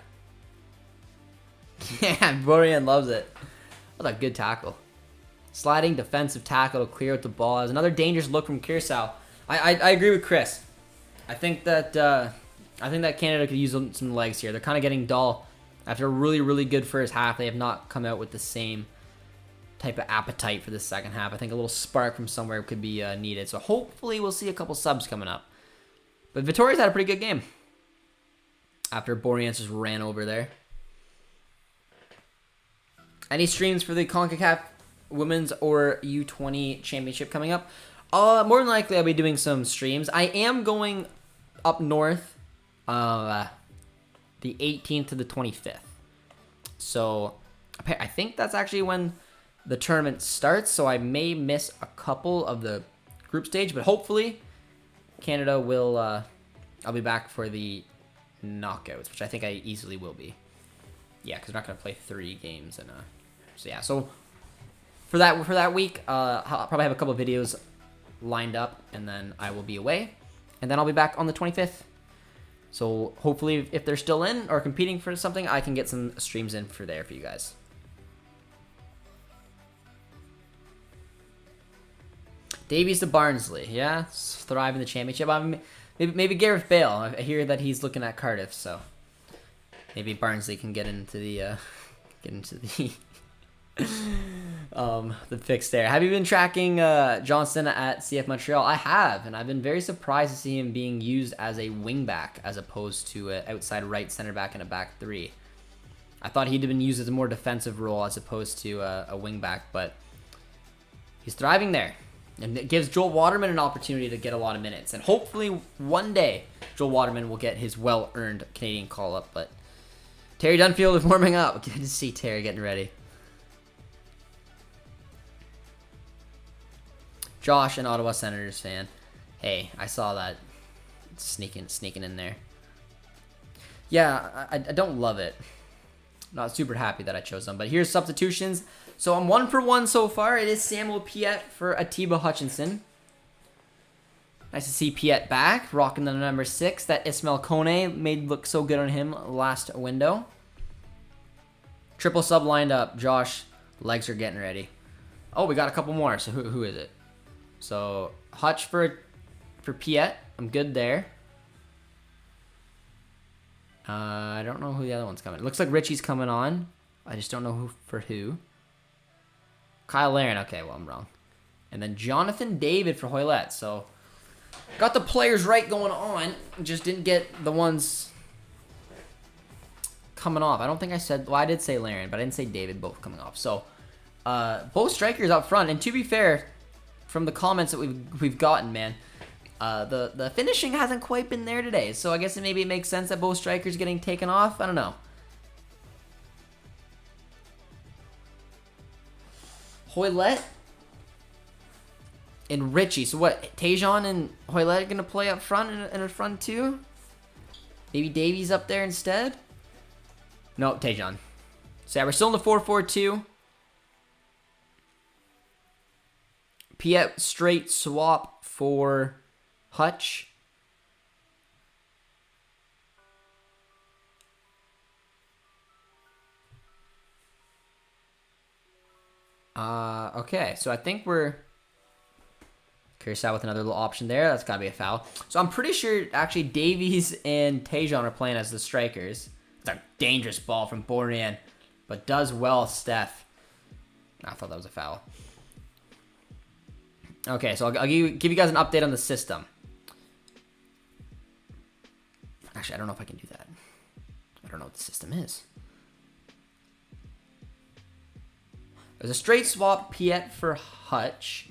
Yeah, Borian loves it. That's a good tackle. Sliding defensive tackle to clear out the ball. That was another dangerous look from Curaçao. I agree with Chris. I think that Canada could use some legs here. They're kind of getting dull. After a really, really good first half, they have not come out with the same type of appetite for the second half. I think a little spark from somewhere could be needed. So hopefully we'll see a couple subs coming up. But Vittoria's had a pretty good game after Borian just ran over there. Any streams for the CONCACAF Women's or U20 Championship coming up? More than likely I'll be doing some streams. I am going up north the 18th to the 25th. So I think that's actually when the tournament starts, so I may miss a couple of the group stage, but hopefully Canada will I'll be back for the knockouts, which I think I easily will be. Yeah, because we're not going to play 3 games. So yeah, so for that week, I'll probably have a couple of videos lined up, and then I will be away, and then I'll be back on the 25th. So hopefully if they're still in or competing for something, I can get some streams in for there for you guys. Davies to Barnsley, yeah, thrive in the championship. Maybe Gareth Bale. I hear that he's looking at Cardiff, so maybe Barnsley can get into the the fix there. Have you been tracking Johnston at CF Montreal? I have, and I've been very surprised to see him being used as a wingback as opposed to an outside right center back in a back 3. I thought he'd have been used as a more defensive role as opposed to a wingback, but he's thriving there. And it gives Joel Waterman an opportunity to get a lot of minutes. And hopefully one day Joel Waterman will get his well-earned Canadian call-up. But Terry Dunfield is warming up. Good to see Terry getting ready. Josh, an Ottawa Senators fan. Hey, I saw that sneaking in there. Yeah, I don't love it. Not super happy that I chose them. But here's substitutions. So I'm 1 for 1 so far. It is Samuel Piette for Atiba Hutchinson. Nice to see Piette back, rocking the number 6 that Ismail Kone made look so good on him last window. Triple sub lined up. Josh, legs are getting ready. Oh, we got a couple more. So who is it? So Hutch for Piette. I'm good there. I don't know who the other one's coming. It looks like Richie's coming on. I just don't know who for who. Kyle Laren. Okay, well, I'm wrong. And then Jonathan David for Hoylett. So got the players right going on. Just didn't get the ones coming off. I don't think I said... Well, I did say Laren, but I didn't say David both coming off. So, both strikers up front. And to be fair, from the comments that we've gotten, man, the finishing hasn't quite been there today. So I guess maybe it makes sense that both strikers getting taken off. I don't know. Hoylett and Richie. So what? Tajon and Hoylett are going to play up front in a front two? Maybe Davies up there instead? No, Tajon. So yeah, we're still in the 4-4-2. Piet straight swap for Hutch. Okay, so I think we're Curaçao with another little option there. That's got to be a foul. So I'm pretty sure, actually, Davies and Tajon are playing as the strikers. It's a dangerous ball from Boran, but does well, Steph. I thought that was a foul. Okay, so I'll give you guys an update on the system. Actually, I don't know if I can do that. I don't know what the system is. There's a straight swap, Piet for Hutch.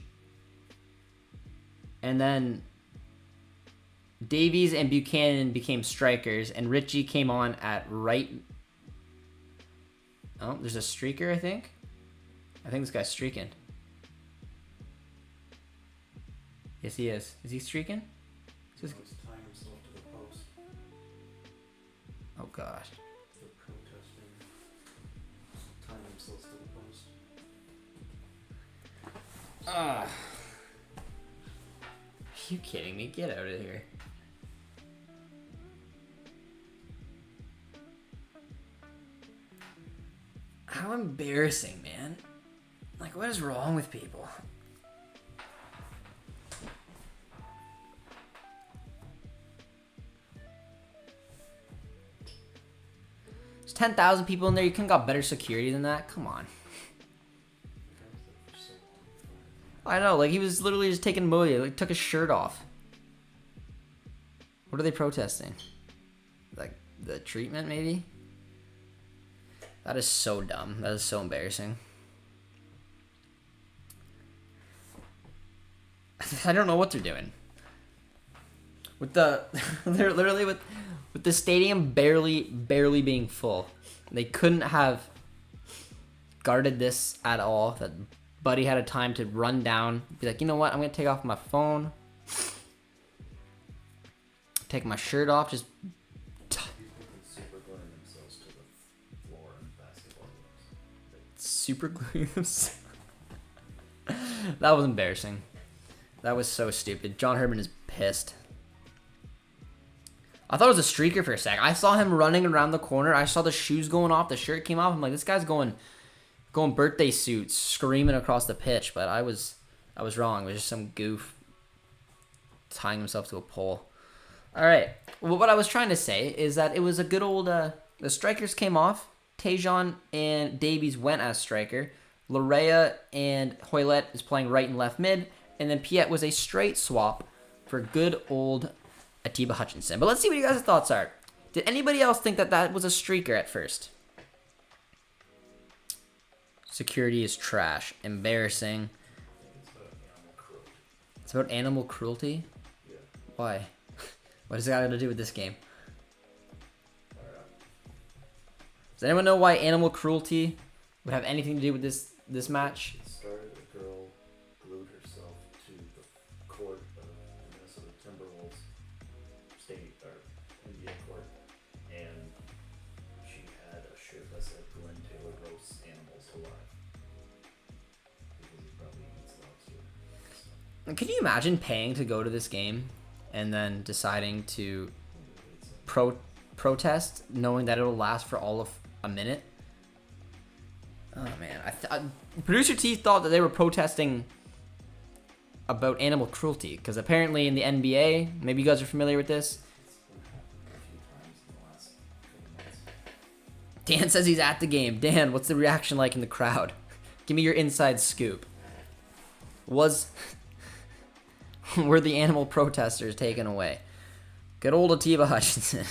And then Davies and Buchanan became strikers, and Richie came on at right. Oh, there's a streaker, I think. I think this guy's streaking. Yes, he is. Is he streaking? He's tying himself to the post. Oh, gosh. The protesting. Tying themselves to the post. Are you kidding me? Get out of here. How embarrassing, man. Like, what is wrong with people? There's 10,000 people in there. You couldn't got better security than that? Come on. I know, like, he was literally just taking Moya, like, took his shirt off. What are they protesting? Like, the treatment, maybe? That is so dumb. That is so embarrassing. I don't know what they're doing. With the... they're literally with the stadium barely being full. They couldn't have guarded this at all. That Buddy had a time to run down, be like, you know what, I'm going to take off my phone, take my shirt off, just... Super gluing themselves to the floor in basketball games. Super gluing themselves? That was embarrassing. That was so stupid. John Herman is pissed. I thought it was a streaker for a sec. I saw him running around the corner. I saw the shoes going off. The shirt came off. I'm like, this guy's going birthday suits, screaming across the pitch. But I was wrong. It was just some goof tying himself to a pole. All right. Well, what I was trying to say is that it was a good old... the strikers came off. Tajon and Davies went as striker. Larea and Hoylett is playing right and left mid. And then Piet was a straight swap for good old Atiba Hutchinson. But let's see what you guys' thoughts are. Did anybody else think that that was a streaker at first? Security is trash. Embarrassing. It's about animal cruelty? Yeah. Why? What does that have to do with this game? Does anyone know why animal cruelty would have anything to do with this match? It started a girl glued herself to the court of the Minnesota Timberwolves state or NBA court, and she had a shirt that said Glenn Taylor roasts animals alive. Because he probably eats lobster. Can you imagine paying to go to this game and then deciding to protest knowing that it'll last for all of a minute? Oh man, Producer T thought that they were protesting about animal cruelty because apparently in the NBA, maybe you guys are familiar with this. Dan says he's at the game. Dan, what's the reaction like in the crowd? Give me your inside scoop. Were the animal protesters taken away? Good old Atiba Hutchinson.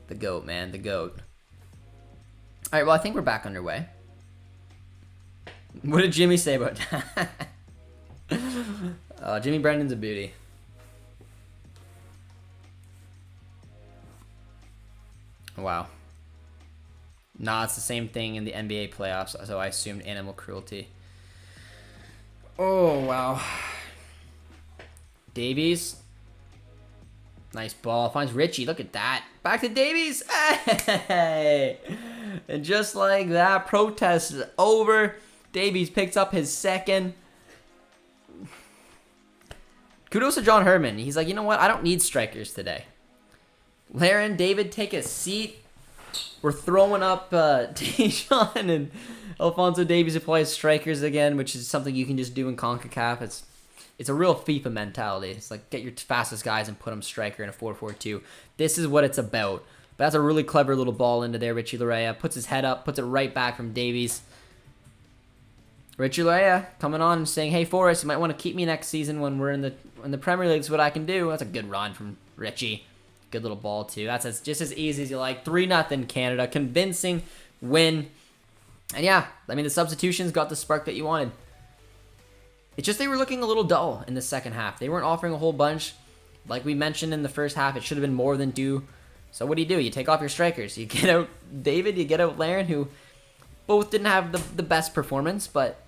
The GOAT, man, the GOAT. All right, well, I think we're back underway. What did Jimmy say about that? Jimmy Brendan's a beauty. Wow. Nah, it's the same thing in the NBA playoffs, so I assumed animal cruelty. Oh, wow. Davies. Nice ball. Finds Richie. Look at that. Back to Davies. Hey! And just like that, protest is over. Davies picks up his second. Kudos to John Herman. He's like, you know what? I don't need strikers today. Laren, David, take a seat. We're throwing up Tayshaun and Alphonso Davies to play strikers again, which is something you can just do in CONCACAF. It's a real FIFA mentality. It's like get your fastest guys and put them striker in a 4-4-2. This is what it's about. But that's a really clever little ball into there. Richie Larea puts his head up, puts it right back from Davies. Richie Larea coming on and saying, "Hey Forrest, you might want to keep me next season when we're in the Premier League. It's what I can do." That's a good run from Richie. Good little ball too. That's just as easy as you like. 3-0 Canada, convincing win. And yeah, I mean the substitutions got the spark that you wanted. It's just they were looking a little dull in the second half. They weren't offering a whole bunch. Like we mentioned in the first half, it should have been more than due. So what do? You take off your strikers. You get out David, you get out Laren, who both didn't have the best performance, but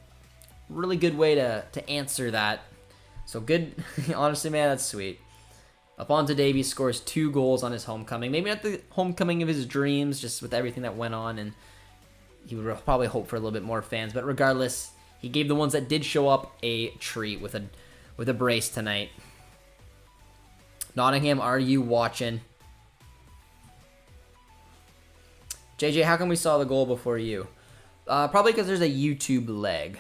really good way to answer that. So good. Honestly, man, that's sweet. Alphonso Davies scores 2 goals on his homecoming. Maybe not the homecoming of his dreams, just with everything that went on, and he would probably hope for a little bit more fans. But regardless, he gave the ones that did show up a treat with a brace tonight. Nottingham, are you watching? JJ, how come we saw the goal before you? Probably because there's a YouTube lag.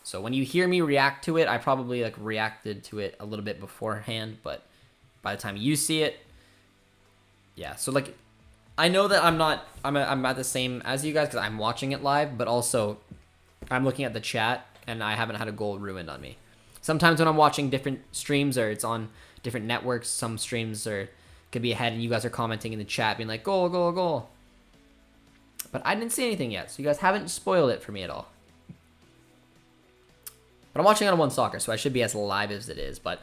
So when you hear me react to it, I probably reacted to it a little bit beforehand, but by the time you see it, yeah. So I know that I'm at the same as you guys because I'm watching it live, but also I'm looking at the chat and I haven't had a goal ruined on me. Sometimes when I'm watching different streams or it's on different networks, some streams could be ahead and you guys are commenting in the chat being like, goal, goal, goal. But I didn't see anything yet, so you guys haven't spoiled it for me at all. But I'm watching on One Soccer, so I should be as live as it is. But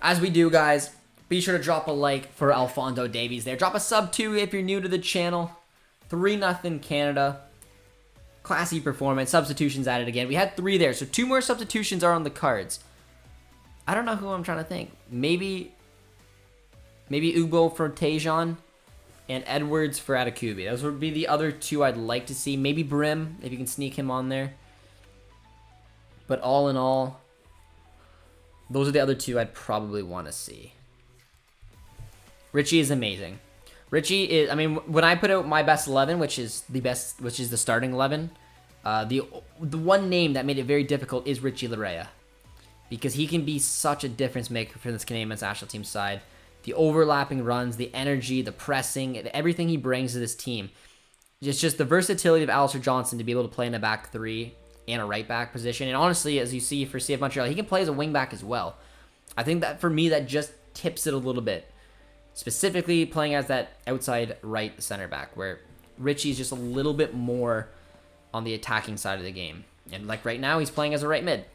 as we do, guys, be sure to drop a like for Alphonso Davies there. Drop a sub too if you're new to the channel. 3-0 Canada. Classy performance. Substitutions added again. We had 3 there, so 2 more substitutions are on the cards. I don't know who I'm trying to think. Maybe Ugbo for Tayshaun and Edwards for Atakubi. Those would be the other 2 I'd like to see. Maybe Brim, if you can sneak him on there. But all in all, those are the other 2 I'd probably want to see. Richie is amazing. Richie is, I mean, when I put out my best 11, which is the starting 11, the one name that made it very difficult is Richie Larea. Because he can be such a difference maker for this Canadian men's national team side. The overlapping runs, the energy, the pressing, everything he brings to this team. It's just the versatility of Alistair Johnston to be able to play in a back 3 and a right back position. And honestly, as you see for CF Montreal, he can play as a wing back as well. I think that for me, that just tips it a little bit. Specifically playing as that outside right center back, where Richie's just a little bit more on the attacking side of the game. And like right now, he's playing as a right mid.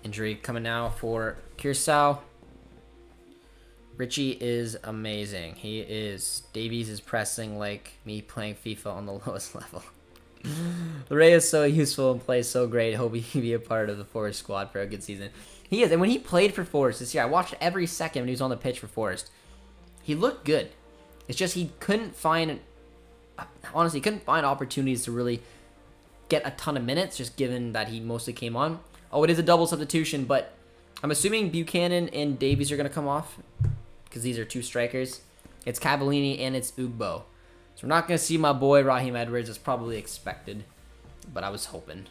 Injury coming now for Curaçao. Richie is amazing. He is. Davies is pressing like me playing FIFA on the lowest level. Ray is so useful and plays so great. Hope he can be a part of the Forest squad for a good season. He is. And when he played for Forest this year, I watched every second when he was on the pitch for Forest. He looked good. It's just he couldn't find, honestly, he couldn't find opportunities to really get a ton of minutes, just given that he mostly came on. Oh, it is a double substitution, but I'm assuming Buchanan and Davies are going to come off because these are 2 strikers. It's Cavallini and it's Ugbo. So we're not going to see my boy Raheem Edwards as probably expected, but I was hoping.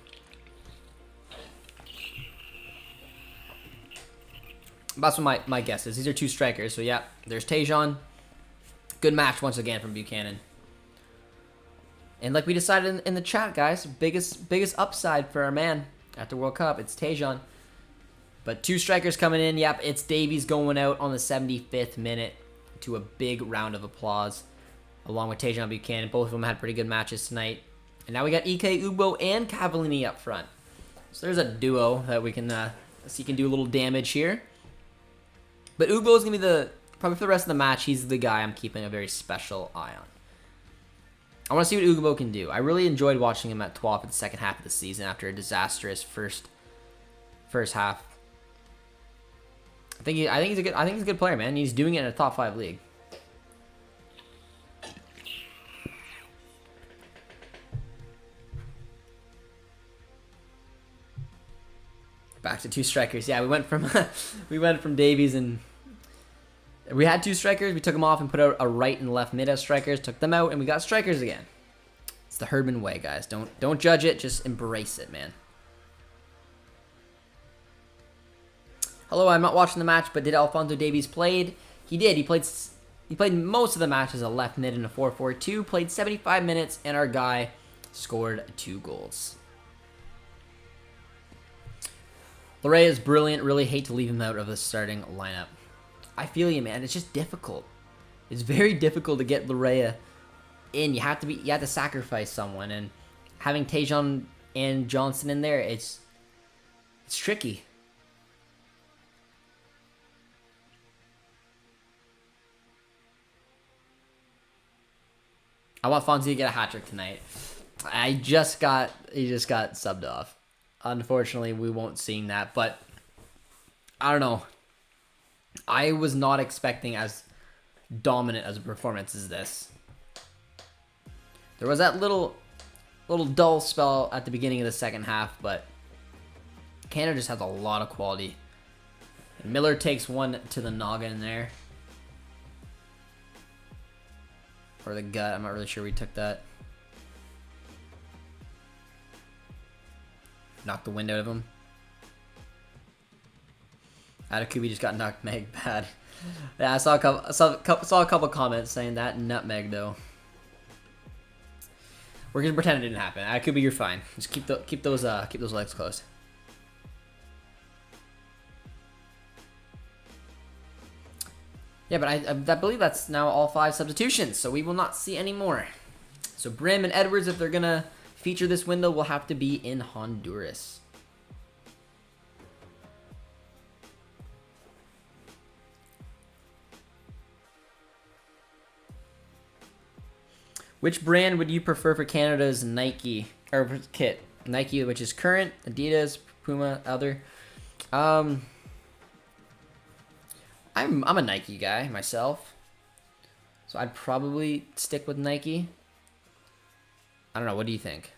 That's what my guess is. These are 2 strikers. So yeah, there's Tayshaun. Good match once again from Buchanan. And like we decided in the chat, guys, biggest upside for our man at the World Cup, it's Tayshaun. But 2 strikers coming in. Yep, it's Davies going out on the 75th minute. to a big round of applause, along with Tajon Buchanan. Both of them had pretty good matches tonight. And now we got Ike Ugbo and Cavallini up front. So there's a duo that we can see can do a little damage here. But Ugbo is going to be probably for the rest of the match, he's the guy I'm keeping a very special eye on. I want to see what Ugbo can do. I really enjoyed watching him at 12 in the second half of the season after a disastrous first half. I think he's a good player, man. He's doing it in a top 5 league. Back to 2 strikers. Yeah, we went from Davies, and we had 2 strikers. We took them off and put out a right and left mid as strikers. Took them out, and we got strikers again. It's the Herdman way, guys. Don't judge it. Just embrace it, man. Hello, I'm not watching the match, but did Alphonso Davies played? He did. He played most of the match as a left mid in a 4-4-2. Played 75 minutes, and our guy scored 2 goals. Larrea is brilliant. Really hate to leave him out of the starting lineup. I feel you, man. It's just difficult. It's very difficult to get Larrea in. You have to sacrifice someone, and having Tajon and Johnson in there, it's tricky. I want Fonzie to get a hat trick tonight. He just got subbed off. Unfortunately, we won't see that, but I don't know. I was not expecting as dominant as a performance as this. There was that little dull spell at the beginning of the second half, but Canada just has a lot of quality. And Miller takes one to the noggin there. Or the gut, I'm not really sure we took that. Knocked the wind out of him. Atakubi just got nutmegged bad. Yeah, I saw a couple comments saying that nutmeg though. We're gonna pretend it didn't happen. Atakubi, you're fine. Just keep those legs closed. Yeah, but I believe that's now all 5 substitutions, so we will not see any more. So Brim and Edwards, if they're gonna feature this window, will have to be in Honduras. Which brand would you prefer for Canada's Nike or kit? Nike, which is current, Adidas, Puma, other. I'm a Nike guy myself, so I'd probably stick with Nike. I don't know. What do you think?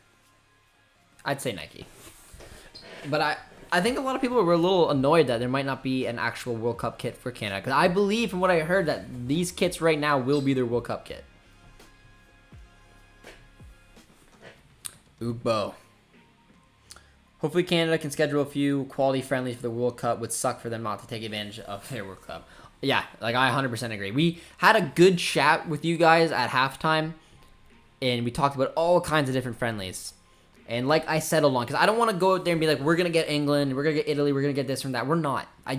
I'd say Nike, but I think a lot of people were a little annoyed that there might not be an actual World Cup kit for Canada, because I believe from what I heard that these kits right now will be their World Cup kit. Ugbo. Hopefully Canada can schedule a few quality friendlies for the World Cup. Would suck for them not to take advantage of their World Cup. Yeah, like I 100% agree. We had a good chat with you guys at halftime, and we talked about all kinds of different friendlies. And like I said along, because I don't want to go out there and be like, we're going to get England, we're going to get Italy, we're going to get this from that. We're not. I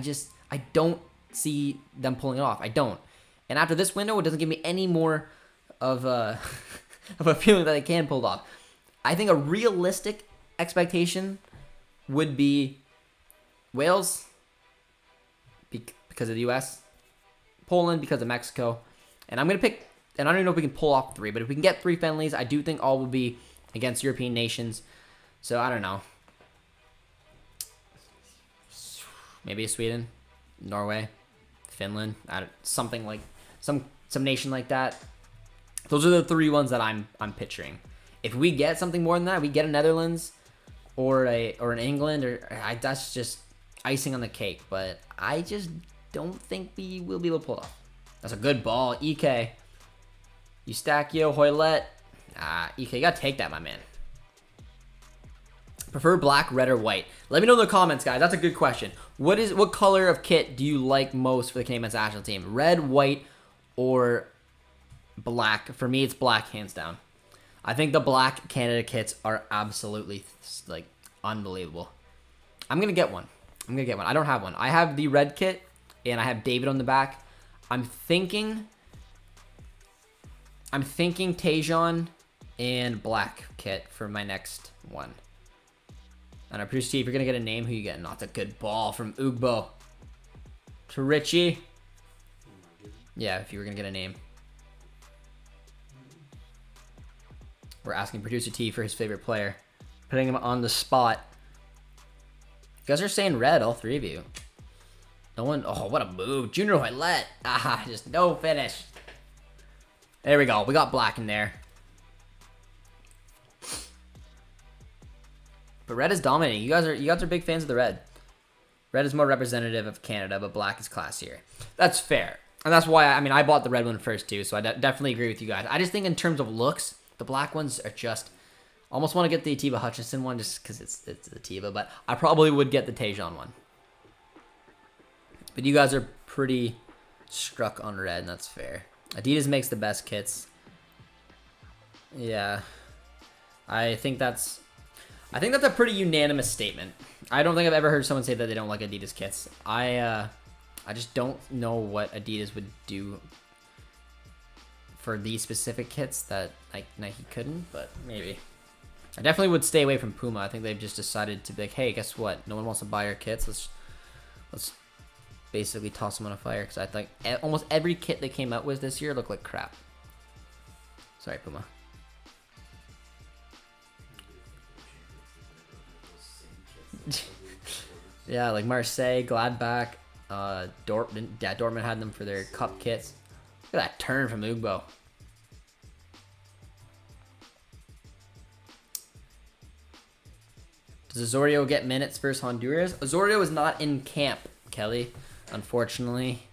don't see them pulling it off. I don't. And after this window, it doesn't give me any more of a, of a feeling that they can pull it off. I think a realistic expectation would be Wales because of the U.S., Poland because of Mexico, and I'm going to pick, and I don't even know if we can pull off 3, but if we can get 3 friendlies, I do think all will be against European nations. So I don't know. Maybe Sweden, Norway, Finland, something like some nation like that. Those are the 3 ones that I'm picturing. If we get something more than that, we get a Netherlands or an England, that's just icing on the cake. But I just don't think we will be able to pull it off. That's a good ball, Ike. Eustachio, Hoylett. Ike, you gotta take that, my man. Prefer black, red, or white? Let me know in the comments, guys. That's a good question. What color of kit do you like most for the Canadian men's national team? Red, white, or black? For me, it's black, hands down. I think the black Canada kits are absolutely like unbelievable. I'm gonna get one. I don't have one. I have the red kit, and I have David on the back. I'm thinking Tajon and black kit for my next one. And I produce T, if you're going to get a name, who you getting? Not a good ball from Ugbo to Richie. Yeah, if you were going to get a name. We're asking producer T for his favorite player. Putting him on the spot. You guys are saying red, all three of you. No one, oh, what a move. Junior Hoylett. Ah, just no finish. There we go. We got black in there. But red is dominating. You guys are big fans of the red. Red is more representative of Canada, but black is classier. That's fair. And that's why, I mean, I bought the red one first too, so I definitely agree with you guys. I just think in terms of looks, the black ones are just... Almost want to get the Atiba Hutchinson one just because it's Atiba, but I probably would get the Tajon one. But you guys are pretty struck on red, and that's fair. Adidas makes the best kits. Yeah. I think that's a pretty unanimous statement. I don't think I've ever heard someone say that they don't like Adidas kits. I just don't know what Adidas would do for these specific kits that Nike couldn't, but maybe. I definitely would stay away from Puma. I think they've just decided to be like, hey, guess what? No one wants to buy our kits. Let's basically toss them on a fire, because I think almost every kit they came out with this year looked like crap. Sorry, Puma. Yeah, like Marseille, Gladbach, Dortmund. Yeah, Dortmund had them for their cup kits. Look at that turn from Ugbo. Does Osorio get minutes versus Honduras? Osorio is not in camp, Kelly, unfortunately.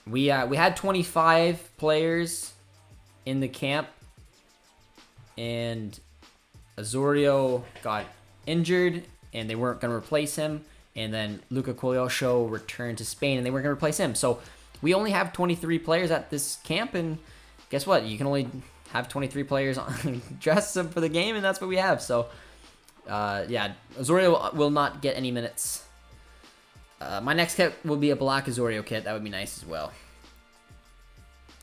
We had 25 players in the camp, and Osorio got injured, and they weren't going to replace him. And then Luca Cogliosho returned to Spain, and they weren't going to replace him. So we only have 23 players at this camp, and guess what? You can only have 23 players on dress them for the game, and that's what we have. So, yeah, Osorio will not get any minutes. My next kit will be a black Osorio kit. That would be nice as well.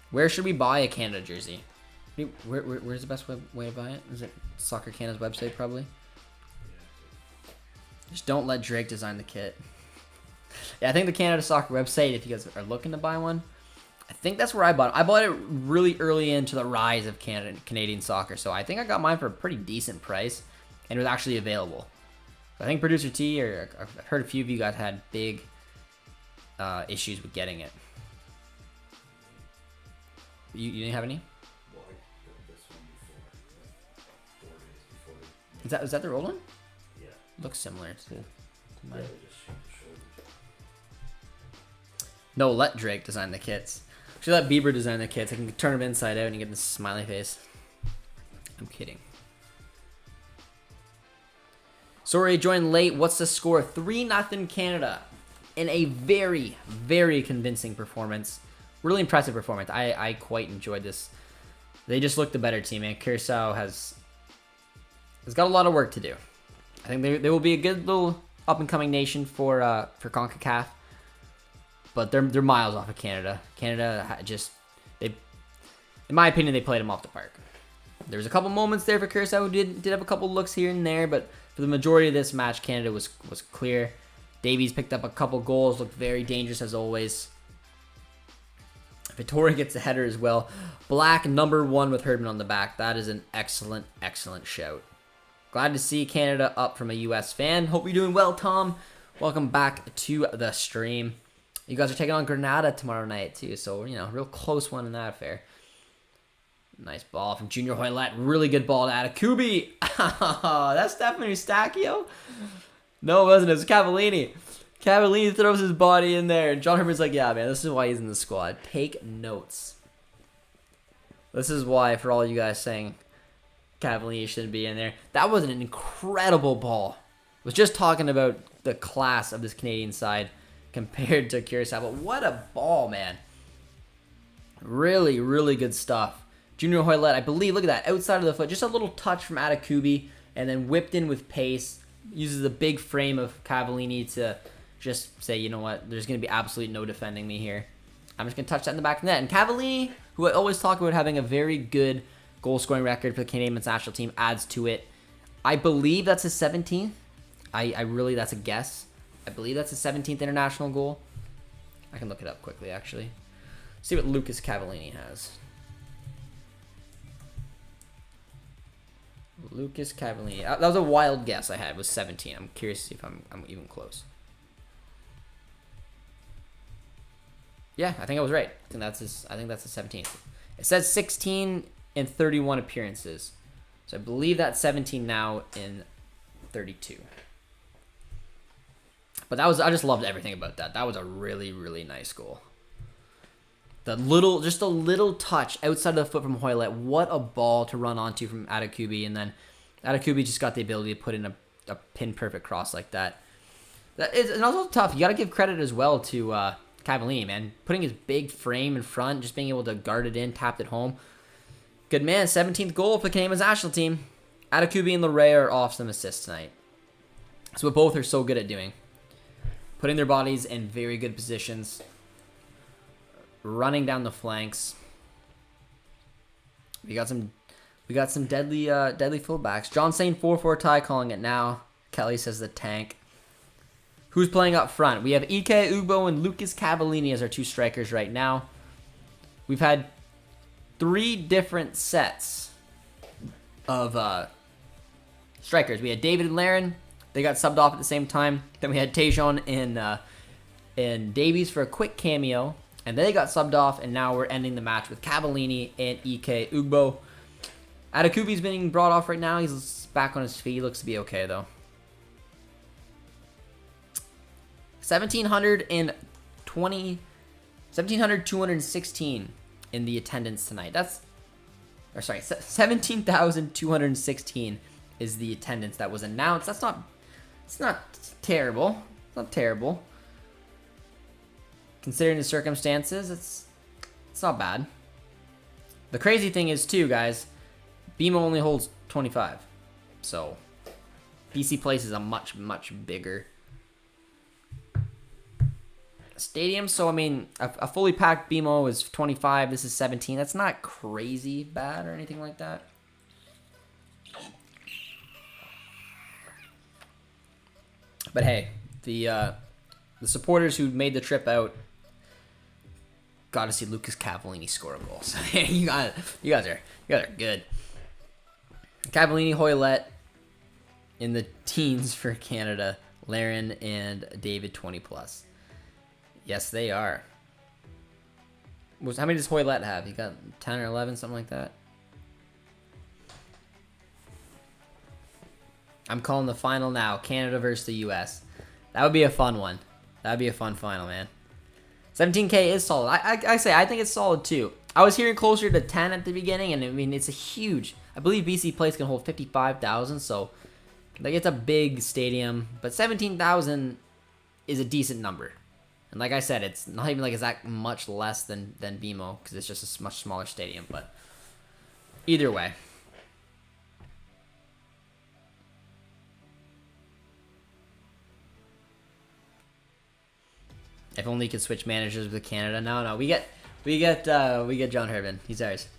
Where should we buy a Canada jersey? Where's the best way to buy it? Is it Soccer Canada's website, probably? Just don't let Drake design the kit. Yeah, I think the Canada Soccer website, if you guys are looking to buy one, I think that's where I bought it. I bought it really early into the rise of Canadian soccer, so I think I got mine for a pretty decent price, and it was actually available. I think Producer T, or I've heard a few of you guys had big issues with getting it. You didn't have any? Well, I got this one before, 4 days before. Is that the old one? Yeah. Looks similar to mine. Yeah, they just changed the shoulders. No, let Drake design the kits. Should let Bieber design the kits. I can turn them inside out and you get this smiley face. I'm kidding. Sorry, joined late. What's the score? 3-0 Canada. In a very, very convincing performance. Really impressive performance. I quite enjoyed this. They just look the better team, man. Curaçao has got a lot of work to do. I think they will be a good little up-and-coming nation for CONCACAF. But they're miles off of Canada. Canada just, in my opinion, they played them off the park. There was a couple moments there for Curaçao who did have a couple looks here and there, but for the majority of this match, Canada was clear. Davies picked up a couple goals, looked very dangerous as always. Vittori gets a header as well. Black #1 with Herdman on the back. That is an excellent, excellent shout. Glad to see Canada up from a U.S. fan. Hope you're doing well, Tom. Welcome back to the stream. You guys are taking on Granada tomorrow night, too. So, real close one in that affair. Nice ball from Junior Hoylett. Really good ball to Atakubi. That's Stefano Eustachio? No, it wasn't. It was Cavallini. Cavallini throws his body in there. And John Herman's like, yeah, man, this is why he's in the squad. Take notes. This is why, for all you guys saying Cavallini shouldn't be in there. That was an incredible ball. I was just talking about the class of this Canadian side compared to Curaçao. But what a ball, man. Really, really good stuff. Junior Hoylett, I believe, look at that, outside of the foot. Just a little touch from Atakubi, and then whipped in with pace. Uses the big frame of Cavallini to just say, you know what, there's going to be absolutely no defending me here. I'm just going to touch that in the back of the net. And Cavallini, who I always talk about having a very good goal-scoring record for the Canadian men's national team, adds to it. I believe that's his 17th. I really, that's a guess. I believe that's his 17th international goal. I can look it up quickly, actually. See what Lucas Cavallini has. Lucas Cavallini. That was a wild guess I had, was 17. I'm curious to see if I'm even close. Yeah, I think I was right. I think that's his 17th. It says 16 in 31 appearances. So I believe that's 17 now in 32. But that was, I just loved everything about that. That was a really, really nice goal. Just a little touch outside of the foot from Hoylett. What a ball to run onto from Atakubi. And then Atakubi just got the ability to put in a pin-perfect cross like that. That is, and also tough. You got to give credit as well to Cavallini, man. Putting his big frame in front, just being able to guard it in, tapped it home. Good man. 17th goal for the Canadian national team. Atakubi and Leray are off some assists tonight. That's what both are so good at doing. Putting their bodies in very good positions. Running down the flanks. We got some deadly fullbacks. John saying 4-4 tie, calling it now. Kelly says the tank. Who's playing up front? We have Ike Ugbo and Lucas Cavallini as our two strikers right now. We've had 3 different sets of strikers. We had David and Laren. They got subbed off at the same time. Then we had Tejon and Davies for a quick cameo. And they got subbed off, and now we're ending the match with Cavallini and Ike Ugbo. Atakubi's being brought off right now. He's back on his feet. He looks to be okay, though. 17,216 in the attendance tonight. 17,216 is the attendance that was announced. It's not terrible. It's not terrible. Considering the circumstances, it's not bad. The crazy thing is, too, guys, BMO only holds 25. So, BC Place is a much, much bigger stadium. So, I mean, a fully packed BMO is 25. This is 17. That's not crazy bad or anything like that. But, hey, the supporters who made the trip out got to see Lucas Cavallini score a goal. So you guys are good. Cavallini, Hoylett in the teens for Canada. Laren and David 20+. Yes, they are. How many does Hoylett have? He got 10 or 11, something like that. I'm calling the final now. Canada versus the US. That would be a fun one. That would be a fun final, man. 17K is solid. I think it's solid too. I was hearing closer to 10 at the beginning, and I mean, it's a huge. I believe BC Place can hold 55,000, so like it's a big stadium. But 17,000 is a decent number, and like I said, it's not even like it's that much less than BMO because it's just a much smaller stadium. But either way. If only you could switch managers with Canada. No, we get John Herman. He's ours.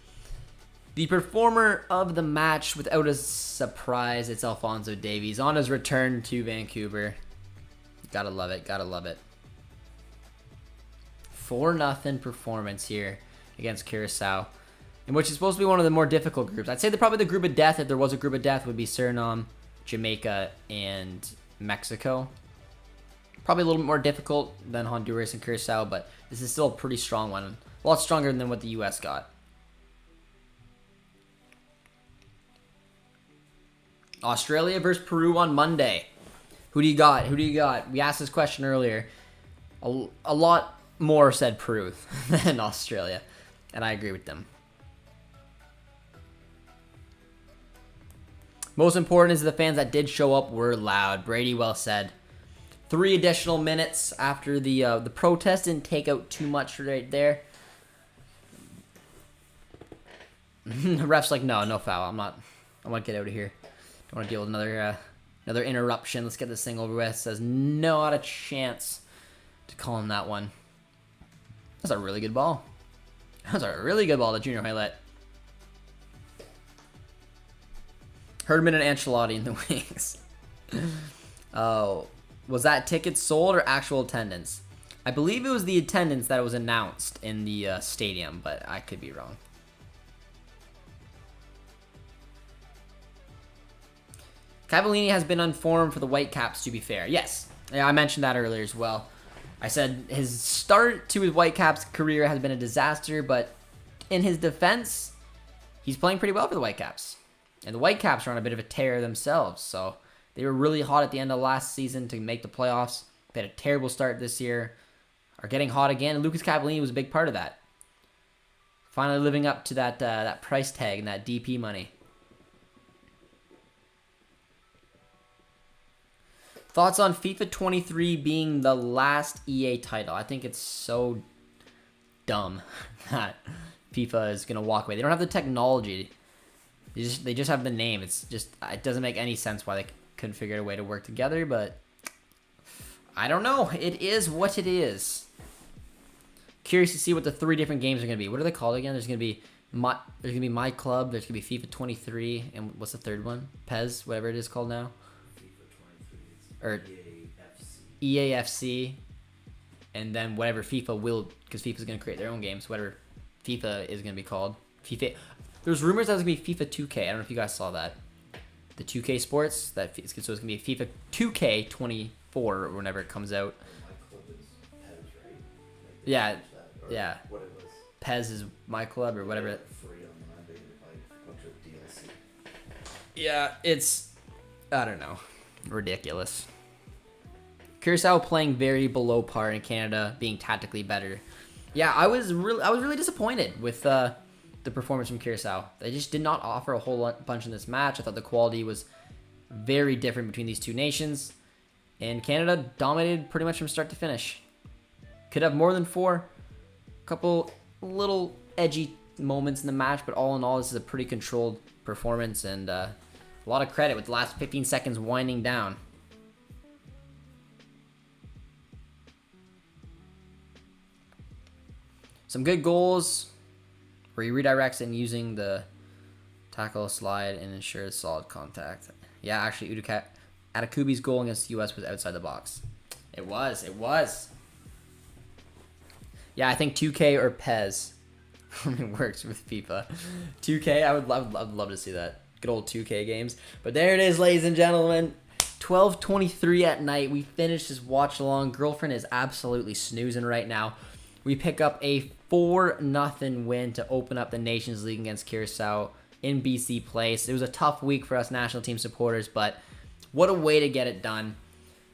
The performer of the match, without a surprise, it's Alphonso Davies on his return to Vancouver. Gotta love it. 4-0 performance here against Curaçao, in which is supposed to be one of the more difficult groups. I'd say that probably the group of death, if there was a group of death, would be Suriname, Jamaica, and Mexico. Probably a little bit more difficult than Honduras and Curaçao, but this is still a pretty strong one. A lot stronger than what the U.S. got. Australia versus Peru on Monday. Who do you got? We asked this question earlier. A lot more said Peru than Australia, and I agree with them. Most important is the fans that did show up were loud. Brady, well said. 3 additional minutes after the protest didn't take out too much right there. The ref's like, no foul. I want to get out of here. Don't want to deal with Another interruption. Let's get this thing over with. Says not a chance to call him that one. That's a really good ball. That was a really good ball to Junior Hoylett. Herdman and Ancelotti in the wings. Oh, was that tickets sold or actual attendance? I believe it was the attendance that was announced in the stadium, but I could be wrong. Cavallini has been on form for the Whitecaps, to be fair. Yes, yeah, I mentioned that earlier as well. I said his start to his Whitecaps career has been a disaster, but in his defense, he's playing pretty well for the Whitecaps. And the Whitecaps are on a bit of a tear themselves, so they were really hot at the end of last season to make the playoffs. They had a terrible start this year, are getting hot again, and Lucas Cavallini was a big part of that. Finally living up to that price tag and that DP money. Thoughts on FIFA 23 being the last EA title? I think it's so dumb that FIFA is going to walk away. They don't have the technology. They just have the name. It's just, it doesn't make any sense why they couldn't figure out a way to work together, but I don't know. It is what it is. Curious to see what the 3 different games are going to be. What are they called again? There's going to be My Club, there's going to be FIFA 23, and what's the third one? PES, whatever it is called now. Or EAFC, and then whatever FIFA will, because FIFA's going to create their own games, whatever FIFA is going to be called. FIFA. There's rumors that it's going to be FIFA 2K. I don't know if you guys saw that. The 2K Sports, so it's going to be FIFA 2K 24 or whenever it comes out. My club is PES, right? Like, Yeah, that, yeah. What it was. PES is My Club or whatever. Free online, but you buy a bunch of DLC. Yeah, it's, I don't know, ridiculous. Curaçao playing very below par in Canada, being tactically better. Yeah, I was really disappointed with the performance from Curaçao. They just did not offer a whole bunch in this match. I thought the quality was very different between these two nations, and Canada dominated pretty much from start to finish. Could have more than 4. Couple little edgy moments in the match, but all in all, this is a pretty controlled performance, and a lot of credit with the last 15 seconds winding down. Some good goals where he redirects and using the tackle slide and ensures solid contact. Yeah, actually, Atakubi's goal against the U.S. was outside the box. It was. Yeah, I think 2K or PES works with FIFA. 2K, I would love to see that. Good old 2K games. But there it is, ladies and gentlemen. 12:23 at night. We finished this watch along. Girlfriend is absolutely snoozing right now. We pick up a 4-0 win to open up the Nations League against Curaçao in BC Place. It was a tough week for us national team supporters, but what a way to get it done.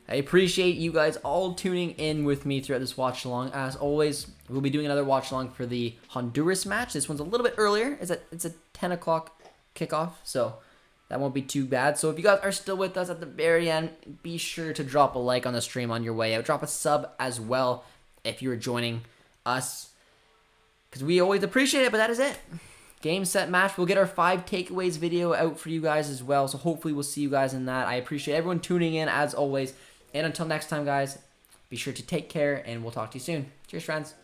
I appreciate you guys all tuning in with me throughout this watch along. As always, we'll be doing another watch along for the Honduras match. This one's a little bit earlier. It's a 10 o'clock kickoff, so that won't be too bad. So if you guys are still with us at the very end, be sure to drop a like on the stream on your way out. Drop a sub as well if you're joining us, because we always appreciate it. But that is it. Game, set, match. We'll get our 5 takeaways video out for you guys as well, so hopefully we'll see you guys in that. I appreciate everyone tuning in as always, and until next time, guys, be sure to take care, and we'll talk to you soon. Cheers, friends.